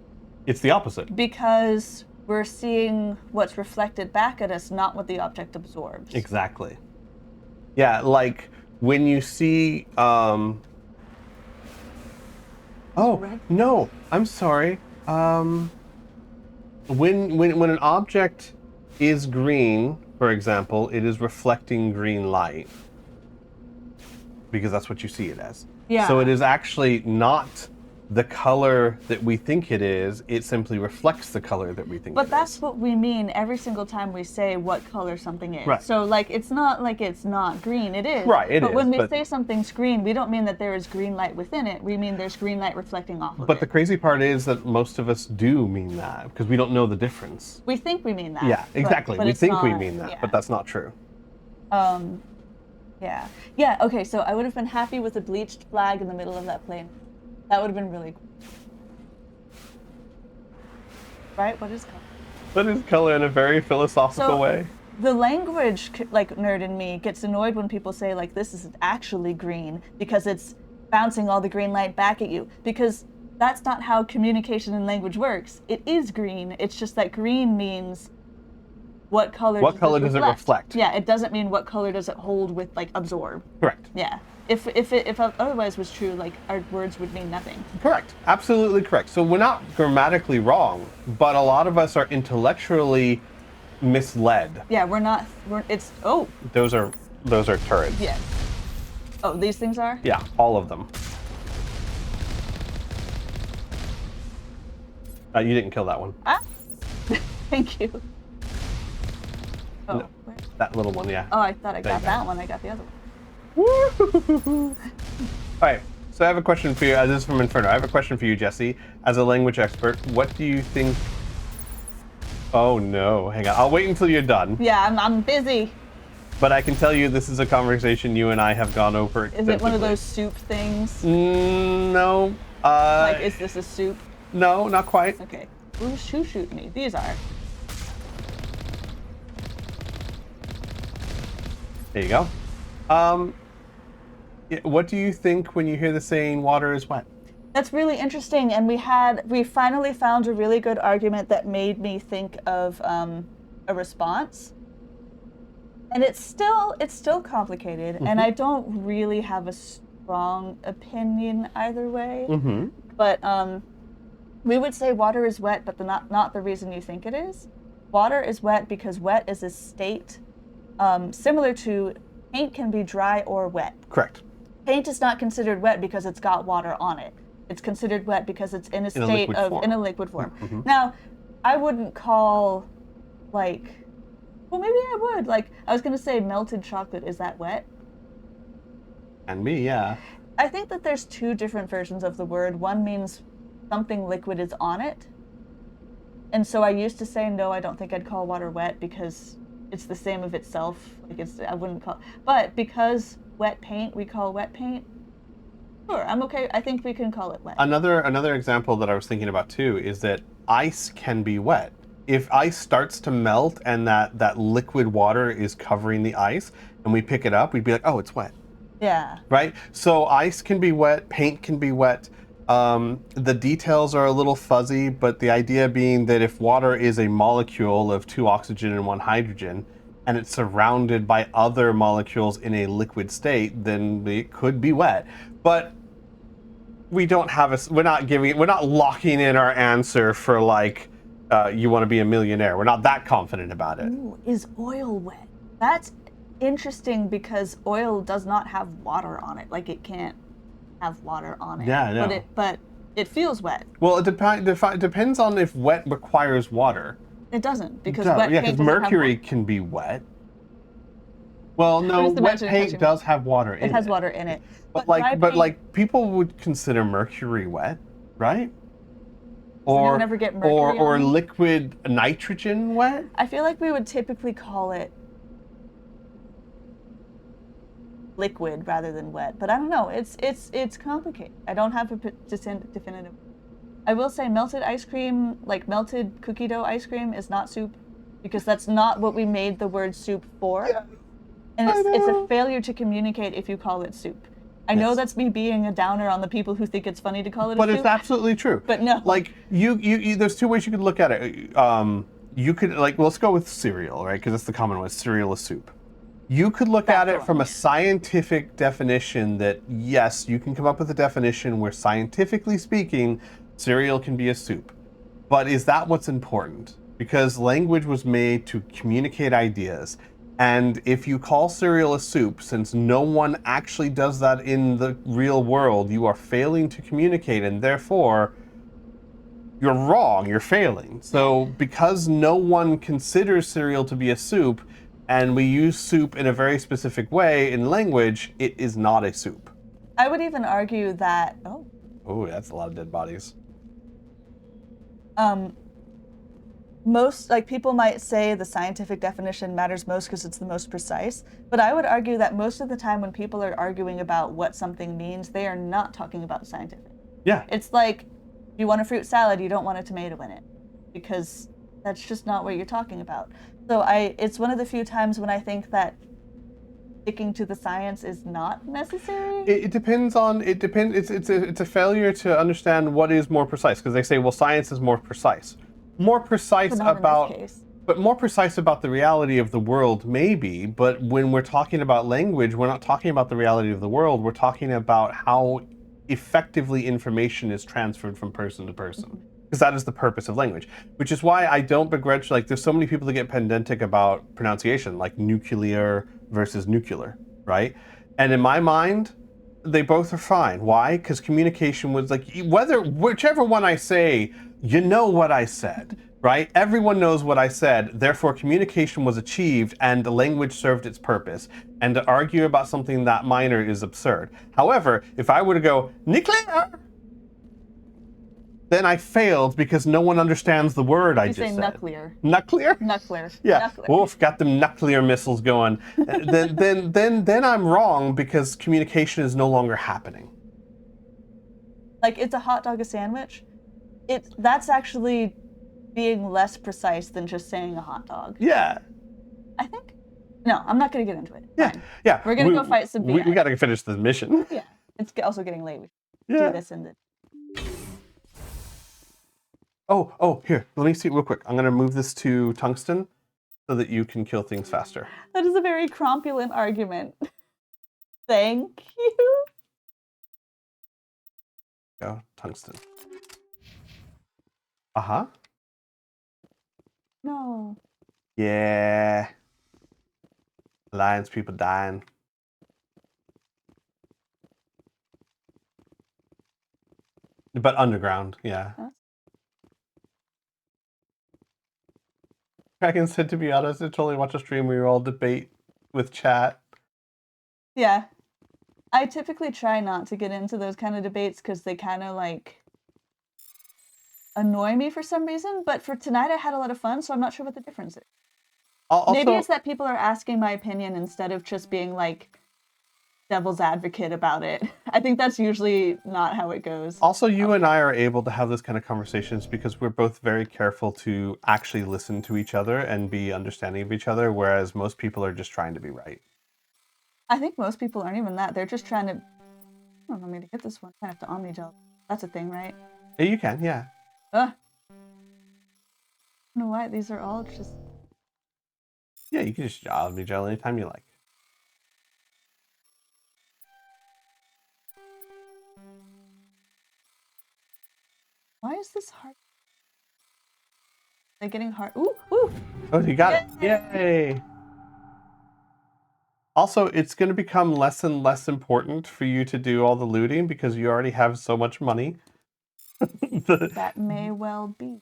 it's the opposite. Because we're seeing what's reflected back at us, not what the object absorbs. Exactly. Yeah, like when you see, oh, no, I'm sorry. When an object is green, for example, it is reflecting green light because that's what you see it as. Yeah. So it is actually not the color that we think it is, it simply reflects the color that we think it is. But that's what we mean every single time we say what color something is. Right. So like it's not like it's not green, it is. Right, but when we say something's green, we don't mean that there is green light within it, we mean there's green light reflecting off of it. But the crazy part is that most of us do mean that, because we don't know the difference. We think we mean that. Yeah, exactly. But we think we not, mean that, yeah. but that's not true. Yeah. Yeah, okay, so I would have been happy with a bleached flag in the middle of that plane. That would have been really cool. Right? What is color? What is color in a very philosophical way? The language like nerd in me gets annoyed when people say like this is actually green because it's bouncing all the green light back at you, because that's not how communication and language works. It is green. It's just that green means what color does it reflect? Yeah, it doesn't mean what color does it hold with like absorb. Correct. Yeah. If otherwise was true, like our words would mean nothing. Correct. Absolutely correct. So we're not grammatically wrong, but a lot of us are intellectually misled. Yeah, it's Those are turrets. Yeah. Oh, these things are? Yeah, all of them. You didn't kill that one. Ah. Thank you. Oh, No. where? That little one, yeah. Oh, I thought I got that one. I got the other one. Woo! All right. So I have a question for you. This is from Inferno. I have a question for you, Jessie. As a language expert, what do you think? Oh no! Hang on. I'll wait until you're done. Yeah, I'm busy. But I can tell you, this is a conversation you and I have gone over extensively. Is it one of those soup things? No. Like, is this a soup? No, not quite. Okay. Who's shooting me? These are. There you go. What do you think when you hear the saying "water is wet"? That's really interesting, and we finally found a really good argument that made me think of a response. And it's still complicated, and I don't really have a strong opinion either way. But we would say water is wet, but not the reason you think it is. Water is wet because wet is a state similar to paint can be dry or wet. Correct. Paint is not considered wet because it's got water on it. It's considered wet because it's in a state in a liquid form. Now, I wouldn't call, like, well, maybe I would. Like, I was going to say melted chocolate, is that wet? And me, yeah. I think that there's two different versions of the word. One means something liquid is on it. And so I used to say, no, I don't think I'd call water wet because it's the same of itself. Like, I wouldn't call, but because wet paint, we call wet paint. Sure, I'm okay. I think we can call it wet. Another example that I was thinking about too is that ice can be wet. If ice starts to melt and that liquid water is covering the ice and we pick it up, we'd be like, oh, it's wet. Yeah. Right? So ice can be wet, paint can be wet. The details are a little fuzzy, but the idea being that if water is a molecule of 2 oxygen and 1 hydrogen, and it's surrounded by other molecules in a liquid state, then it could be wet. But we don't have we're not locking in our answer for like, you want to be a millionaire. We're not that confident about it. Ooh, is oil wet? That's interesting because oil does not have water on it. Like, it can't have water on it. Yeah, I know. But it feels wet. Well, it depends on if wet requires water. It doesn't, because wet paint because mercury can be wet. Well, no, wet paint does have water in it. It has water in it. But people would consider mercury wet, right? Or never get mercury or liquid nitrogen wet? I feel like we would typically call it liquid rather than wet, but I don't know. It's complicated. I don't have a definitive. I will say melted ice cream, like melted cookie dough ice cream, is not soup, because that's not what we made the word soup for. Yeah. And it's a failure to communicate if you call it soup. I know that's me being a downer on the people who think it's funny to call it a soup. But it's absolutely true. But no. Like, you there's two ways you could look at it. You could, like, let's go with cereal, right? Because that's the common one. Cereal is soup. You could look at it from a scientific definition that, yes, you can come up with a definition where, scientifically speaking, cereal can be a soup. But is that what's important? Because language was made to communicate ideas. And if you call cereal a soup, since no one actually does that in the real world, you are failing to communicate, and therefore you're wrong, you're failing. So because no one considers cereal to be a soup, and we use soup in a very specific way in language, it is not a soup. I would even argue that, Oh, that's a lot of dead bodies. Most, like, people might say the scientific definition matters most because it's the most precise, but I would argue that most of the time when people are arguing about what something means, they are not talking about scientific. Yeah. It's like, you want a fruit salad, you don't want a tomato in it, because that's just not what you're talking about. So it's one of the few times when I think that sticking to the science is not necessary. It depends. It's a failure to understand what is more precise, because they say, well, science is more precise. More precise but more precise about the reality of the world, maybe, but when we're talking about language, we're not talking about the reality of the world, we're talking about how effectively information is transferred from person to person. Because that is the purpose of language. Which is why I don't begrudge, like, there's so many people that get pedantic about pronunciation, like nuclear versus nuclear, right? And in my mind, they both are fine. Why? Because communication was like, whichever one I say, you know what I said. right? Everyone knows what I said, therefore communication was achieved and the language served its purpose. And to argue about something that minor is absurd. However, if I were to go, nuclear, then I failed because no one understands the word I just said. You say nuclear. Nuclear? Nuclear. Yeah. Nuclear. Wolf got them nuclear missiles going. then I'm wrong because communication is no longer happening. Like, it's a hot dog a sandwich? That's actually being less precise than just saying a hot dog. Yeah. I think. No, I'm not going to get into it. Yeah. Fine. Yeah. We're going to go fight some We got to finish the mission. Yeah. It's also getting late. We should do this in the... Oh, here. Let me see real quick. I'm going to move this to tungsten so that you can kill things faster. That is a very cromulent argument. Thank you. Go, tungsten. Uh-huh. No. Yeah. Alliance people dying. But underground, yeah. Huh? Kraken said, to be honest, I totally watch a stream where you all debate with chat. Yeah. I typically try not to get into those kind of debates because they kind of like annoy me for some reason. But for tonight, I had a lot of fun, so I'm not sure what the difference is. Also, maybe it's that people are asking my opinion instead of just being like devil's advocate about it. I think that's usually not how it goes. Also, you and I are able to have this kind of conversations because we're both very careful to actually listen to each other and be understanding of each other, whereas most people are just trying to be right. I think most people aren't even that. They're just trying to... I don't know me to get this one. I have to Omnigel. That's a thing, right? Yeah, you can, yeah. I don't know why. These are all just... Yeah, you can just Omnigel anytime you like. Why is this hard? They're getting hard. Ooh, ooh! Oh, you got it. Yay! Also, it's going to become less and less important for you to do all the looting because you already have so much money. That may well be.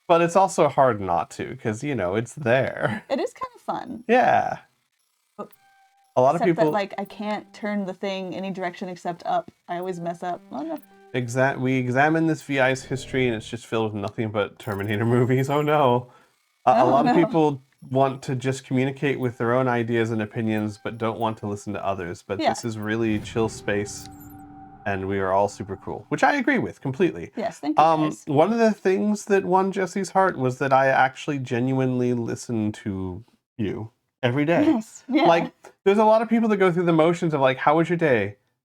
But it's also hard not to because, you know, it's there. It is kind of fun. Yeah. A lot of people... that, like, I can't turn the thing any direction except up. I always mess up. Oh, no. We examine this VI's history and it's just filled with nothing but Terminator movies. Oh no. A lot of people want to just communicate with their own ideas and opinions but don't want to listen to others. But this is really chill space and we are all super cool, which I agree with completely. Yes, thank you guys. One of the things that won Jesse's heart was that I actually genuinely listen to you every day. Yes. Yeah. Like, there's a lot of people that go through the motions of like, how was your day?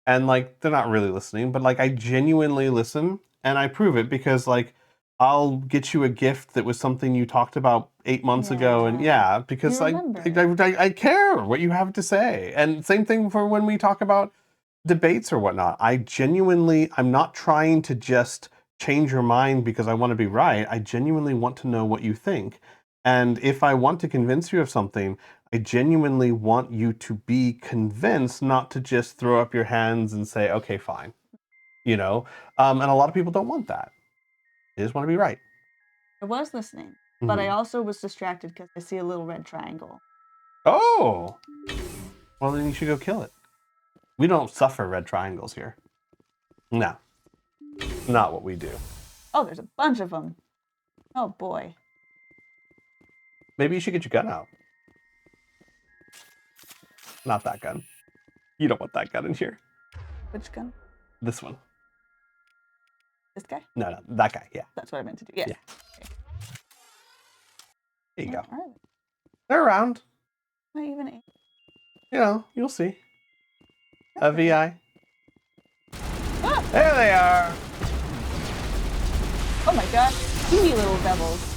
And like, they're not really listening, but like I genuinely listen and I prove it because like, I'll get you a gift that was something you talked about 8 months ago. And because like, I care what you have to say. And same thing for when we talk about debates or whatnot. I'm not trying to just change your mind because I want to be right. I genuinely want to know what you think. And if I want to convince you of something, I genuinely want you to be convinced, not to just throw up your hands and say, okay, fine. You know? And a lot of people don't want that. They just want to be right. I was listening, but I also was distracted because I see a little red triangle. Oh! Well, then you should go kill it. We don't suffer red triangles here. No. Not what we do. Oh, there's a bunch of them. Oh, boy. Maybe you should get your gun out. Not that gun. You don't want that gun in here. Which gun? This one. This guy? No, that guy, yeah. That's what I meant to do, yes. Yeah. Okay. There you go. All right. They're around. Not even 8. You know, you'll see. A VI. Ah! There they are! Oh my gosh, teeny little devils.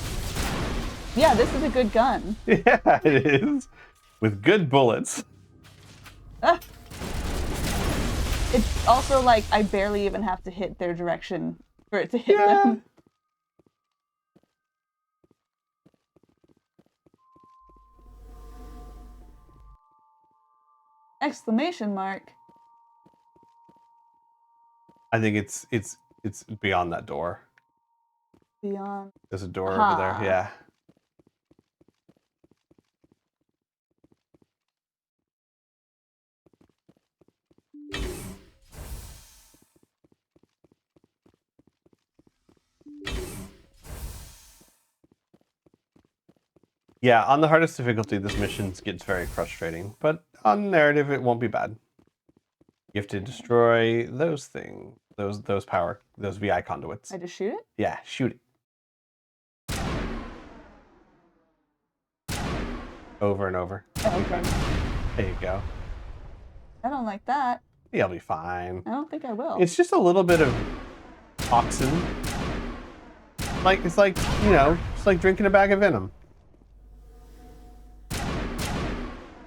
Yeah, this is a good gun. Yeah, it is. With good bullets. It's also like I barely even have to hit their direction for it to hit them. Exclamation mark. I think it's beyond that door. Beyond. There's a door over there. Yeah. Yeah, on the hardest difficulty, this mission gets very frustrating, but on narrative, it won't be bad. You have to destroy those things, those VI conduits. I just shoot it? Yeah, shoot it. Over and over. Okay. There you go. I don't like that. You'll be fine. I don't think I will. It's just a little bit of toxin. Like, it's like, you know, it's like drinking a bag of venom.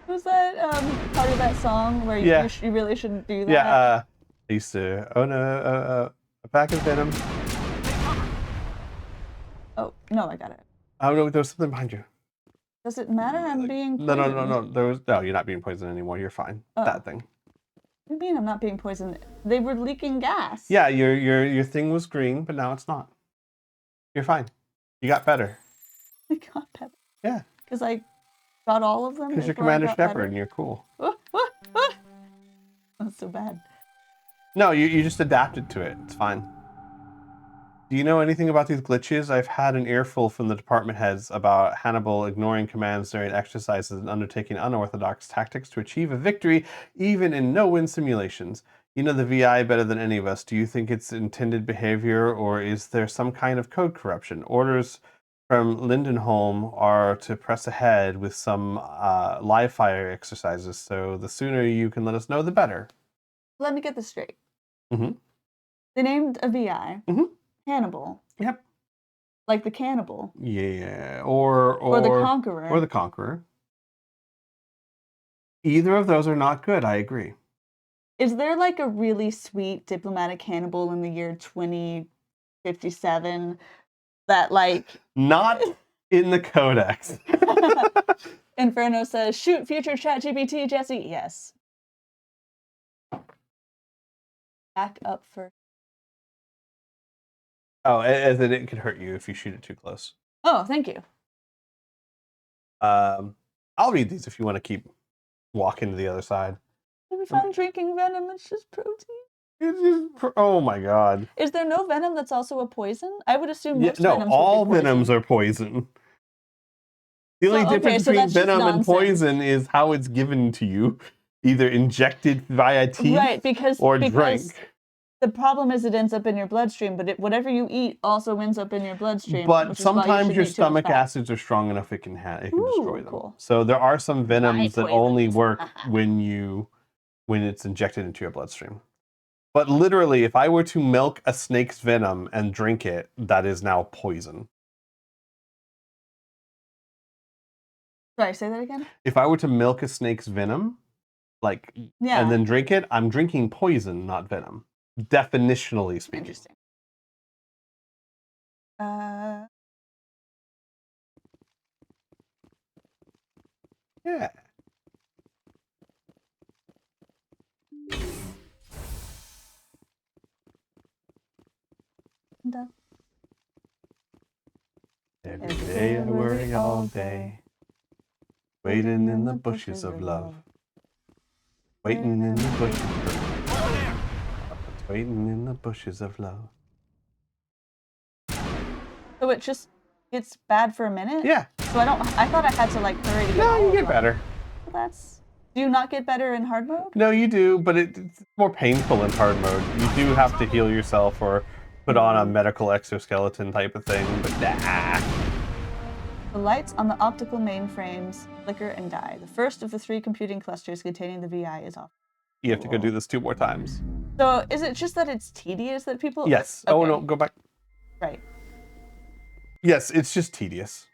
Was that part of that song where you really shouldn't do that? Yeah, I used to own a pack of venom. Oh, no, I got it. Oh, no, there was something behind you. Does it matter I'm being poisoned? No, you're not being poisoned anymore. You're fine. Oh. That thing. What do you mean I'm not being poisoned? They were leaking gas. Yeah, your thing was green, but now it's not. You're fine. You got better. I got better. Yeah. Because I got all of them. Because you're Commander Shepard and you're cool. That's so bad. No, you just adapted to it. It's fine. Do you know anything about these glitches? I've had an earful from the department heads about Hannibal ignoring commands during exercises and undertaking unorthodox tactics to achieve a victory, even in no-win simulations. You know the VI better than any of us. Do you think it's intended behavior, or is there some kind of code corruption? Orders from Lindenholm are to press ahead with some live fire exercises, so the sooner you can let us know, the better. Let me get this straight. Mm-hmm. They named a VI. Mm-hmm. Hannibal. Yep. Like the cannibal. Yeah, or the conqueror. Or the conqueror. Either of those are not good, I agree. Is there like a really sweet diplomatic Hannibal in the year 2057 that like... Not in the codex. Inferno says, shoot future ChatGPT, Jesse. Yes. Back up for... Oh, as in it could hurt you if you shoot it too close. Oh, thank you. I'll read these if you want to keep walking to the other side. If I'm drinking venom, it's just protein. It's just oh my god. Is there no venom that's also a poison? I would assume most venoms all would be poison. venoms are poison. The only difference between venom and poison is how it's given to you. Either injected via teeth or drink. The problem is it ends up in your bloodstream, but whatever you eat also ends up in your bloodstream. But sometimes your stomach acids are strong enough it can destroy them. Cool. So there are some venoms that only work when it's injected into your bloodstream. But literally, if I were to milk a snake's venom and drink it, that is now poison. Sorry, say that again? If I were to milk a snake's venom, and then drink it, I'm drinking poison, not venom. Definitionally speaking. Interesting. Yeah. Every day I worry all day, waiting in the bushes of love. Waiting in the bushes of love. Waiting in the bushes of love. So it's bad for a minute? Yeah. So I thought I had to like hurry to get No, you get better. Well, do you not get better in hard mode? No, you do, but it's more painful in hard mode. You do have to heal yourself or put on a medical exoskeleton type of thing, but nah. The lights on the optical mainframes flicker and die. The first of the 3 computing clusters containing the VI is off. You have to go do this 2 more times. So is it just that it's tedious that people... Yes. Okay. Oh, no, go back. Right. Yes, it's just tedious.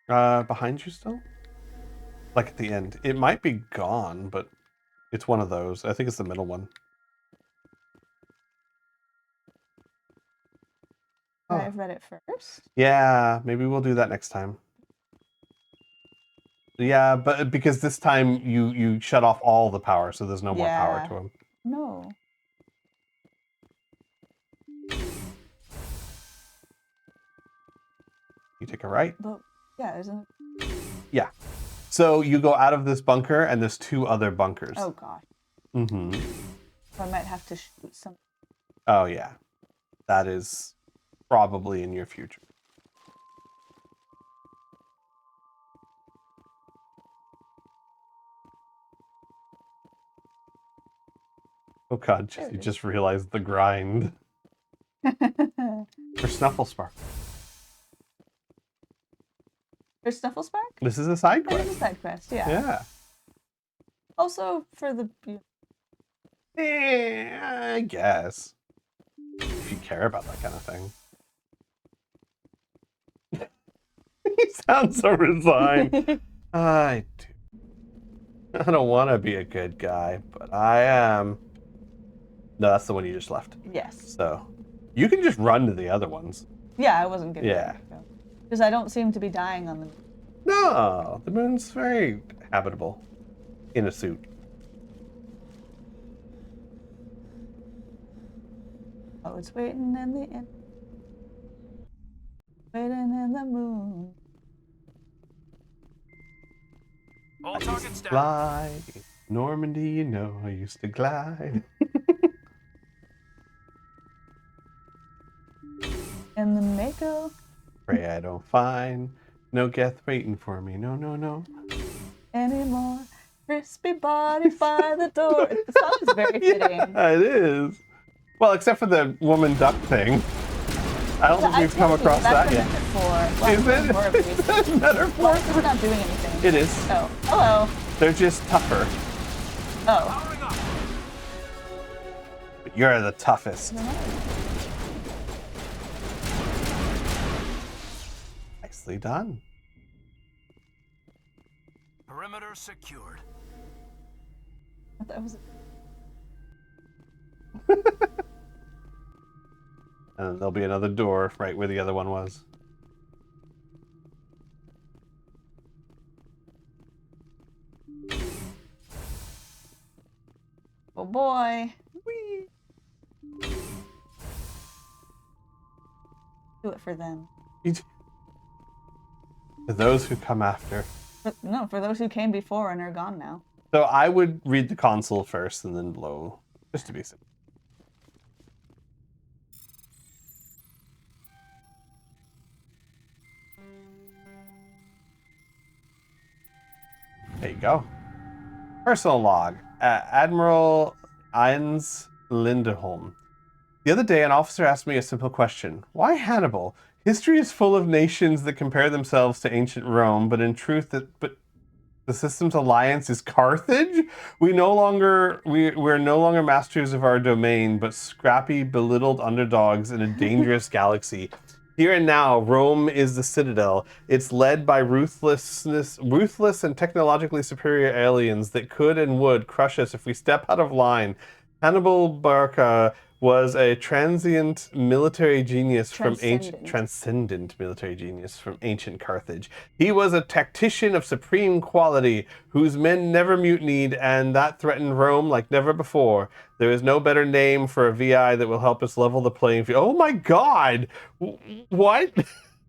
Behind you still? Like at the end. It might be gone, but it's one of those. I think it's the middle one. I've read it first. Yeah, maybe we'll do that next time. Yeah, but because this time you shut off all the power, so there's no more power to him. No. You take a right. But yeah, isn't it? Yeah. So you go out of this bunker, and there's 2 other bunkers. Oh gosh. Mm-hmm. I might have to shoot some. Oh yeah, that is probably in your future. Oh god, Jesse just realized the grind. For Snufflespark. For Snufflespark? This is a side It quest. is a side quest, yeah. Yeah. Also for the... Yeah, I guess. If you care about that kind of thing. He sounds so resigned. I do. I don't want to be a good guy, but I am. No, that's the one you just left. Yes. So, you can just run to the other ones. Yeah, I wasn't gonna. Yeah. Because I don't seem to be dying on the... No, the moon's very habitable. In a suit. Oh, it's waiting in the end. Waiting in the moon. All targets down. Glide. Normandy, you know, I used to glide. In the Mako. Pray I don't find no Geth waiting for me. No, no, no. Anymore. Crispy body by the door. The song is very fitting. Yeah, it is. Well, except for the woman duck thing. I don't think we've come across that yet. Is it? Is that metaphor? Well, it's not doing anything. It is. Oh, hello. They're just tougher. Oh. But you're the toughest. Nicely done. Perimeter secured. That was... And there'll be another door right where the other one was. Oh boy. Whee. Do it for them. For those who come after. No, for those who came before and are gone now. So I would read the console first and then blow, just to be safe. There you go. Personal log. Admiral Ines Lindeholm. The other day, an officer asked me a simple question. Why Hannibal? History is full of nations that compare themselves to ancient Rome, but in truth, the system's alliance is Carthage? We're no longer masters of our domain, but scrappy, belittled underdogs in a dangerous galaxy. Here and now, Rome is the citadel. It's led by ruthless and technologically superior aliens that could and would crush us if we step out of line. Hannibal Barca was a transcendent military genius from ancient Carthage. He was a tactician of supreme quality, whose men never mutinied, and that threatened Rome like never before. There is no better name for a VI that will help us level the playing field. Oh my God! What?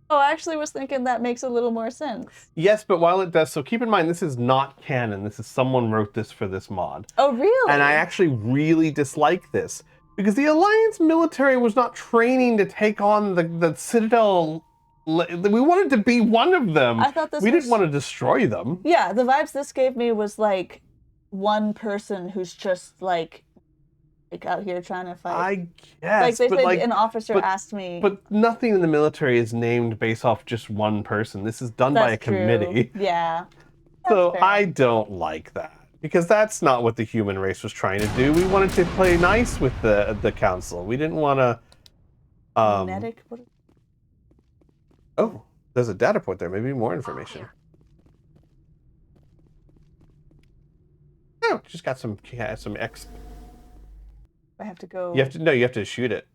Oh, I actually was thinking that makes a little more sense. Yes, but while it does, so keep in mind, this is not canon. This is someone wrote this for this mod. Oh, really? And I actually really dislike this. Because the Alliance military was not training to take on the Citadel. We wanted to be one of them. I thought this we didn't want to destroy them. Yeah, the vibes this gave me was like one person who's just like out here trying to fight. I guess. Like they said, an officer asked me. But nothing in the military is named based off just one person. This is done by a committee. Yeah. So I don't like that. Because that's not what the human race was trying to do. We wanted to play nice with the council. We didn't want to... Magnetic? Oh, there's a data point there. Maybe more information. Oh, just got some X. I have to go... You have to shoot it.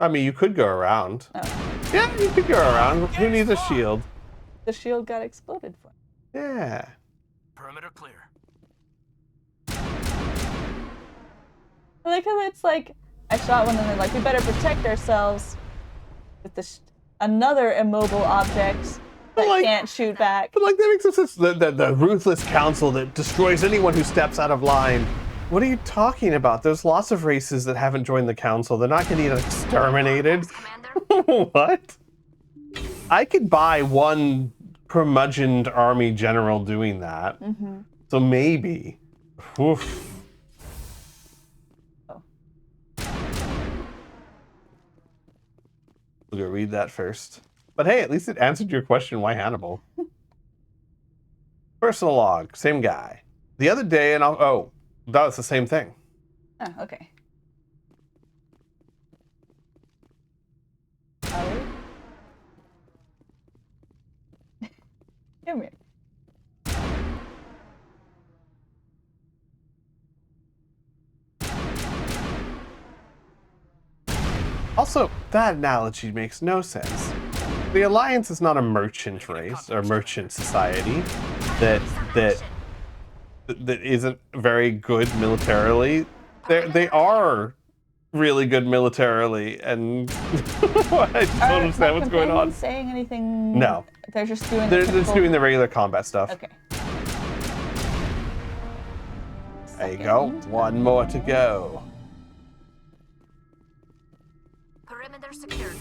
I mean, you could go around. Oh. Yeah, you could go around. Who needs a shield? The shield got exploded for. Yeah. Perimeter clear. I like how it's like, I shot one and they're like, we better protect ourselves with the another immobile object that can't shoot back. But like that makes no sense. The ruthless council that destroys anyone who steps out of line. What are you talking about? There's lots of races that haven't joined the council. They're not getting exterminated. What? I could buy one curmudgeoned army general doing that. Mm-hmm. So maybe. Oof. Oh. We'll go read that first. But hey, at least it answered your question, why Hannibal? Personal log, same guy. The other day, and oh, that was the same thing. Oh, okay. Come here. Also, that analogy makes no sense. The Alliance is not a merchant race or merchant society that isn't very good militarily. They are really good militarily, and I just don't understand what's going on. Saying anything? No, they're just doing. They're just doing the regular combat stuff. Okay. There you go. One more to go. Perimeter secured.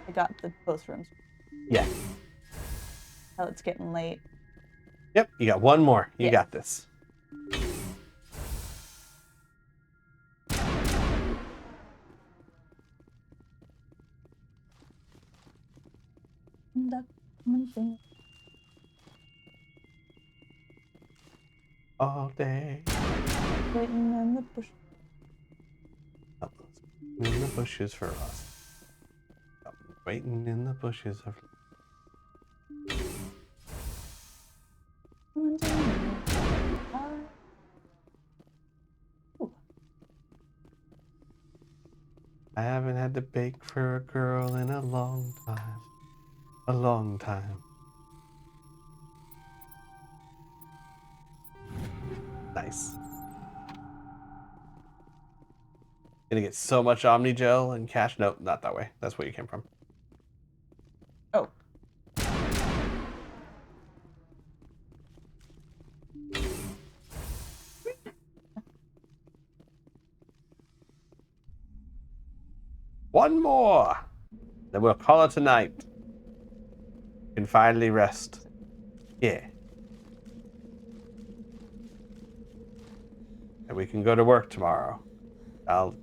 I got both rooms. Yeah. Oh, it's getting late. Yep, you got one more. You got this. All day. Waiting in the bush. In the bushes for us. Waiting in the bushes of. I haven't had to bake for a girl in a long time. A long time. Nice. Gonna get so much Omni Gel and cash. Nope, not that way. That's where you came from. Oh. One more. Then we'll call it a night. You can finally rest. Yeah. And we can go to work tomorrow. I'll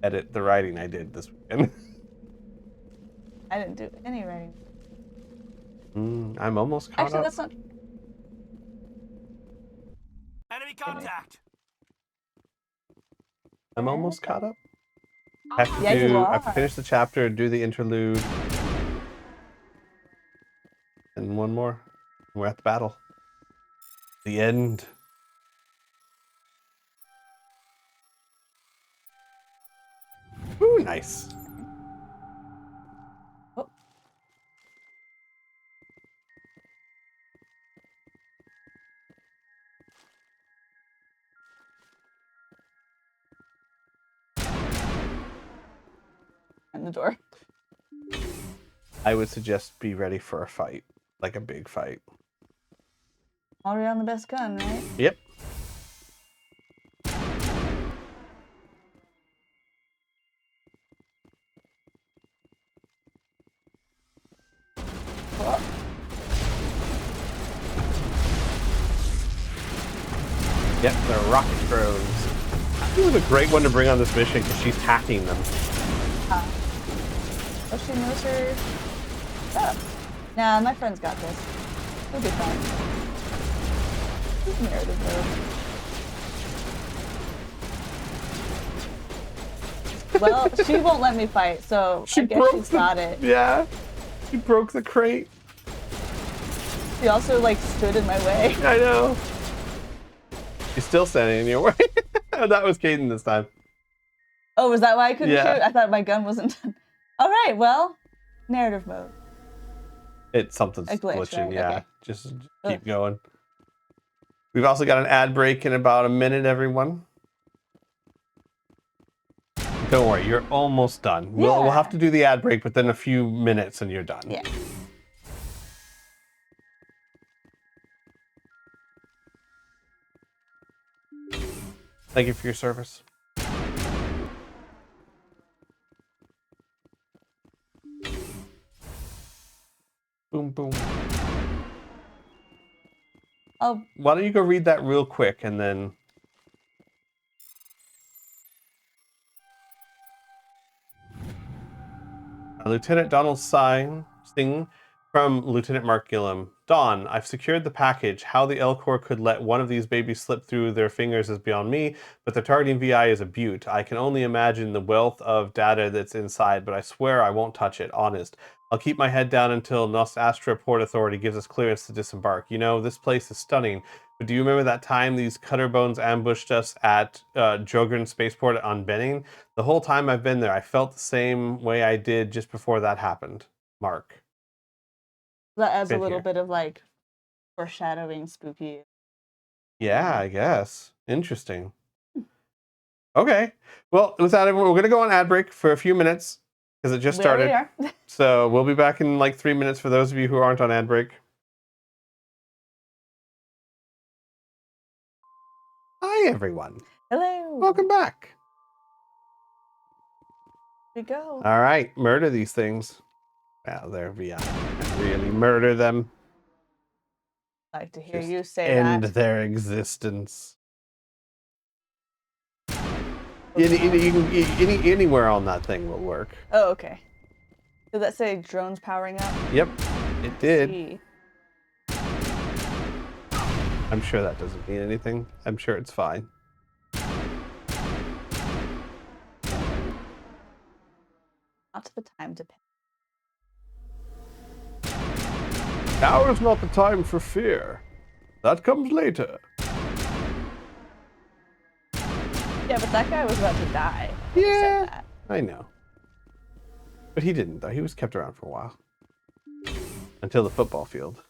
edit the writing I did this weekend. I didn't do any writing. I'm almost caught Actually, up. that's not. Enemy contact. I'm almost caught up. I have to finish the chapter, do the interlude, and one more. We're at the battle. The end. Ooh, nice. Oh. And the door. I would suggest be ready for a fight, like a big fight. Already on the best gun, right? Yep. Yep, they're rocket drones. This is a great one to bring on this mission because she's hacking them. Oh, she knows her stuff. Nah, my friend's got this. It'll be fine. This is narrative mode. Well, she won't let me fight, so I guess she's got it. Yeah, she broke the crate. She also, like, stood in my way. I know. She's still standing in your way. That was Caden this time. Oh, was that why I couldn't Yeah. shoot? I thought my gun wasn't done. All right, well, narrative mode. It's something's A glitch, glitching, right? yeah. Okay. Just keep going. We've also got an ad break in about a minute, everyone. Don't worry, you're almost done. We'll have to do the ad break, but then a few minutes and you're done. Yeah. Thank you for your service. Boom, boom. Oh. Why don't you go read that real quick and then... Lieutenant Donald Singh from Lieutenant Mark Gillum. Dawn, I've secured the package. How the L Corps could let one of these babies slip through their fingers is beyond me, but the targeting VI is a beaut. I can only imagine the wealth of data that's inside, but I swear I won't touch it, honest. I'll keep my head down until Nos Astra Port Authority gives us clearance to disembark. You know, this place is stunning, but do you remember that time these cutter bones ambushed us at Jogren Spaceport on Benning? The whole time I've been there, I felt the same way I did just before that happened. Mark. That adds a little bit of like foreshadowing, spooky. Yeah, I guess. Interesting. Okay. Well, with that, everyone, we're going to go on ad break for a few minutes because it just started. There we are. So we'll be back in like 3 minutes for those of you who aren't on ad break. Hi, everyone. Hello. Welcome back. Here we go. All right. Murder these things. Well, they're VI. Really murder them. I like to hear you say End that. their existence. Anywhere on that thing will work. Oh, okay. Did that say drones powering up? Yep, it did. I'm sure that doesn't mean anything. I'm sure it's fine. Not the time to pay. Now is not the time for fear. That comes later. Yeah, but that guy was about to die. Yeah, I know. But he didn't, though. He was kept around for a while. Until the football field.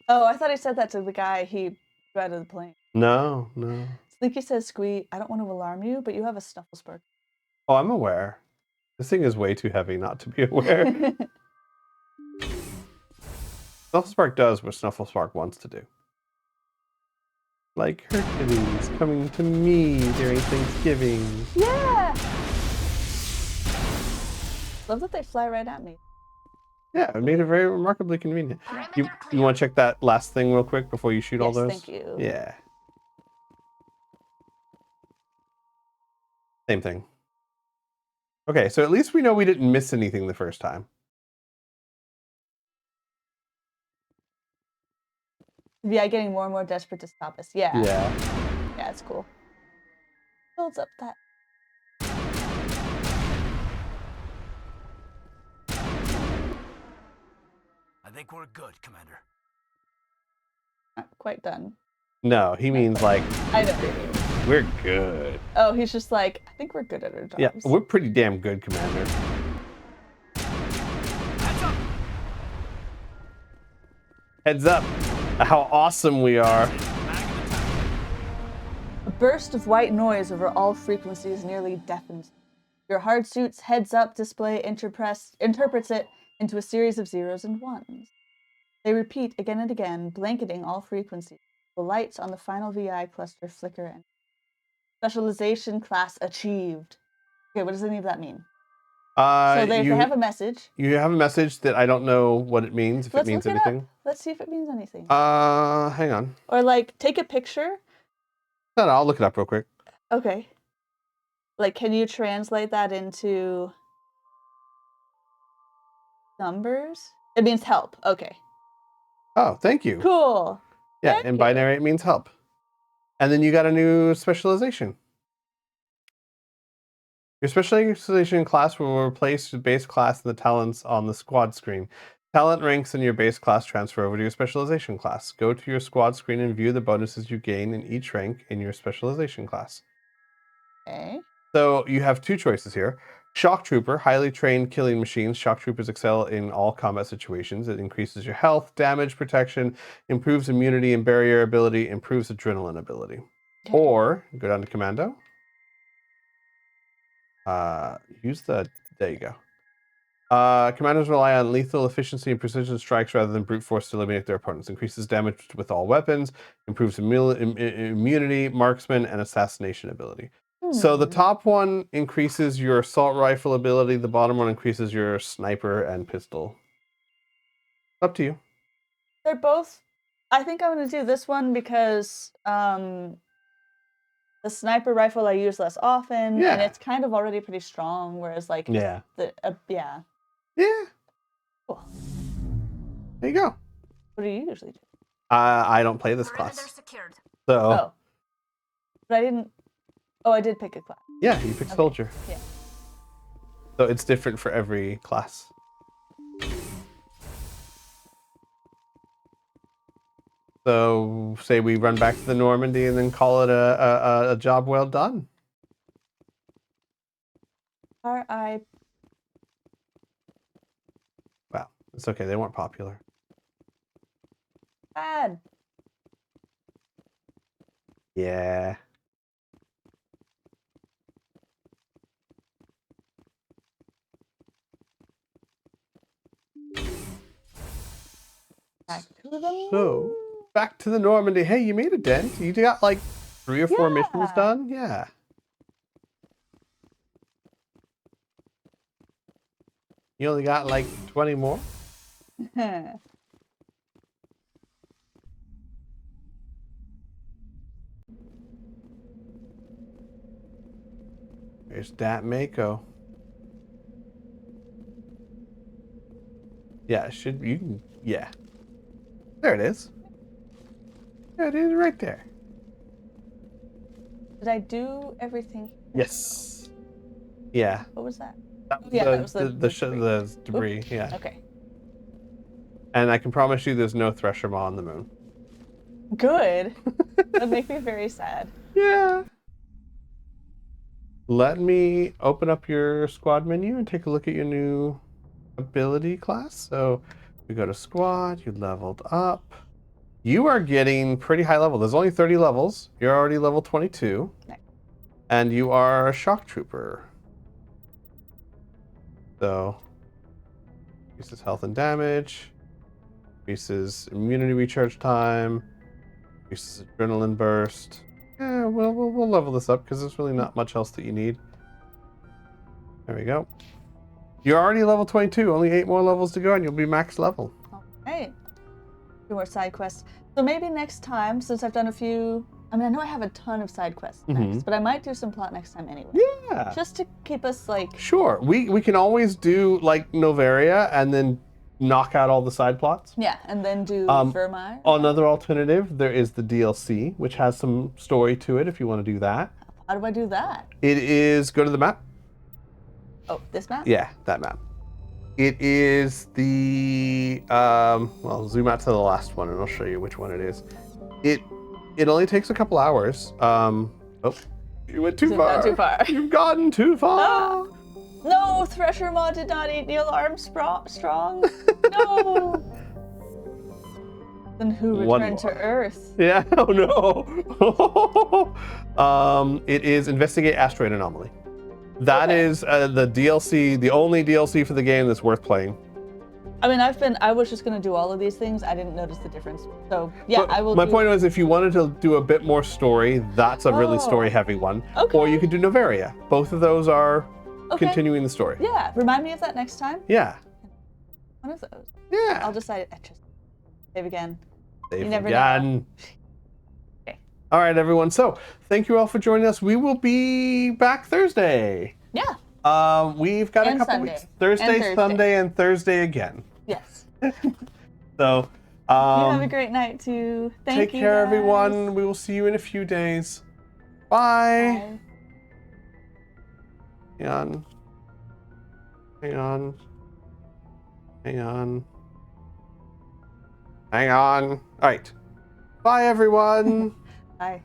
Oh, I thought he said that to the guy he threw out of the plane. No, no. Slinky says, Squee, I don't want to alarm you, but you have a snuffle spark. Oh, I'm aware. This thing is way too heavy not to be aware. Snufflespark does what Snufflespark wants to do. Like Hercules coming to me during Thanksgiving. Yeah! Love that they fly right at me. Yeah, it made it very remarkably convenient. You want to check that last thing real quick before you shoot all those? Thank you. Yeah. Same thing. Okay, so at least we know we didn't miss anything the first time. Yeah, getting more and more desperate to stop us. Yeah. Yeah. Yeah, it's cool. Builds up that. I think we're good, Commander. Not quite done. No, he means like... I know what you mean. We're good. Oh, he's just like, I think we're good at our jobs. Yeah, we're pretty damn good, Commander. Heads up. How awesome we are. A burst of white noise over all frequencies nearly deafens. Your hard suit's heads-up display interprets it into a series of zeros and ones. They repeat again and again, blanketing all frequencies. The lights on the final VI cluster flicker and specialization class achieved. Okay, what does any of that mean? So they have a message. You have a message that I don't know what it means, if it means anything. Let's see if it means anything. Hang on. Or like, take a picture. No, I'll look it up real quick. Okay. Like, can you translate that into numbers? It means help. Okay. Oh, thank you. Cool. Yeah, in binary it means help. And then you got a new specialization. Your specialization class will replace your base class and the talents on the squad screen. Talent ranks in your base class transfer over to your specialization class. Go to your squad screen and view the bonuses you gain in each rank in your specialization class. Okay. So you have two choices here. Shock Trooper, highly trained killing machines. Shock Troopers excel in all combat situations. It increases your health, damage protection, improves immunity and barrier ability, improves adrenaline ability. Okay. Or go down to commando. Use the, there you go. Commanders rely on lethal efficiency and precision strikes rather than brute force to eliminate their opponents. Increases damage with all weapons. Improves immunity, marksman, and assassination ability. So the top one increases your assault rifle ability. The bottom one increases your sniper and pistol. Up to you. They're both. I think I'm going to do this one because the sniper rifle I use less often, and it's kind of already pretty strong. Whereas like yeah. Yeah. Cool. There you go. What do you usually do? I don't play this class. Secured. So. Oh. But I didn't. Oh, I did pick a class. Yeah, you picked soldier. Yeah. So it's different for every class. So say we run back to the Normandy and then call it a job well done. R.I. Wow, it's okay. They weren't popular. Bad. Yeah. Back to the Normandy. Hey, you made a dent. You got like 3 or 4 missions done. Yeah. You only got like 20 more. There's that Mako. Yeah, it should you can, yeah. There it is. There it is right there. Did I do everything? Yes. Yeah. What was that? That was the debris. Oops. Yeah. Okay. And I can promise you there's no Thresher Maw on the moon. Good. That'd make me very sad. Yeah. Let me open up your squad menu and take a look at your new ability class. So you go to squad, you leveled up. You are getting pretty high level. There's only 30 levels. You're already level 22. Nice. And you are a shock trooper. So increases health and damage, increases immunity recharge time, increases adrenaline burst. Yeah, we'll level this up because there's really not much else that you need. There we go. You're already level 22. Only 8 more levels to go, and you'll be max level. All right. 2 more side quests. So maybe next time, since I've done a few. I mean, I know I have a ton of side quests next, but I might do some plot next time anyway. Yeah. Just to keep us like. Sure. We can always do like Novaria and then knock out all the side plots. Yeah, and then do Vermeer. Another alternative, there is the DLC, which has some story to it if you want to do that. How do I do that? It is, go to the map. Oh, this map? Yeah, that map. It is the, well, zoom out to the last one and I'll show you which one it is. It only takes a couple hours. Oh, you went too far. Too far. You've gotten too far. No, Thresher Maw did not eat Neil Armstrong. No. Then who returned to Earth? Yeah, oh no. It is Investigate Asteroid Anomaly. That is the DLC, the only DLC for the game that's worth playing. I mean, I was just gonna do all of these things. I didn't notice the difference. So yeah, I will. My point was, if you wanted to do a bit more story, that's a really story-heavy one. Okay. Or you could do Novaria. Both of those are continuing the story. Yeah, remind me of that next time. Yeah. One of those. Yeah. I'll decide. Save again. Save you never again. know. Okay. All right, everyone. So thank you all for joining us. We will be back Thursday. Yeah. We've got a couple weeks. Thursday, Sunday, and Thursday again. Yes. So, you have a great night too. Take care, everyone. We will see you in a few days. Bye. Hang on. Hang on. Hang on. Hang on. All right. Bye, everyone. Bye.